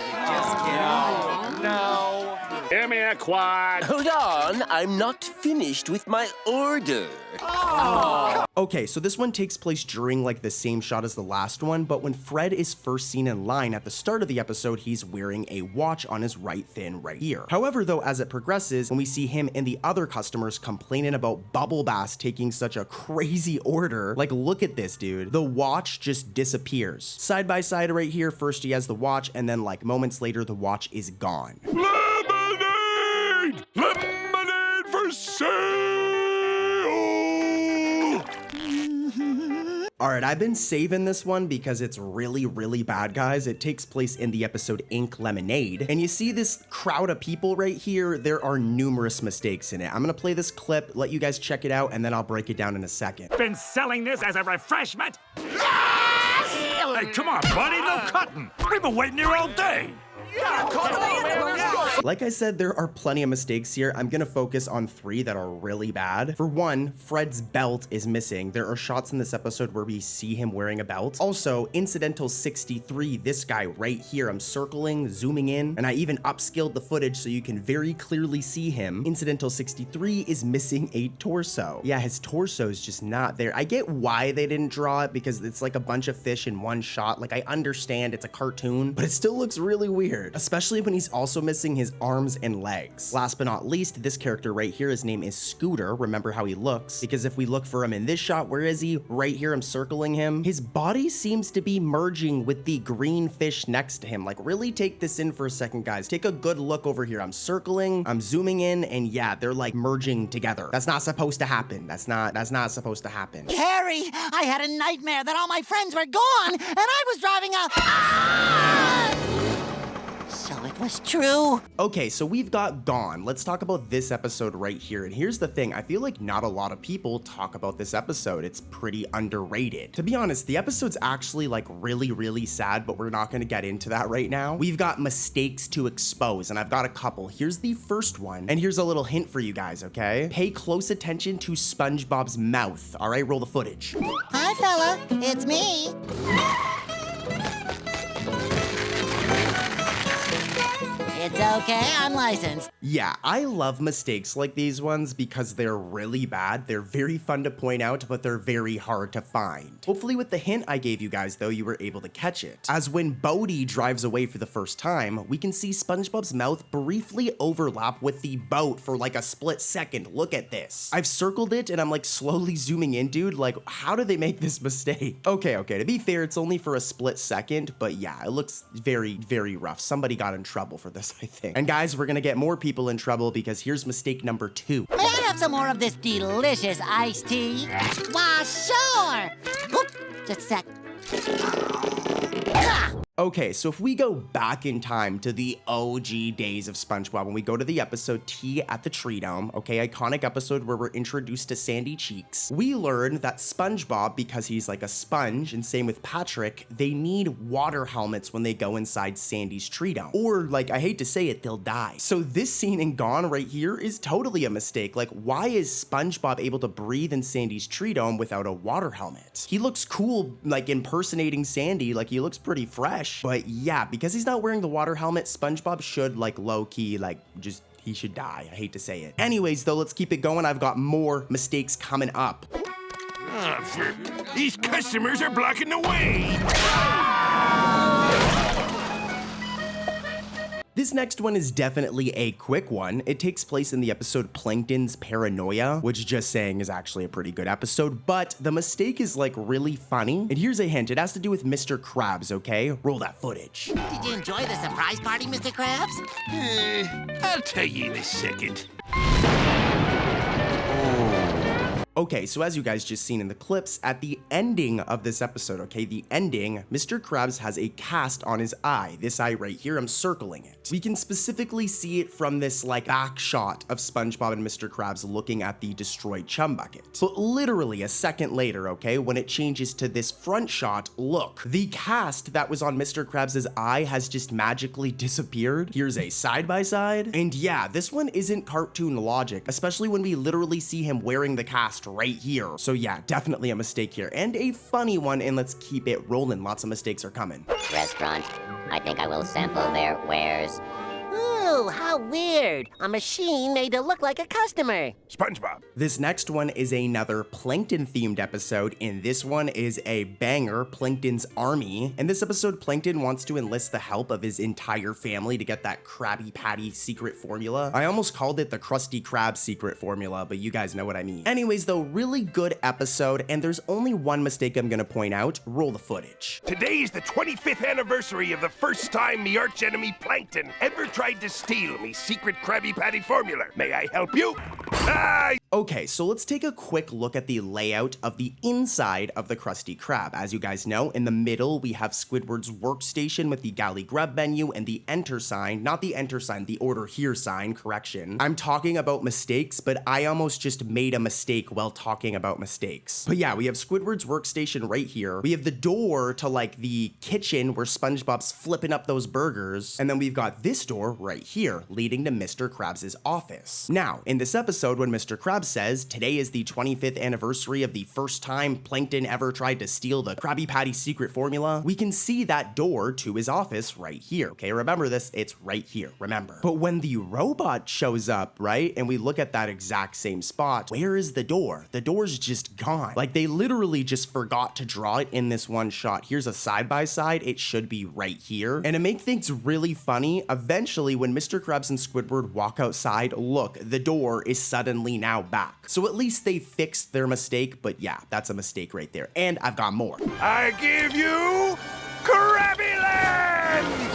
No. Give me a quad. Hold on, I'm not finished with my order. Okay, so this one takes place during like the same shot as the last one, but when Fred is first seen in line at the start of the episode, he's wearing a watch on his right fin right here. However, though, as it progresses, when we see him and the other customers complaining about Bubble Bass taking such a crazy order, like look at this, dude. The watch just disappears. Side by side right here, first he has the watch, and then like moments later, the watch is gone. Lemonade! Lemonade for sale! All right, I've been saving this one because it's really, really bad, guys. It takes place in the episode Ink Lemonade. And you see this crowd of people right here? There are numerous mistakes in it. I'm gonna play this clip, let you guys check it out, and then I'll break it down in a second. Been selling this as a refreshment? Yes! Hey, come on, buddy, no cutting. We've been waiting here all day. Like I said, there are plenty of mistakes here. I'm gonna focus on 3 that are really bad. For one, Fred's belt is missing. There are shots in this episode where we see him wearing a belt. Also, Incidental 63, this guy right here, I'm circling, zooming in, and I even upscaled the footage so you can very clearly see him. Incidental 63 is missing a torso. Yeah, his torso is just not there. I get why they didn't draw it because it's like a bunch of fish in one shot. Like, I understand it's a cartoon, but it still looks really weird, especially when he's also missing his arms and legs. Last but not least, this character right here, his name is Scooter. Remember how he looks, because if we look for him in this shot, where is he? Right here, I'm circling him. His body seems to be merging with the green fish next to him. Like, really take this in for a second, guys. Take a good look over here. I'm circling, I'm zooming in, and yeah, they're like merging together. That's not supposed to happen. That's not supposed to happen. Harry, I had a nightmare that all my friends were gone, and I was driving a... So it was true. Okay, so we've got Gone. Let's talk about this episode right here. And here's the thing, I feel like not a lot of people talk about this episode. It's pretty underrated. To be honest, the episode's actually like really, really sad, but we're not gonna get into that right now. We've got mistakes to expose, and I've got a couple. Here's the first one, and here's a little hint for you guys, okay? Pay close attention to SpongeBob's mouth. All right, roll the footage. Hi, fella. It's me. It's okay, I'm licensed. Yeah, I love mistakes like these ones because they're really bad. They're very fun to point out, but they're very hard to find. Hopefully with the hint I gave you guys, though, you were able to catch it. As when Bodie drives away for the first time, we can see SpongeBob's mouth briefly overlap with the boat for like a split second. Look at this. I've circled it and I'm like slowly zooming in, dude. Like, how did they make this mistake? Okay, to be fair, it's only for a split second, but yeah, it looks very, very rough. Somebody got in trouble for this, I think. And guys, we're gonna get more people in trouble because here's mistake number 2. May I have some more of this delicious iced tea? Why, sure. Oop, just a sec. Okay, so if we go back in time to the OG days of SpongeBob, when we go to the episode Tea at the Tree Dome, okay, iconic episode where we're introduced to Sandy Cheeks, we learn that SpongeBob, because he's like a sponge, and same with Patrick, they need water helmets when they go inside Sandy's Tree Dome. Or, like, I hate to say it, they'll die. So this scene in Gone right here is totally a mistake. Like, why is SpongeBob able to breathe in Sandy's Tree Dome without a water helmet? He looks cool, like, impersonating Sandy, like, he looks pretty fresh. But yeah, because he's not wearing the water helmet, SpongeBob should like low-key, like just, he should die. I hate to say it. Anyways, though, let's keep it going. I've got more mistakes coming up. These customers are blocking the way. This next one is definitely a quick one. It takes place in the episode Plankton's Paranoia, which just saying is actually a pretty good episode, but the mistake is like really funny. And here's a hint, it has to do with Mr. Krabs, okay? Roll that footage. Did you enjoy the surprise party, Mr. Krabs? I'll tell you in a second. Okay, so as you guys just seen in the clips, at the ending of this episode, okay, the ending, Mr. Krabs has a cast on his eye. This eye right here, I'm circling it. We can specifically see it from this like back shot of SpongeBob and Mr. Krabs looking at the destroyed chum bucket. But literally a second later, okay, when it changes to this front shot, look, the cast that was on Mr. Krabs' eye has just magically disappeared. Here's a side-by-side. And yeah, this one isn't cartoon logic, especially when we literally see him wearing the cast right here. So yeah, definitely a mistake here, and a funny one, and let's keep it rolling. Lots of mistakes are coming. Restaurant, I think I will sample their wares. Ooh, how weird. A machine made to look like a customer. SpongeBob. This next one is another Plankton-themed episode, and this one is a banger, Plankton's Army. In this episode, Plankton wants to enlist the help of his entire family to get that Krabby Patty secret formula. I almost called it the Krusty Krab secret formula, but you guys know what I mean. Anyways, though, really good episode, and there's only one mistake I'm gonna point out. Roll the footage. Today is the 25th anniversary of the first time me archenemy Plankton ever tried to steal me secret Krabby Patty formula. May I help you? Okay, so let's take a quick look at the layout of the inside of the Krusty Krab. As you guys know, in the middle, we have Squidward's workstation with the galley grub menu and the enter sign, not the enter sign, the order here sign, correction. I'm talking about mistakes, but I almost just made a mistake while talking about mistakes. But yeah, we have Squidward's workstation right here. We have the door to like the kitchen where SpongeBob's flipping up those burgers. And then we've got this door right here, leading to Mr. Krabs' office. Now, in this episode, when Mr. Krabs says today is the 25th anniversary of the first time Plankton ever tried to steal the Krabby Patty secret formula, we can see that door to his office right here. Okay, remember this, it's right here, remember. But when the robot shows up, right, and we look at that exact same spot, where is the door? The door's just gone. Like, they literally just forgot to draw it in this one shot. Here's a side-by-side, it should be right here. And to make things really funny, eventually when Mr. Krabs and Squidward walk outside, look, the door is suddenly now back. So at least they fixed their mistake, but yeah, that's a mistake right there. And I've got more. I give you Krabby Land!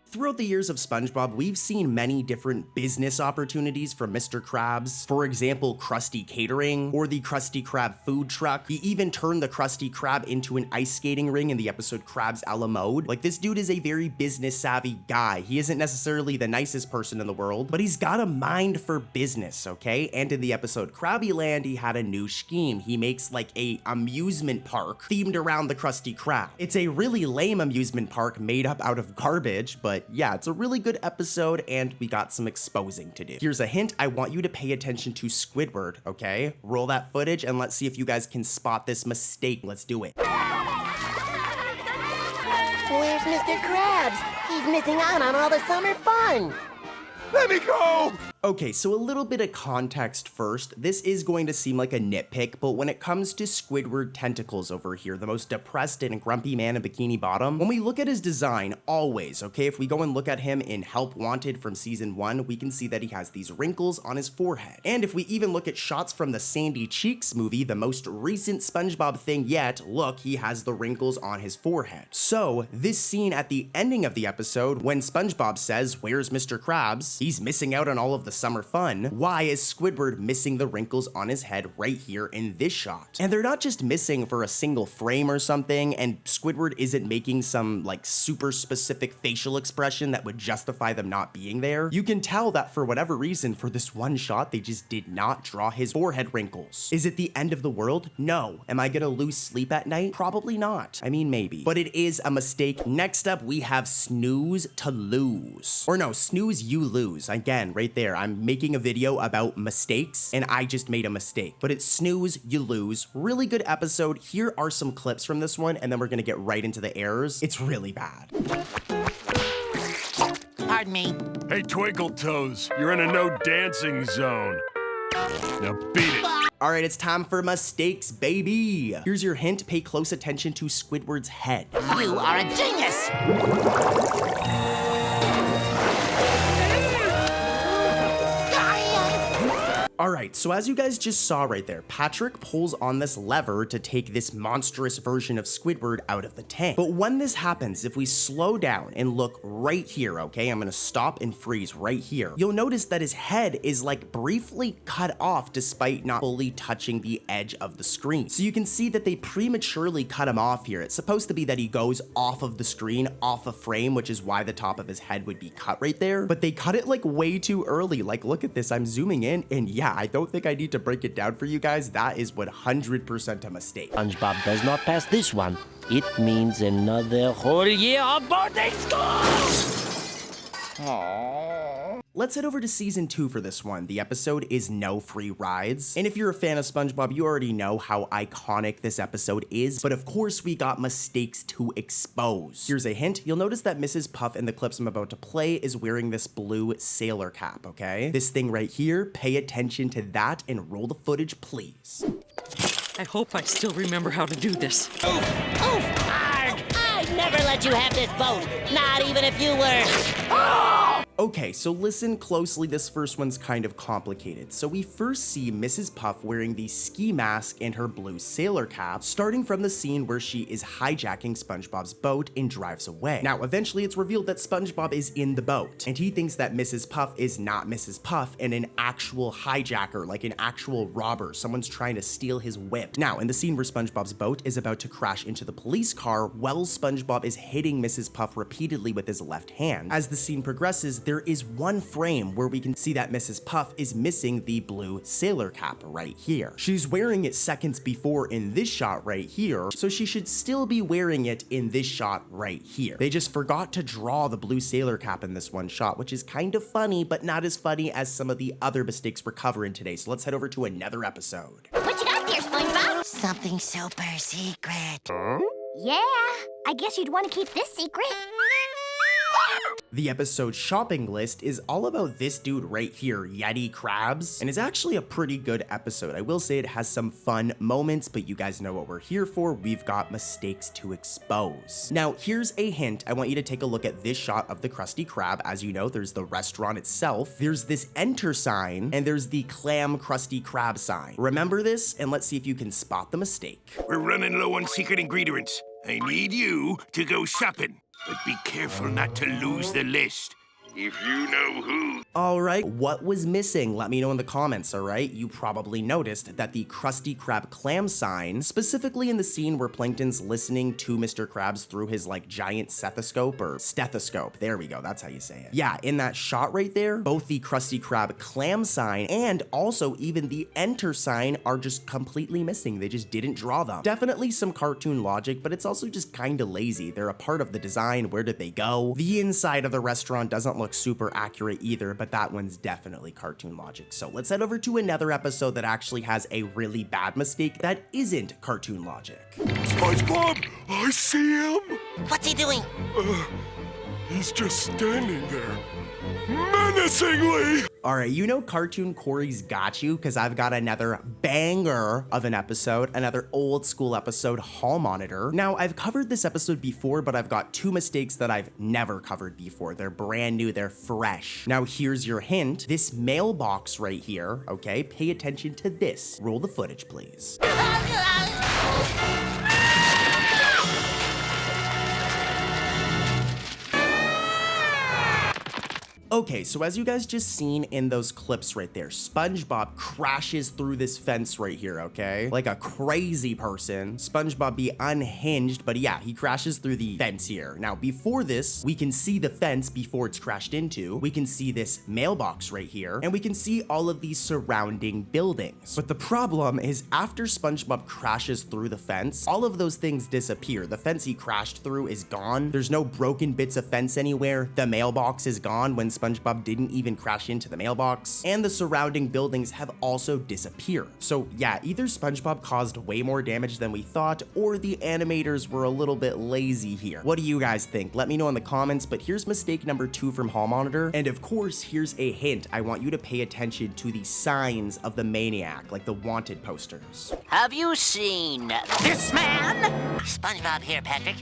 Throughout the years of SpongeBob, we've seen many different business opportunities from Mr. Krabs. For example, Krusty Catering or the Krusty Krab food truck. He even turned the Krusty Krab into an ice skating ring in the episode Krabs a la mode. Like, this dude is a very business savvy guy. He isn't necessarily the nicest person in the world, but he's got a mind for business, okay? And in the episode Krabby Land, he had a new scheme. He makes like a amusement park themed around the Krusty Krab. It's a really lame amusement park made up out of garbage, but yeah, it's a really good episode, and we got some exposing to do. Here's a hint, I want you to pay attention to Squidward, okay? Roll that footage, and let's see if you guys can spot this mistake. Let's do it. Where's Mr. Krabs? He's missing out on all the summer fun. Let me go! Okay, so a little bit of context first. This is going to seem like a nitpick, but when it comes to Squidward Tentacles over here, the most depressed and grumpy man in Bikini Bottom, when we look at his design, always, okay, if we go and look at him in Help Wanted from season 1, we can see that he has these wrinkles on his forehead. And if we even look at shots from the Sandy Cheeks movie, the most recent SpongeBob thing yet, look, he has the wrinkles on his forehead. So, this scene at the ending of the episode, when SpongeBob says, "Where's Mr. Krabs?" He's missing out on all of the summer fun. Why is Squidward missing the wrinkles on his head right here in this shot? And they're not just missing for a single frame or something, and Squidward isn't making some like super specific facial expression that would justify them not being there. You can tell that for whatever reason, for this one shot, they just did not draw his forehead wrinkles. Is it the end of the world? No. Am I gonna lose sleep at night? Probably not. I mean, maybe. But it is a mistake. Next up, we have snooze to lose. Or no, snooze you lose. Again, right there. I'm making a video about mistakes, and I just made a mistake. But it's snooze, you lose. Really good episode. Here are some clips from this one, and then we're gonna get right into the errors. It's really bad. Pardon me. Hey, Twinkle Toes, you're in a no dancing zone. Now beat it. All right, it's time for mistakes, baby. Here's your hint. Pay close attention to Squidward's head. You are a genius. All Alright, so as you guys just saw right there, Patrick pulls on this lever to take this monstrous version of Squidward out of the tank. But when this happens, if we slow down and look right here, okay, I'm gonna stop and freeze right here, you'll notice that his head is like briefly cut off despite not fully touching the edge of the screen. So you can see that they prematurely cut him off here. It's supposed to be that he goes off of the screen, off a frame, which is why the top of his head would be cut right there. But they cut it like way too early. Like, look at this, I'm zooming in, and yeah, I don't think I need to break it down for you guys. That is 100% a mistake. SpongeBob does not pass this one. It means another whole year of boarding school! Let's head over to season 2 for this one. The episode is No Free Rides. And if you're a fan of SpongeBob, you already know how iconic this episode is, but of course we got mistakes to expose. Here's a hint. You'll notice that Mrs. Puff in the clips I'm about to play is wearing this blue sailor cap, okay? This thing right here, pay attention to that and roll the footage, please. I hope I still remember how to do this. Oof! Oof! Arg! I'd never let you have this boat, not even if you were... Okay, so listen closely, this first one's kind of complicated. So we first see Mrs. Puff wearing the ski mask and her blue sailor cap, starting from the scene where she is hijacking SpongeBob's boat and drives away. Now, eventually it's revealed that SpongeBob is in the boat, and he thinks that Mrs. Puff is not Mrs. Puff and an actual hijacker, like an actual robber. Someone's trying to steal his whip. Now, in the scene where SpongeBob's boat is about to crash into the police car, while SpongeBob is hitting Mrs. Puff repeatedly with his left hand. As the scene progresses, there is one frame where we can see that Mrs. Puff is missing the blue sailor cap right here. She's wearing it seconds before in this shot right here, so she should still be wearing it in this shot right here. They just forgot to draw the blue sailor cap in this one shot, which is kind of funny, but not as funny as some of the other mistakes we're covering today. So let's head over to another episode. What you got there, SpongeBob? Something super secret. Yeah, I guess you'd want to keep this secret. The episode shopping list is all about this dude right here, Yeti Krabs, and is actually a pretty good episode. I will say it has some fun moments, but you guys know what we're here for. We've got mistakes to expose. Now, here's a hint. I want you to take a look at this shot of the Krusty Krab. As you know, there's the restaurant itself, there's this enter sign, and there's the clam Krusty Krab sign. Remember this, and let's see if you can spot the mistake. We're running low on secret ingredients. I need you to go shopping. But be careful not to lose the list. If you know who. All right, what was missing? Let me know in the comments, all right? You probably noticed that the Krusty Krab clam sign, specifically in the scene where Plankton's listening to Mr. Krabs through his like giant stethoscope, there we go, that's how you say it. Yeah, in that shot right there, both the Krusty Krab clam sign and also even the enter sign are just completely missing. They just didn't draw them. Definitely some cartoon logic, but it's also just kind of lazy. They're a part of the design. Where did they go? The inside of the restaurant doesn't look super accurate either, but that one's definitely cartoon logic. So let's head over to another episode that actually has a really bad mistake that isn't cartoon logic. SpongeBob, I see him. What's he doing? He's just standing there, menacingly. All right, you know Cartoon Corey's got you because I've got another banger of an episode, another old school episode, Hall Monitor. Now, I've covered this episode before, but I've got two mistakes that I've never covered before. They're brand new, they're fresh. Now, here's your hint. This mailbox right here, okay, pay attention to this. Roll the footage, please. Okay, so as you guys just seen in those clips right there, SpongeBob crashes through this fence right here, okay? Like a crazy person. SpongeBob be unhinged, but yeah, he crashes through the fence here. Now, before this, we can see the fence before it's crashed into. We can see this mailbox right here, and we can see all of these surrounding buildings. But the problem is after SpongeBob crashes through the fence, all of those things disappear. The fence he crashed through is gone. There's no broken bits of fence anywhere. The mailbox is gone when SpongeBob didn't even crash into the mailbox, and the surrounding buildings have also disappeared. So yeah, either SpongeBob caused way more damage than we thought, or the animators were a little bit lazy here. What do you guys think? Let me know in the comments, but here's mistake number 2 from Hall Monitor, and of course, here's a hint. I want you to pay attention to the signs of the maniac, like the wanted posters. Have you seen this man? SpongeBob here, Patrick.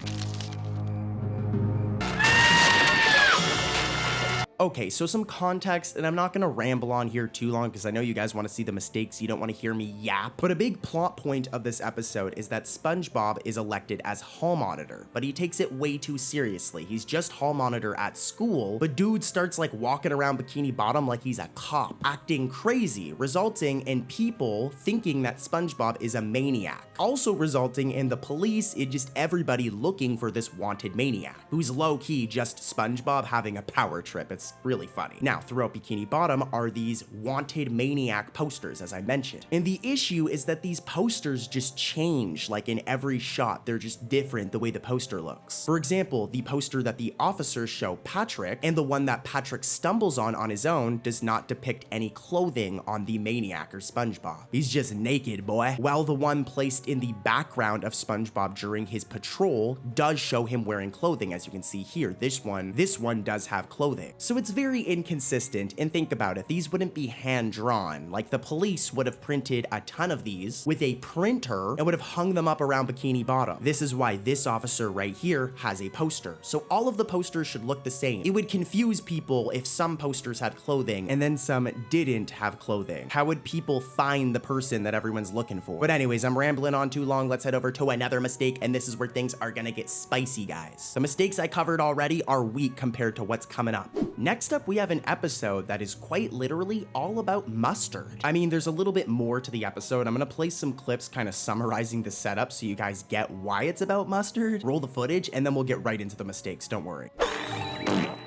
Okay, so some context, and I'm not gonna ramble on here too long because I know you guys want to see the mistakes, you don't want to hear me yap. But a big plot point of this episode is that SpongeBob is elected as hall monitor, but he takes it way too seriously. He's just hall monitor at school, but dude starts like walking around Bikini Bottom like he's a cop, acting crazy, resulting in people thinking that SpongeBob is a maniac. Also resulting in the police and just everybody looking for this wanted maniac, who's low-key just SpongeBob having a power trip. It's really funny. Now, throughout Bikini Bottom are these wanted maniac posters, as I mentioned. And the issue is that these posters just change, like in every shot, they're just different the way the poster looks. For example, the poster that the officers show Patrick and the one that Patrick stumbles on his own does not depict any clothing on the maniac or SpongeBob. He's just naked, boy. While the one placed in the background of SpongeBob during his patrol does show him wearing clothing, as you can see here. This one does have clothing. So it's very inconsistent, and think about it, these wouldn't be hand-drawn. Like the police would have printed a ton of these with a printer and would have hung them up around Bikini Bottom. This is why this officer right here has a poster. So all of the posters should look the same. It would confuse people if some posters had clothing and then some didn't have clothing. How would people find the person that everyone's looking for? But anyways, I'm rambling on too long. Let's head over to another mistake, and this is where things are gonna get spicy, guys. The mistakes I covered already are weak compared to what's coming up. Next up, we have an episode that is quite literally all about mustard. I mean, there's a little bit more to the episode. I'm gonna play some clips kind of summarizing the setup so you guys get why it's about mustard. Roll the footage, and then we'll get right into the mistakes, don't worry.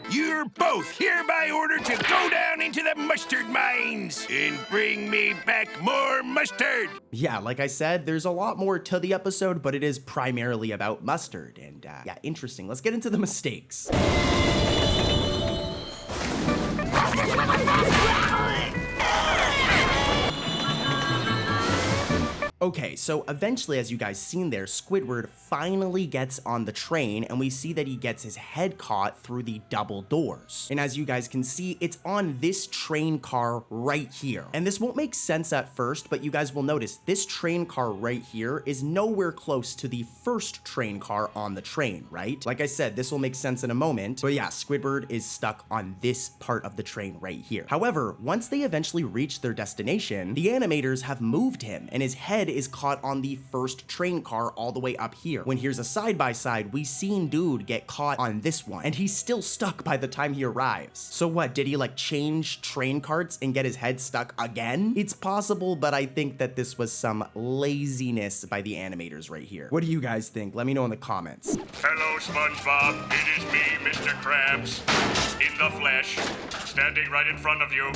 You're both hereby ordered to go down into the mustard mines and bring me back more mustard. Yeah, like I said, there's a lot more to the episode, but it is primarily about mustard. And yeah, interesting. Let's get into the mistakes. Okay, so eventually, as you guys seen there, Squidward finally gets on the train, and we see that he gets his head caught through the double doors. And as you guys can see, it's on this train car right here. And this won't make sense at first, but you guys will notice this train car right here is nowhere close to the first train car on the train, right? Like I said, this will make sense in a moment, but yeah, Squidward is stuck on this part of the train right here. However, once they eventually reach their destination, the animators have moved him, and his head is caught on the first train car all the way up here. When here's a side-by-side, we seen dude get caught on this one, and he's still stuck by the time he arrives. So what, did he like change train carts and get his head stuck again? It's possible, but I think that this was some laziness by the animators right here. What do you guys think? Let me know in the comments. Hello, SpongeBob. It is me, Mr. Krabs, in the flesh, standing right in front of you,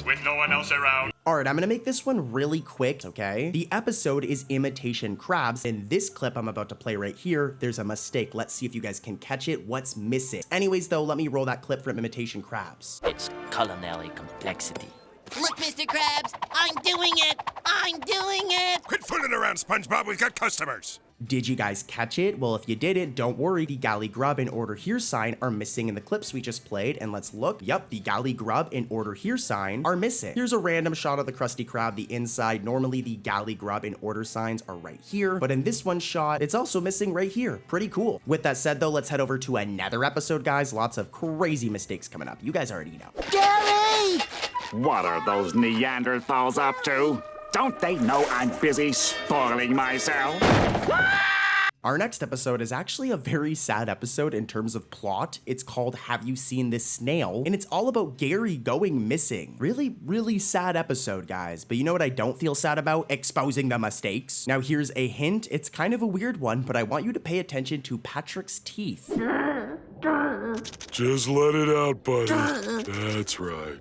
with no one else around. Alright, I'm gonna make this one really quick, okay? The episode is Imitation Crabs. In this clip I'm about to play right here, there's a mistake. Let's see if you guys can catch it. What's missing? Anyways, though, let me roll that clip from Imitation Crabs. It's culinary complexity. Look, Mr. Krabs, I'm doing it! I'm doing it! Quit fooling around, SpongeBob. We've got customers. Did you guys catch it? Well, if you didn't, don't worry. The galley grub and order here sign are missing in the clips we just played. And let's look. Yep, the galley grub and order here sign are missing. Here's a random shot of the Krusty Krab, the inside. Normally, the galley grub and order signs are right here. But in this one shot, it's also missing right here. Pretty cool. With that said, though, let's head over to another episode, guys. Lots of crazy mistakes coming up. You guys already know. Gary! What are those Neanderthals up to? Don't they know I'm busy spoiling myself? Our next episode is actually a very sad episode in terms of plot. It's called Have You Seen This Snail? And it's all about Gary going missing. Really, really sad episode, guys. But you know what I don't feel sad about? Exposing the mistakes. Now here's a hint. It's kind of a weird one, but I want you to pay attention to Patrick's teeth. Just let it out, buddy. That's right.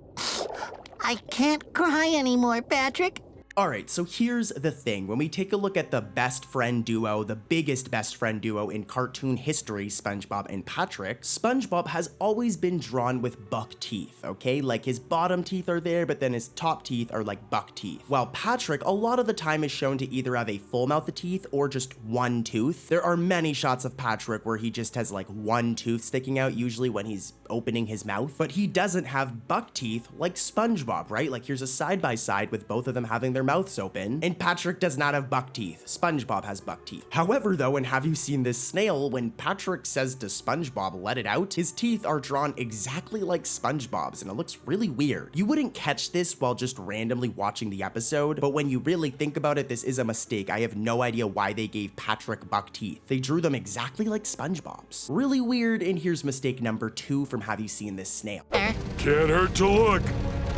I can't cry anymore, Patrick. Alright, so here's the thing. When we take a look at the best friend duo, the biggest best friend duo in cartoon history, SpongeBob and Patrick, SpongeBob has always been drawn with buck teeth, okay? Like his bottom teeth are there, but then his top teeth are like buck teeth. While Patrick, a lot of the time is shown to either have a full mouth of teeth or just one tooth. There are many shots of Patrick where he just has like one tooth sticking out, usually when he's opening his mouth, but he doesn't have buck teeth like SpongeBob, right? Like here's a side-by-side with both of them having their mouths open, and Patrick does not have buck teeth. SpongeBob has buck teeth. However, though, in Have You Seen This Snail, when Patrick says to SpongeBob, let it out, his teeth are drawn exactly like SpongeBob's, and it looks really weird. You wouldn't catch this while just randomly watching the episode, but when you really think about it, this is a mistake. I have no idea why they gave Patrick buck teeth. They drew them exactly like SpongeBob's. Really weird, and here's mistake number 2 from Have You Seen This Snail. Can't hurt to look.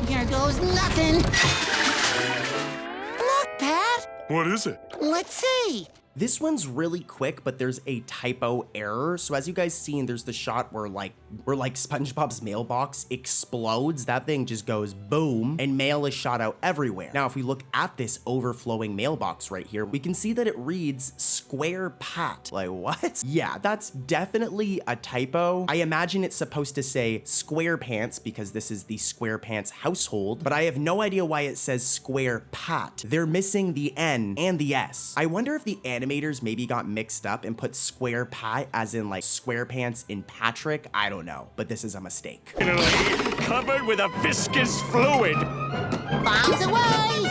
Here goes nothing. Look, Pat. What is it? Let's see. This one's really quick, but there's a typo error. So as you guys seen, there's the shot where like SpongeBob's mailbox explodes. That thing just goes boom, and mail is shot out everywhere. Now, if we look at this overflowing mailbox right here, we can see that it reads Square Pat. Like, what? Yeah, that's definitely a typo. I imagine it's supposed to say SquarePants because this is the SquarePants household, but I have no idea why it says Square Pat. They're missing the N and the S. I wonder if the animators maybe got mixed up and put Square Pat as in like SquarePants in Patrick. I don't know, but this is a mistake. Covered with a viscous fluid. Bombs away!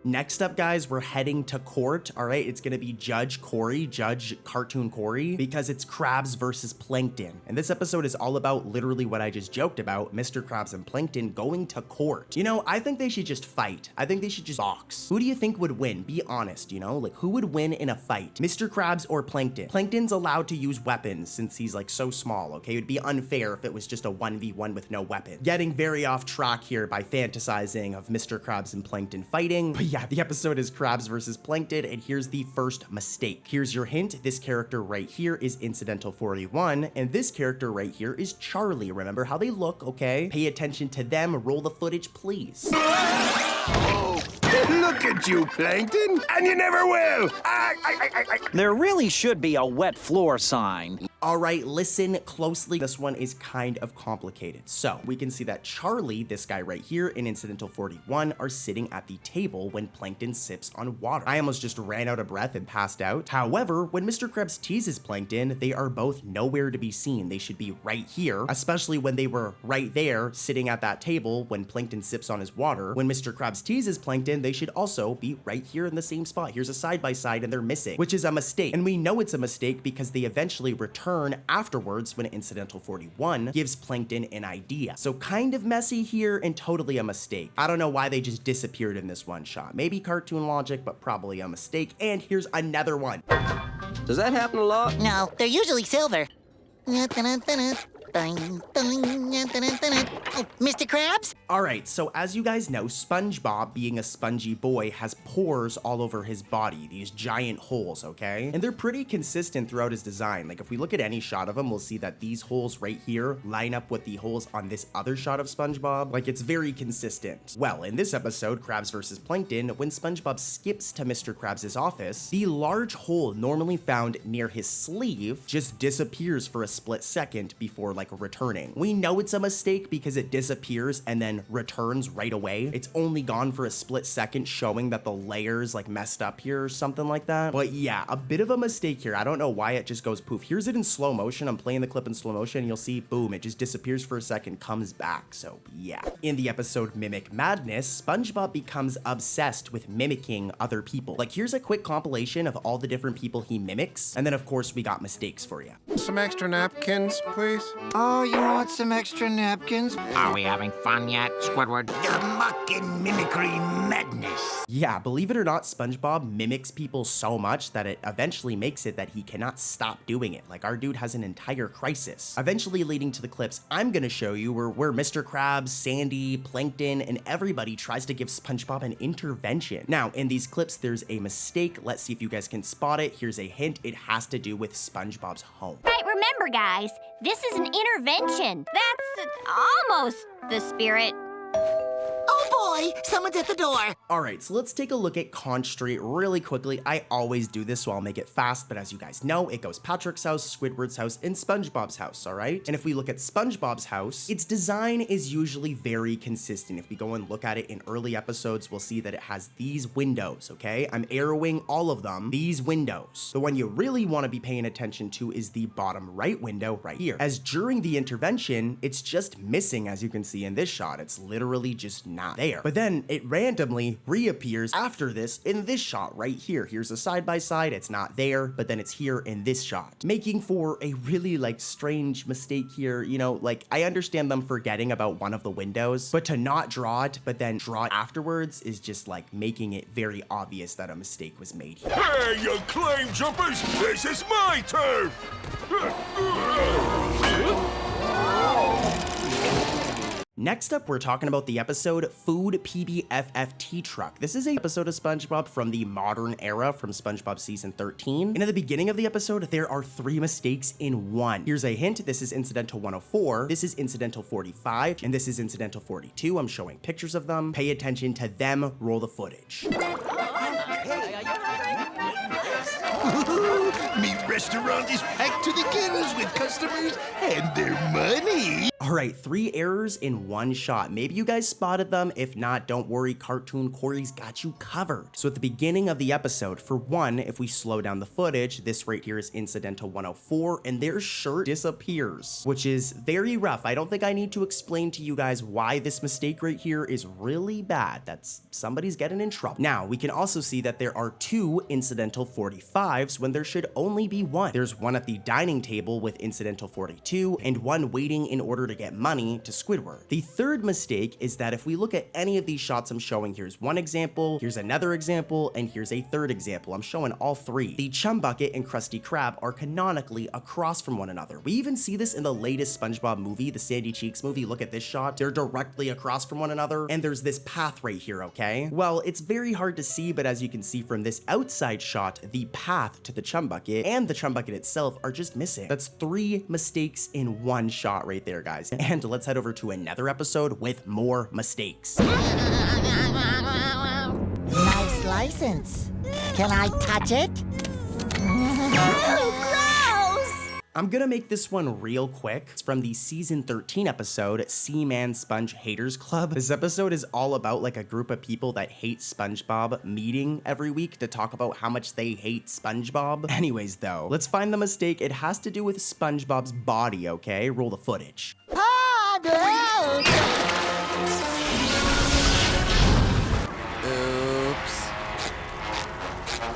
Next up, guys, we're heading to court. All right, it's gonna be Judge Cartoon Corey, because it's Krabs versus Plankton. And this episode is all about literally what I just joked about, Mr. Krabs and Plankton going to court. You know, I think they should just fight. I think they should just box. Who do you think would win? Be honest, you know? Like, who would win in a fight? Mr. Krabs or Plankton? Plankton's allowed to use weapons since he's like so small, okay? It'd be unfair if it was just a 1v1 with no weapon. Getting very off track here by fantasizing of Mr. Krabs and Plankton fighting. But yeah, the episode is Krabs versus Plankton, and here's the first mistake. Here's your hint. This character right here is Incidental 41, and this character right here is Charlie. Remember how they look, okay? Pay attention to them. Roll the footage, please. Oh, look at you, Plankton, and you never will. There really should be a wet floor sign. All right, listen closely. This one is kind of complicated. So we can see that Charlie, this guy right here, and Incidental 41 are sitting at the table when Plankton sips on water. I almost just ran out of breath and passed out. However, when Mr. Krabs teases Plankton, they are both nowhere to be seen. They should be right here, especially when they were right there sitting at that table when Plankton sips on his water. When Mr. Krabs teases Plankton, they should also be right here in the same spot. Here's a side-by-side and they're missing, which is a mistake. And we know it's a mistake because they eventually return afterwards when Incidental 41 gives Plankton an idea. So kind of messy here and totally a mistake. I don't know why they just disappeared in this one shot. Maybe cartoon logic, but probably a mistake. And here's another one. Does that happen a lot? No, they're usually silver. Oh, Mr. Krabs? All right, so as you guys know, SpongeBob, being a spongy boy, has pores all over his body, these giant holes, okay? And they're pretty consistent throughout his design. Like, if we look at any shot of him, we'll see that these holes right here line up with the holes on this other shot of SpongeBob. Like, it's very consistent. Well, in this episode, Krabs versus Plankton, when SpongeBob skips to Mr. Krabs' office, the large hole normally found near his sleeve just disappears for a split second before, like, returning. We know it's a mistake because it disappears and then returns right away. It's only gone for a split second, showing that the layers like messed up here or something like that. But yeah, a bit of a mistake here. I don't know why it just goes poof. Here's it in slow motion. I'm playing the clip in slow motion and you'll see, boom, it just disappears for a second, comes back. So yeah. In the episode Mimic Madness, SpongeBob becomes obsessed with mimicking other people. Like, here's a quick compilation of all the different people he mimics. And then of course we got mistakes for you. Some extra napkins, please. Oh, you want some extra napkins? Are we having fun yet, Squidward? The mucking mimicry madness. Yeah, believe it or not, SpongeBob mimics people so much that it eventually makes it that he cannot stop doing it. Like, our dude has an entire crisis. Eventually leading to the clips I'm gonna show you where Mr. Krabs, Sandy, Plankton, and everybody tries to give SpongeBob an intervention. Now, in these clips, there's a mistake. Let's see if you guys can spot it. Here's a hint. It has to do with SpongeBob's home. Right, remember, guys, this is an intervention. That's almost the spirit. Oh boy, someone's at the door. All right, so let's take a look at Conch Street really quickly. I always do this, so I'll make it fast, but as you guys know, it goes Patrick's house, Squidward's house, and SpongeBob's house, all right? And if we look at SpongeBob's house, its design is usually very consistent. If we go and look at it in early episodes, we'll see that it has these windows, okay? I'm arrowing all of them, these windows. The one you really want to be paying attention to is the bottom right window right here. As during the intervention, it's just missing, as you can see in this shot. It's literally just not there. But then it randomly reappears after this in this shot right here. Here's a side-by-side, it's not there, but then it's here in this shot, making for a really like strange mistake here. You know, like I understand them forgetting about one of the windows, but to not draw it, but then draw it afterwards is just like making it very obvious that a mistake was made here. Hey, you claim jumpers! This is my turn! Next up, we're talking about the episode Food PBFFT Truck. This is an episode of SpongeBob from the modern era from SpongeBob season 13. And at the beginning of the episode, there are 3 mistakes in one. Here's a hint. This is incidental 104. This is incidental 45. And this is incidental 42. I'm showing pictures of them. Pay attention to them. Roll the footage. Me restaurant is packed to the gills with customers and their money. All right, 3 errors in one shot. Maybe you guys spotted them. If not, don't worry, Cartoon Corey's got you covered. So at the beginning of the episode, for one, if we slow down the footage, this right here is incidental 104, and their shirt disappears, which is very rough. I don't think I need to explain to you guys why this mistake right here is really bad. That's somebody's getting in trouble. Now, we can also see that there are 2 incidental 45s when there should only be 1. There's one at the dining table with incidental 42 and one waiting in order to get money to Squidward. The third mistake is that if we look at any of these shots I'm showing, here's one example, here's another example, and here's a third example. I'm showing all 3. The Chum Bucket and Krusty Krab are canonically across from one another. We even see this in the latest SpongeBob movie, the Sandy Cheeks movie. Look at this shot. They're directly across from one another, and there's this path right here, okay? Well, it's very hard to see, but as you can see from this outside shot, the path to the Chum Bucket and the Chum Bucket itself are just missing. That's 3 mistakes in one shot right there, guys. And let's head over to another episode with more mistakes. Nice license. Can I touch it? I'm gonna make this one real quick. It's from the season 13 episode, Seaman Sponge Haters Club. This episode is all about like a group of people that hate SpongeBob meeting every week to talk about how much they hate SpongeBob. Anyways though, let's find the mistake. It has to do with SpongeBob's body, okay? Roll the footage.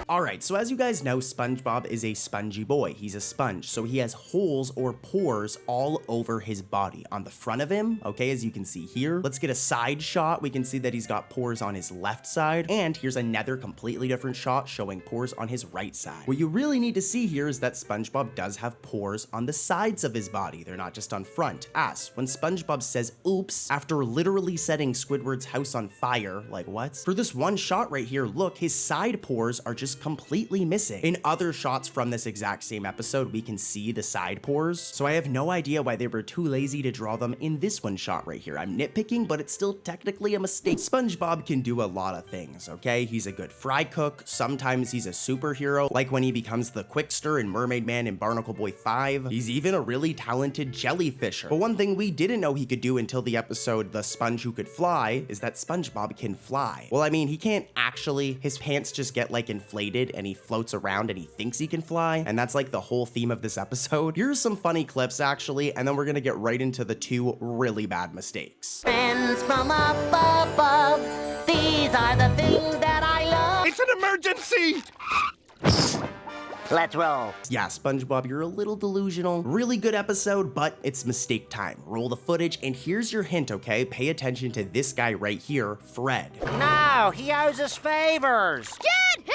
Alright, so as you guys know, SpongeBob is a spongy boy. He's a sponge, so he has holes or pores all over his body. On the front of him, okay, as you can see here. Let's get a side shot. We can see that he's got pores on his left side, and here's another completely different shot showing pores on his right side. What you really need to see here is that SpongeBob does have pores on the sides of his body. They're not just on front. As when SpongeBob says oops after literally setting Squidward's house on fire, like what? For this one shot right here, look, his side pores are just completely missing. In other shots from this exact same episode, we can see the side pores, so I have no idea why they were too lazy to draw them in this one shot right here. I'm nitpicking, but it's still technically a mistake. SpongeBob can do a lot of things, okay? He's a good fry cook, sometimes he's a superhero, like when he becomes the Quickster in Mermaid Man and Barnacle Boy 5. He's even a really talented jellyfisher. But one thing we didn't know he could do until the episode The Sponge Who Could Fly is that SpongeBob can fly. Well, I mean, he can't actually. His pants just get like inflated and he floats around and he thinks he can fly, and that's like the whole theme of this episode. Here's some funny clips actually, and then we're gonna get right into the 2 really bad mistakes. Friends from up above, these are the things that I love. It's an emergency! Let's roll. Yeah, SpongeBob, you're a little delusional. Really good episode, but it's mistake time. Roll the footage, and here's your hint, okay? Pay attention to this guy right here, Fred. No, he owes us favors. Get him!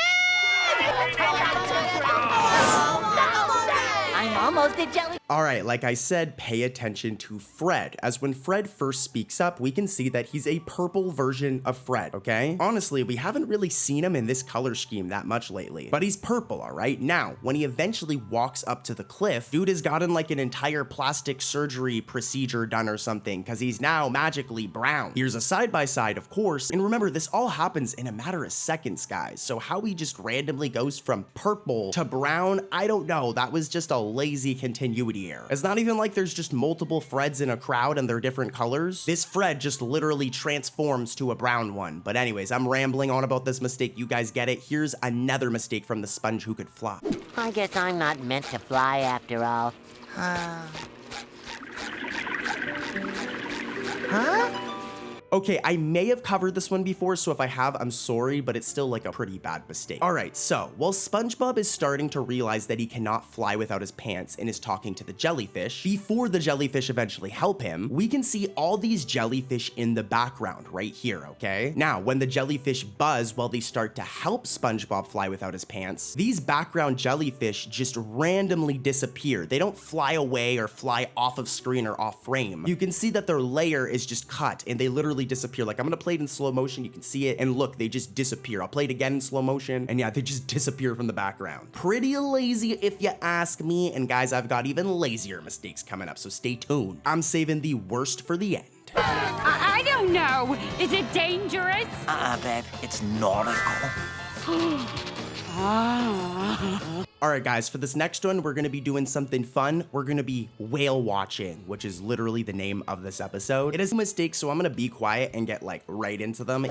I'm almost a jelly. All right, like I said, pay attention to Fred, as when Fred first speaks up, we can see that he's a purple version of Fred, okay? Honestly, we haven't really seen him in this color scheme that much lately, but he's purple, all right? Now, when he eventually walks up to the cliff, dude has gotten like an entire plastic surgery procedure done or something, because he's now magically brown. Here's a side-by-side, of course, and remember, this all happens in a matter of seconds, guys, so how he just randomly goes from purple to brown, I don't know. That was just a lazy continuity error. It's not even like there's just multiple Freds in a crowd and they're different colors. This Fred just literally transforms to a brown one. But anyways, I'm rambling on about this mistake. You guys get it. Here's another mistake from the sponge who could fly. I guess I'm not meant to fly after all. Huh? Okay, I may have covered this one before, so if I have, I'm sorry, but it's still like a pretty bad mistake. All right, so while SpongeBob is starting to realize that he cannot fly without his pants and is talking to the jellyfish, before the jellyfish eventually help him, we can see all these jellyfish in the background right here, okay? Now, when the jellyfish buzz while they start to help SpongeBob fly without his pants, these background jellyfish just randomly disappear. They don't fly away or fly off of screen or off frame. You can see that their layer is just cut and they literally disappear. Like, I'm gonna play it in slow motion, you can see it, and look, they just disappear. I'll play it again in slow motion, and yeah, they just disappear from the background. Pretty lazy if you ask me, and guys, I've got even lazier mistakes coming up, so stay tuned. I'm saving the worst for the end. I don't know. Is it dangerous? Babe, it's nautical. All right, guys, for this next one, we're gonna be doing something fun. We're gonna be whale watching, which is literally the name of this episode. It is a mistake, so I'm gonna be quiet and get like right into them.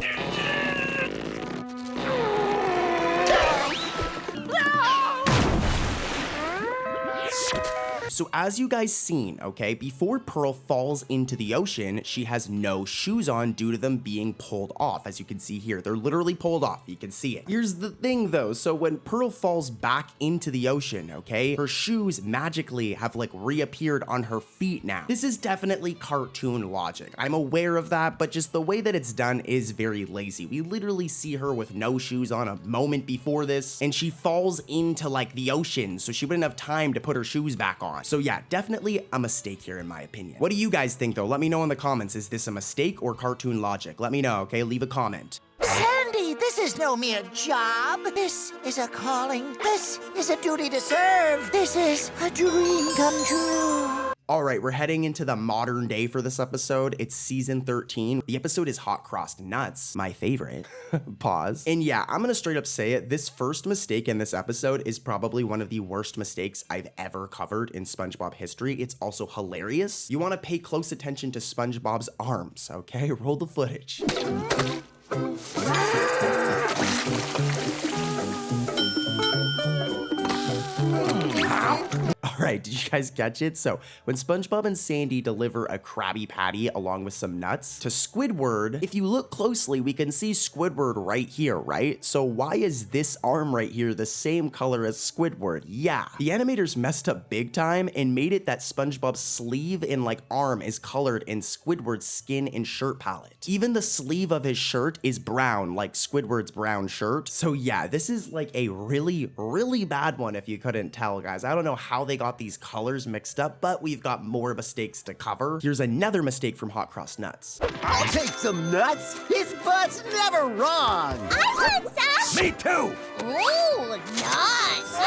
So as you guys seen, okay, before Pearl falls into the ocean, she has no shoes on due to them being pulled off. As you can see here, they're literally pulled off. You can see it. Here's the thing though. So when Pearl falls back into the ocean, okay, her shoes magically have like reappeared on her feet now. This is definitely cartoon logic. I'm aware of that, but just the way that it's done is very lazy. We literally see her with no shoes on a moment before this, and she falls into like the ocean, so she wouldn't have time to put her shoes back on. So yeah, definitely a mistake here in my opinion. What do you guys think though? Let me know in the comments. Is this a mistake or cartoon logic? Let me know, okay? Leave a comment. Sandy, this is no mere job. This is a calling. This is a duty to serve. This is a dream come true. All right, we're heading into the modern day for this episode. It's season 13. The episode is Hot Crossed Nuts, my favorite. Pause. And yeah, I'm gonna straight up say it. This first mistake in this episode is probably one of the worst mistakes I've ever covered in SpongeBob history. It's also hilarious. You wanna pay close attention to SpongeBob's arms, okay? Roll the footage. All right, did you guys catch it? So when SpongeBob and Sandy deliver a Krabby Patty along with some nuts to Squidward, if you look closely, we can see Squidward right here, right? So why is this arm right here the same color as Squidward? Yeah, the animators messed up big time and made it that SpongeBob's sleeve and like arm is colored in Squidward's skin and shirt palette. Even the sleeve of his shirt is brown, like Squidward's brown shirt. So yeah, this is like a really, really bad one if you couldn't tell, guys. I don't know how they got these colors mixed up, but we've got more mistakes to cover. Here's another mistake from Hot Cross Nuts. I'll take some nuts. His butt's never wrong. I heard some. Me too. Ooh, nuts.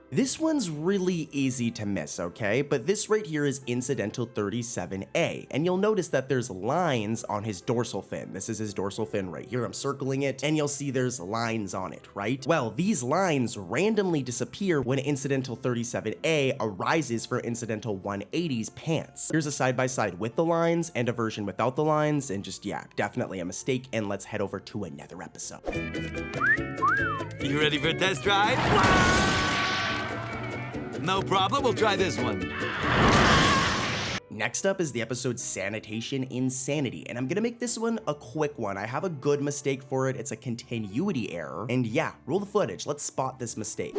This one's really easy to miss, okay? But this right here is incidental 37A, and you'll notice that there's lines on his dorsal fin. This is his dorsal fin right here. I'm circling it, and you'll see there's lines on it, right? Well, these lines randomly disappear when incidental 37A arises for incidental 180's pants. Here's a side-by-side with the lines and a version without the lines, and just, yeah, definitely a mistake, and let's head over to another episode. You ready for a test drive? No problem, we'll try this one. Next up is the episode Sanitation Insanity, and I'm gonna make this one a quick one. I have a good mistake for it. It's a continuity error, and yeah, roll the footage. Let's spot this mistake.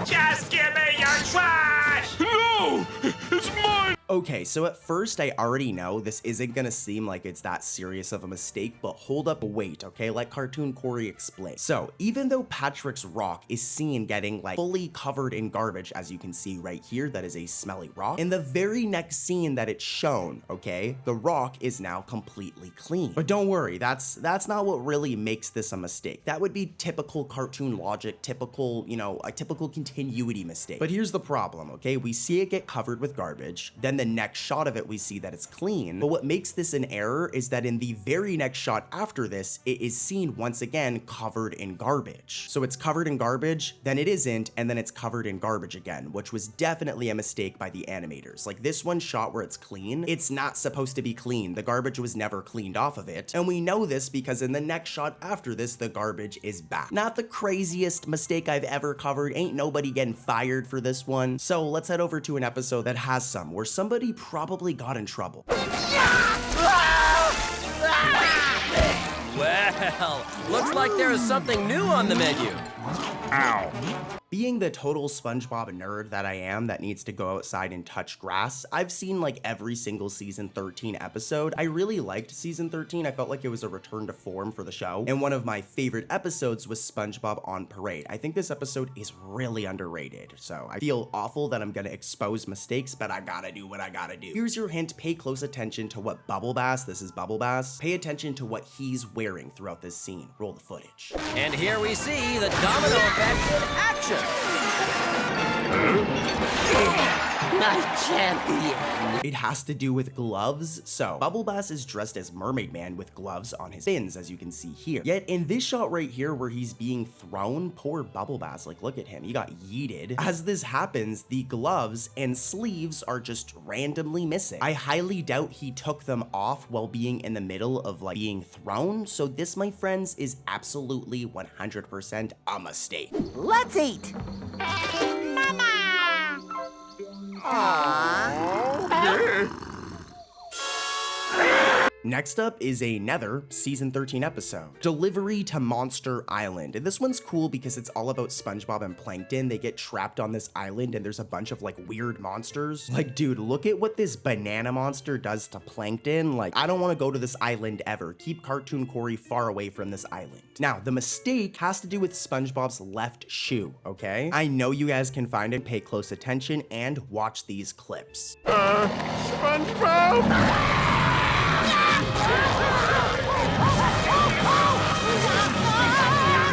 Just give me your trash! No! It's mine! Okay, so at first I already know this isn't gonna seem like it's that serious of a mistake, but hold up, wait, okay? Let Cartoon Corey explain. So, even though Patrick's rock is seen getting like fully covered in garbage, as you can see right here, that is a smelly rock, in the very next scene that it's shown, okay, the rock is now completely clean. But don't worry, that's not what really makes this a mistake. That would be typical cartoon logic, typical, you know, a typical continuity mistake. But here's the problem, okay? We see it get covered with garbage, then the next shot of it we see that it's clean, but what makes this an error is that in the very next shot after this, it is seen once again covered in garbage. So it's covered in garbage, then it isn't, and then it's covered in garbage again, which was definitely a mistake by the animators. Like this one shot where it's clean, it's not supposed to be clean. The garbage was never cleaned off of it, and we know this because in the next shot after this, the garbage is back. Not the craziest mistake I've ever covered, ain't nobody getting fired for this one. So let's head over to an episode that has some, where somebody probably got in trouble. Well, looks like there is something new on the menu. Ow. Being the total SpongeBob nerd that I am that needs to go outside and touch grass, I've seen like every single season 13 episode. I really liked season 13. I felt like it was a return to form for the show. And one of my favorite episodes was SpongeBob on Parade. I think this episode is really underrated. So I feel awful that I'm gonna expose mistakes, but I gotta do what I gotta do. Here's your hint, pay close attention to what Bubble Bass, this is Bubble Bass, pay attention to what he's wearing throughout this scene. Roll the footage. And here we see the domino effect in action. My champion. It has to do with gloves. So Bubble Bass is dressed as Mermaid Man with gloves on his fins, as you can see here. Yet in this shot right here where he's being thrown, poor Bubble Bass, like look at him, he got yeeted. As this happens, the gloves and sleeves are just randomly missing. I highly doubt he took them off while being in the middle of like being thrown. So this, my friends, is absolutely 100% a mistake. Let's eat. Mama! Next up is another season 13 episode, Delivery to Monster Island. And this one's cool because it's all about SpongeBob and Plankton. They get trapped on this island and there's a bunch of like weird monsters. Like, dude, look at what this banana monster does to Plankton. Like, I don't want to go to this island ever. Keep Cartoon Corey far away from this island. Now, the mistake has to do with SpongeBob's left shoe, okay? I know you guys can find it, pay close attention, and watch these clips. SpongeBob!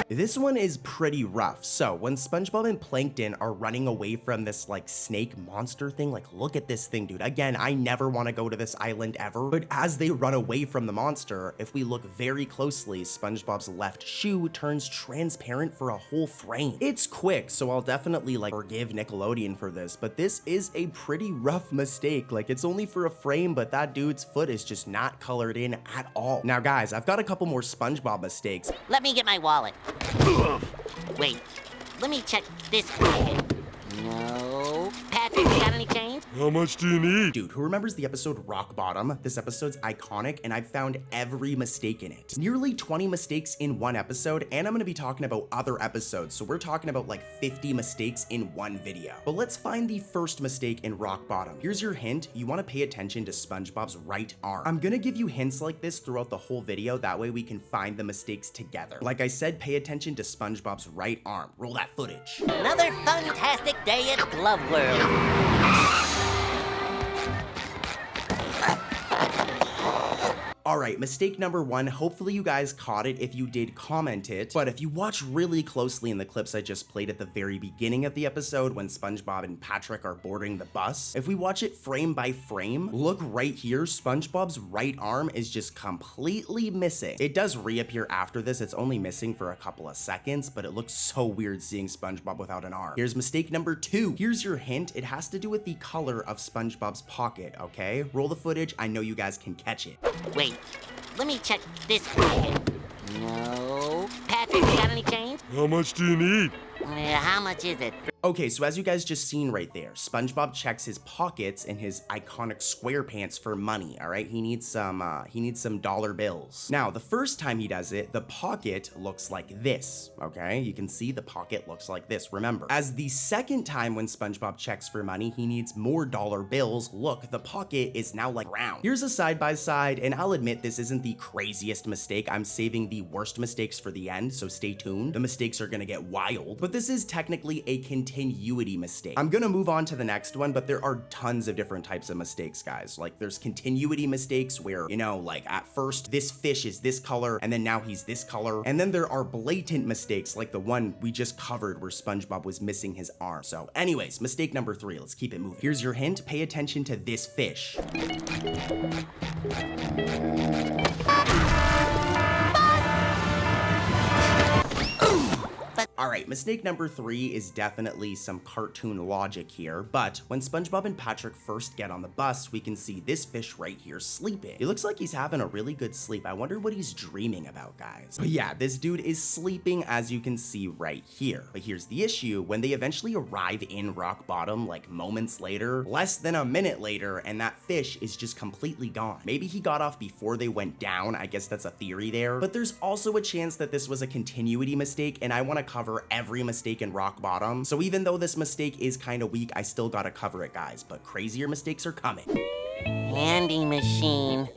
This one is pretty rough. So when SpongeBob and Plankton are running away from this like snake monster thing, like look at this thing, dude. Again, I never want to go to this island ever, but as they run away from the monster, if we look very closely, SpongeBob's left shoe turns transparent for a whole frame. It's quick, so I'll definitely like forgive Nickelodeon for this, but this is a pretty rough mistake. Like it's only for a frame, but that dude's foot is just not colored in at all. Now guys, I've got a couple more SpongeBob mistakes. Let me get my wallet. Wait, let me check this pocket. No. Patrick, you got any change? How much do you need? Dude, who remembers the episode Rock Bottom? This episode's iconic, and I've found every mistake in it. Nearly 20 mistakes in one episode, and I'm gonna be talking about other episodes, so we're talking about like 50 mistakes in one video. But let's find the first mistake in Rock Bottom. Here's your hint, you wanna pay attention to SpongeBob's right arm. I'm gonna give you hints like this throughout the whole video, that way we can find the mistakes together. Like I said, pay attention to SpongeBob's right arm. Roll that footage. Another fantastic day at Glove World. All right, mistake number one. Hopefully you guys caught it. If you did, comment it. But if you watch really closely in the clips I just played at the very beginning of the episode when SpongeBob and Patrick are boarding the bus, if we watch it frame by frame, look right here, SpongeBob's right arm is just completely missing. It does reappear after this. It's only missing for a couple of seconds, but it looks so weird seeing SpongeBob without an arm. Here's mistake number two. Here's your hint. It has to do with the color of SpongeBob's pocket, okay? Roll the footage. I know you guys can catch it. Wait, let me check this pocket. No. Patrick, you got any change? How much do you need? How much is it? Okay, so as you guys just seen right there, SpongeBob checks his pockets in his iconic SquarePants for money, all right? He needs some dollar bills. Now, the first time he does it, the pocket looks like this, okay? You can see the pocket looks like this, remember. As the second time when SpongeBob checks for money, he needs more dollar bills. Look, the pocket is now like round. Here's a side-by-side, and I'll admit this isn't the craziest mistake. I'm saving the worst mistakes for the end, so stay tuned. The mistakes are gonna get wild, but this is technically a continuity mistake. I'm gonna move on to the next one, but there are tons of different types of mistakes, guys. Like there's continuity mistakes where, you know, like at first this fish is this color and then now he's this color. And then there are blatant mistakes like the one we just covered where SpongeBob was missing his arm. So anyways, mistake number 3, let's keep it moving. Here's your hint, pay attention to this fish. All right, mistake number 3 is definitely some cartoon logic here, but when SpongeBob and Patrick first get on the bus, we can see this fish right here sleeping. He looks like he's having a really good sleep. I wonder what he's dreaming about, guys. But yeah, this dude is sleeping, as you can see right here. But here's the issue, when they eventually arrive in rock bottom, like moments later, less than a minute later, and that fish is just completely gone. Maybe he got off before they went down, I guess that's a theory there, but there's also a chance that this was a continuity mistake, and I want to cover every mistake in rock bottom. So even though this mistake is kind of weak, I still gotta cover it, guys, but crazier mistakes are coming. Candy machine.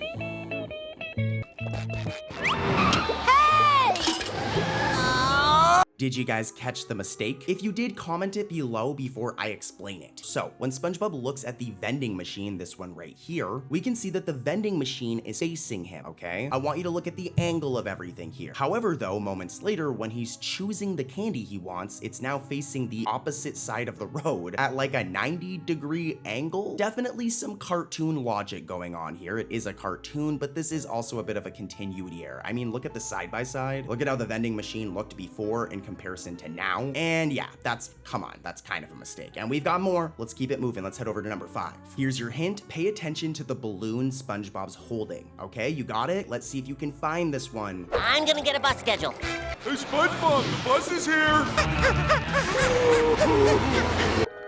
Did you guys catch the mistake? If you did, comment it below before I explain it. So when SpongeBob looks at the vending machine, this one right here, we can see that the vending machine is facing him, okay? I want you to look at the angle of everything here. However, though, moments later, when he's choosing the candy he wants, it's now facing the opposite side of the road at like a 90-degree angle. Definitely some cartoon logic going on here. It is a cartoon, but this is also a bit of a continuity error. I mean, look at the side-by-side. Look at how the vending machine looked before in comparison to now. And yeah, that's kind of a mistake. And we've got more. Let's keep it moving. Let's head over to number 5. Here's your hint. Pay attention to the balloon SpongeBob's holding. Okay, you got it? Let's see if you can find this one. I'm gonna get a bus schedule. Hey, SpongeBob, the bus is here!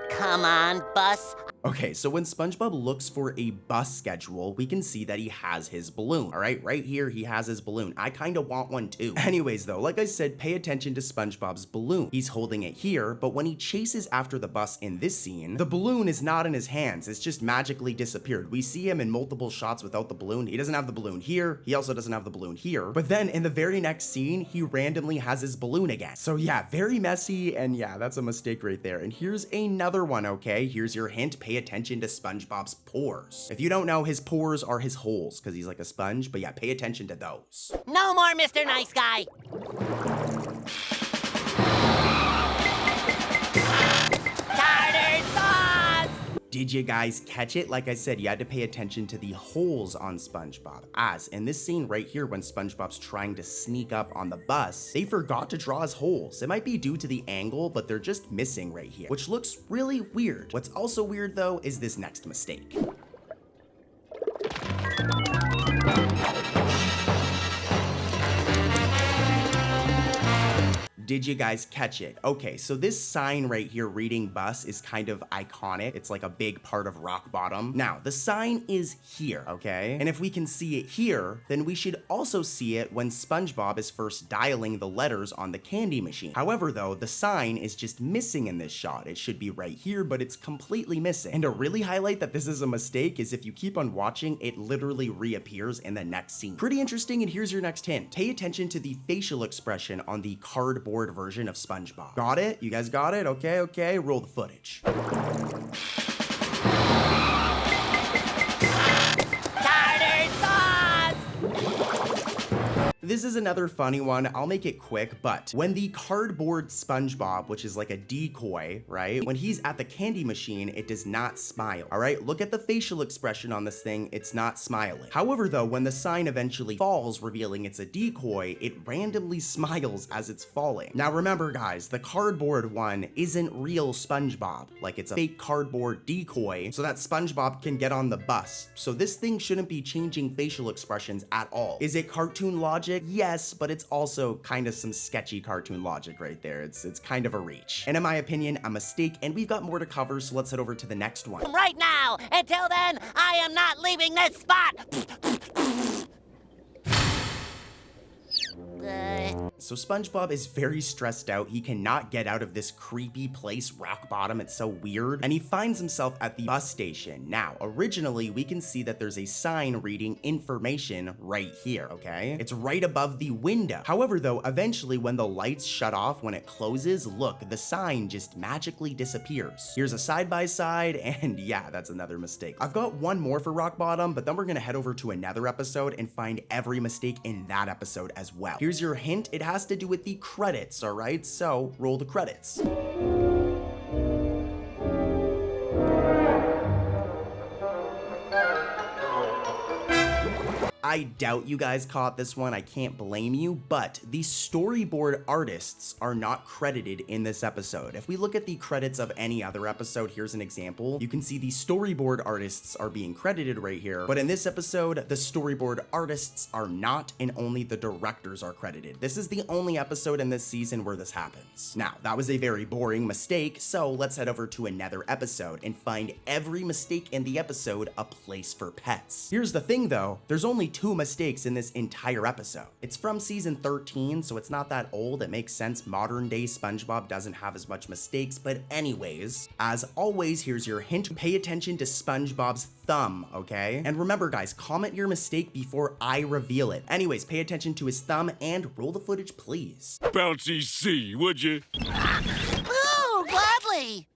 Come on, bus. Okay, so when SpongeBob looks for a bus schedule, we can see that he has his balloon. All right, right here, he has his balloon. I kind of want one too. Anyways, though, like I said, pay attention to SpongeBob's balloon. He's holding it here, but when he chases after the bus in this scene, the balloon is not in his hands. It's just magically disappeared. We see him in multiple shots without the balloon. He doesn't have the balloon here. He also doesn't have the balloon here. But then in the very next scene, he randomly has his balloon again. So yeah, very messy, and yeah, that's a mistake right there. And here's another one, okay? Here's your hint. Pay attention to SpongeBob's pores. If you don't know, his pores are his holes because he's like a sponge, but yeah, pay attention to those. No more Mr. Nice Guy. Tartar sauce! Did you guys catch it? Like I said, you had to pay attention to the holes on SpongeBob. As in this scene right here, when SpongeBob's trying to sneak up on the bus, they forgot to draw his holes. It might be due to the angle, but they're just missing right here, which looks really weird. What's also weird though is this next mistake. Did you guys catch it? Okay, so this sign right here reading bus is kind of iconic. It's like a big part of rock bottom. Now, the sign is here, okay? And if we can see it here, then we should also see it when SpongeBob is first dialing the letters on the candy machine. However, though, the sign is just missing in this shot. It should be right here, but it's completely missing. And to really highlight that this is a mistake is if you keep on watching, it literally reappears in the next scene. Pretty interesting, and here's your next hint. Pay attention to the facial expression on the cardboard version of SpongeBob. Got it? You guys got it? Okay, okay, roll the footage. Tartar sauce! This is another funny one. I'll make it quick, but when the cardboard SpongeBob, which is like a decoy, right? When he's at the candy machine, it does not smile, all right? Look at the facial expression on this thing. It's not smiling. However, though, when the sign eventually falls, revealing it's a decoy, it randomly smiles as it's falling. Now, remember, guys, the cardboard one isn't real SpongeBob. Like, it's a fake cardboard decoy so that SpongeBob can get on the bus. So this thing shouldn't be changing facial expressions at all. Is it cartoon logic? logic? Yes, but it's also kind of some sketchy cartoon logic right there. It's kind of a reach. And in my opinion, a mistake, and we've got more to cover, so let's head over to the next one. Right now! Until then, I am not leaving this spot! So SpongeBob is very stressed out. He cannot get out of this creepy place, Rock Bottom. It's so weird. And he finds himself at the bus station. Now, originally, we can see that there's a sign reading information right here, okay? It's right above the window. However, though, eventually when the lights shut off, when it closes, look, the sign just magically disappears. Here's a side-by-side, and yeah, that's another mistake. I've got one more for Rock Bottom, but then we're gonna head over to another episode and find every mistake in that episode as well. Here's your hint. It has to do with the credits, all right? So roll the credits. I doubt you guys caught this one, I can't blame you, but the storyboard artists are not credited in this episode. If we look at the credits of any other episode, here's an example. You can see the storyboard artists are being credited right here, but in this episode, the storyboard artists are not, and only the directors are credited. This is the only episode in this season where this happens. Now, that was a very boring mistake, so let's head over to another episode and find every mistake in the episode a place for pets. Here's the thing though, there's only 2 mistakes in this entire episode. It's from season 13, so it's not that old. It makes sense. Modern day SpongeBob doesn't have as much mistakes, but anyways, as always, here's your hint. Pay attention to SpongeBob's thumb, okay? And remember guys, comment your mistake before I reveal it. Anyways, pay attention to his thumb and roll the footage, please. Bouncy C, would you? Ooh, gladly.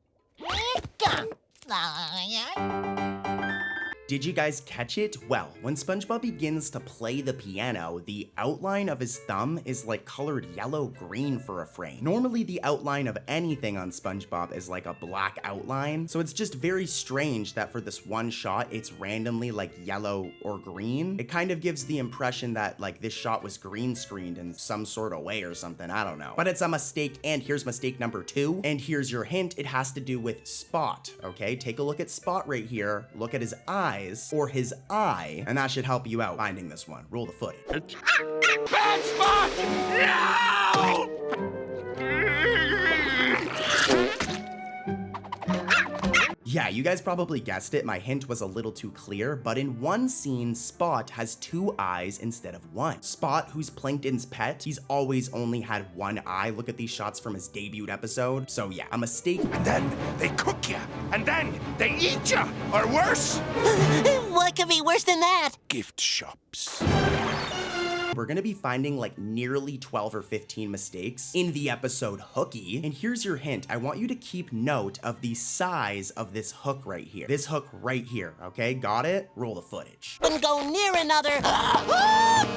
Did you guys catch it? Well, when SpongeBob begins to play the piano, the outline of his thumb is like colored yellow-green for a frame. Normally, the outline of anything on SpongeBob is like a black outline, so it's just very strange that for this one shot, it's randomly like yellow or green. It kind of gives the impression that like this shot was green screened in some sort of way or something, I don't know. But it's a mistake, and here's mistake number 2, and here's your hint. It has to do with Spot, okay? Take a look at Spot right here. Look at his eyes, or his eye, and that should help you out finding this one. Roll the footage. Bad Spot! No! Yeah, you guys probably guessed it. My hint was a little too clear, but in one scene, Spot has 2 eyes instead of 1. Spot, who's Plankton's pet, he's always only had 1 eye. Look at these shots from his debut episode. So yeah, a mistake. And then they cook you, and then they eat you, or worse. What could be worse than that? Gift shops. We're gonna be finding like nearly 12 or 15 mistakes in the episode Hooky. And here's your hint. I want you to keep note of the size of this hook right here. This hook right here, okay? Got it? Roll the footage. Wouldn't go near another hook!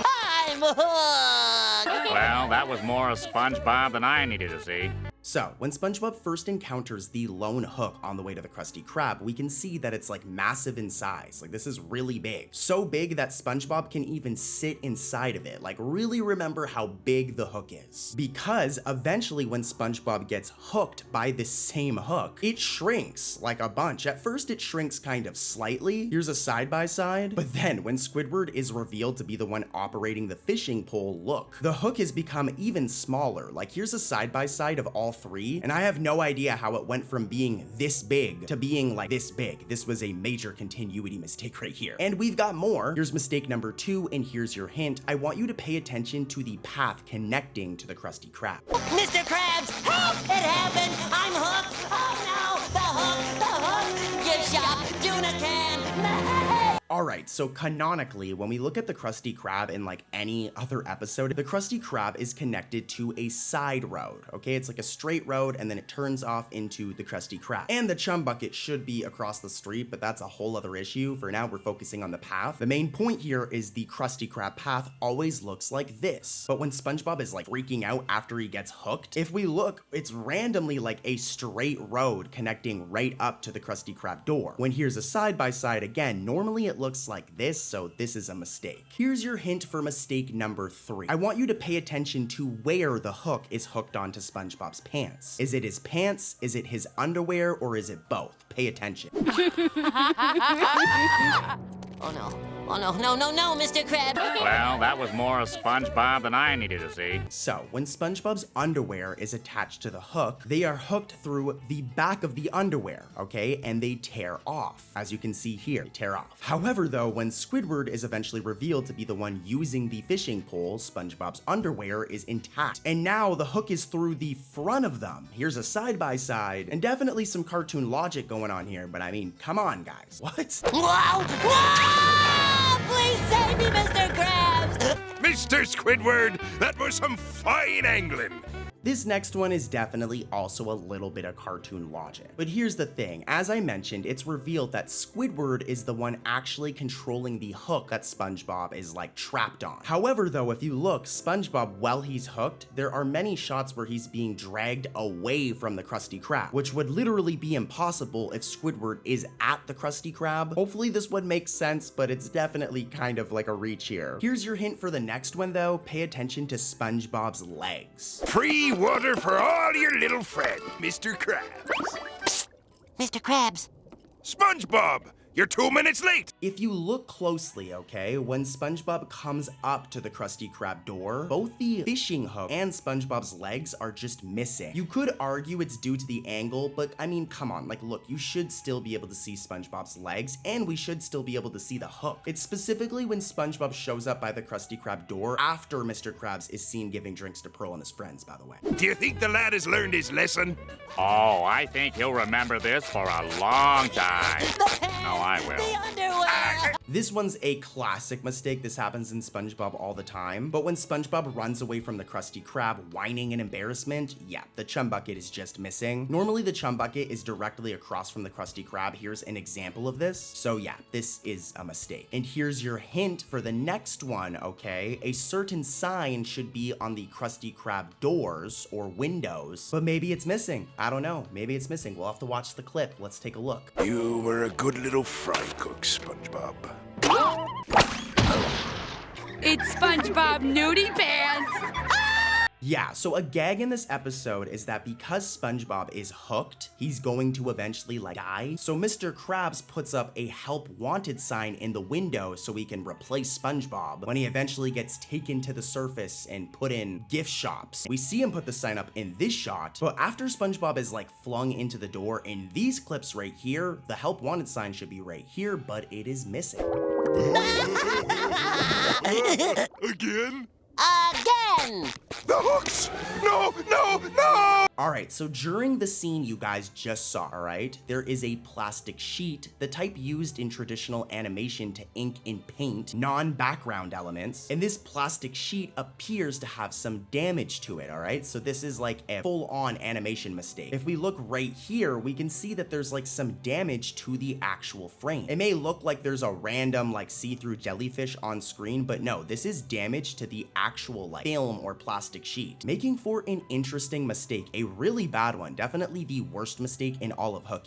I'm hooked! Well, that was more of SpongeBob than I needed to see. So, when SpongeBob first encounters the lone hook on the way to the Krusty Krab, we can see that it's like massive in size. Like this is really big. So big that SpongeBob can even sit inside of it. Like really remember how big the hook is. Because eventually when SpongeBob gets hooked by this same hook, it shrinks like a bunch. At first it shrinks kind of slightly. Here's a side-by-side. But then when Squidward is revealed to be the one operating the fishing pole, look, the hook has become even smaller. Like here's a side-by-side of all 3, and I have no idea how it went from being this big to being like this big. This was a major continuity mistake right here. And we've got more. Here's mistake number 2, and here's your hint. I want you to pay attention to the path connecting to the Krusty Krab. Mr. Krabs, help! It happened! I'm hooked! Oh no! The hook! Gift shop! Tuna can! Alright, so canonically, when we look at the Krusty Krab in like any other episode, the Krusty Krab is connected to a side road, okay? It's like a straight road and then it turns off into the Krusty Krab. And the Chum Bucket should be across the street, but that's a whole other issue. For now, we're focusing on the path. The main point here is the Krusty Krab path always looks like this. But when SpongeBob is like freaking out after he gets hooked, if we look, it's randomly like a straight road connecting right up to the Krusty Krab door. When here's a side-by-side again, normally it looks like this, so this is a mistake. Here's your hint for mistake number 3. I want you to pay attention to where the hook is hooked onto SpongeBob's pants. Is it his pants, is it his underwear, or is it both? Pay attention. Oh no. Oh, no, Mr. Krabs. Well, that was more of SpongeBob than I needed to see. So, when SpongeBob's underwear is attached to the hook, they are hooked through the back of the underwear, okay? And they tear off. As you can see here, they tear off. However, though, when Squidward is eventually revealed to be the one using the fishing pole, SpongeBob's underwear is intact. And now the hook is through the front of them. Here's a side-by-side, and definitely some cartoon logic going on here, but I mean, come on, guys. What? Whoa! Whoa! Please save me, Mr. Krabs! Mr. Squidward, that was some fine angling. This next one is definitely also a little bit of cartoon logic. But here's the thing, as I mentioned, it's revealed that Squidward is the one actually controlling the hook that SpongeBob is like trapped on. However though, if you look, SpongeBob, while he's hooked, there are many shots where he's being dragged away from the Krusty Krab, which would literally be impossible if Squidward is at the Krusty Krab. Hopefully this one makes sense, but it's definitely kind of like a reach here. Here's your hint for the next one though, pay attention to SpongeBob's legs. Free water for all your little friends, Mr. Krabs. Mr. Krabs. SpongeBob, you're 2 minutes late. If you look closely, okay, when SpongeBob comes up to the Krusty Krab door, both the fishing hook and SpongeBob's legs are just missing. You could argue it's due to the angle, but I mean, come on, like, look, you should still be able to see SpongeBob's legs, and we should still be able to see the hook. It's specifically when SpongeBob shows up by the Krusty Krab door after Mr. Krabs is seen giving drinks to Pearl and his friends, by the way. Do you think the lad has learned his lesson? Oh, I think he'll remember this for a long time. No, I will. The underwear! This one's a classic mistake. This happens in SpongeBob all the time. But when SpongeBob runs away from the Krusty Krab, whining in embarrassment, yeah, the chum bucket is just missing. Normally, the chum bucket is directly across from the Krusty Krab. Here's an example of this. So yeah, this is a mistake. And here's your hint for the next one, okay? A certain sign should be on the Krusty Krab doors or windows, but maybe it's missing. I don't know. Maybe it's missing. We'll have to watch the clip. Let's take a look. You were a good little fry cook, SpongeBob. It's SpongeBob Nudie Pants! Yeah, so a gag in this episode is that because SpongeBob is hooked, he's going to eventually like die. So Mr. Krabs puts up a help wanted sign in the window so he can replace SpongeBob when he eventually gets taken to the surface and put in gift shops. We see him put the sign up in this shot, but after SpongeBob is like flung into the door in these clips right here, the help wanted sign should be right here, but it is missing. Again? Again! The hooks! No, no, no! Alright, so during the scene you guys just saw, alright, there is a plastic sheet, the type used in traditional animation to ink in paint, non-background elements, and this plastic sheet appears to have some damage to it, alright? So this is like a full-on animation mistake. If we look right here, we can see that there's like some damage to the actual frame. It may look like there's a random like see-through jellyfish on screen, but no, this is damage to the actual like film or plastic sheet, making for an interesting mistake, a really bad one, definitely the worst mistake in all of Hooky.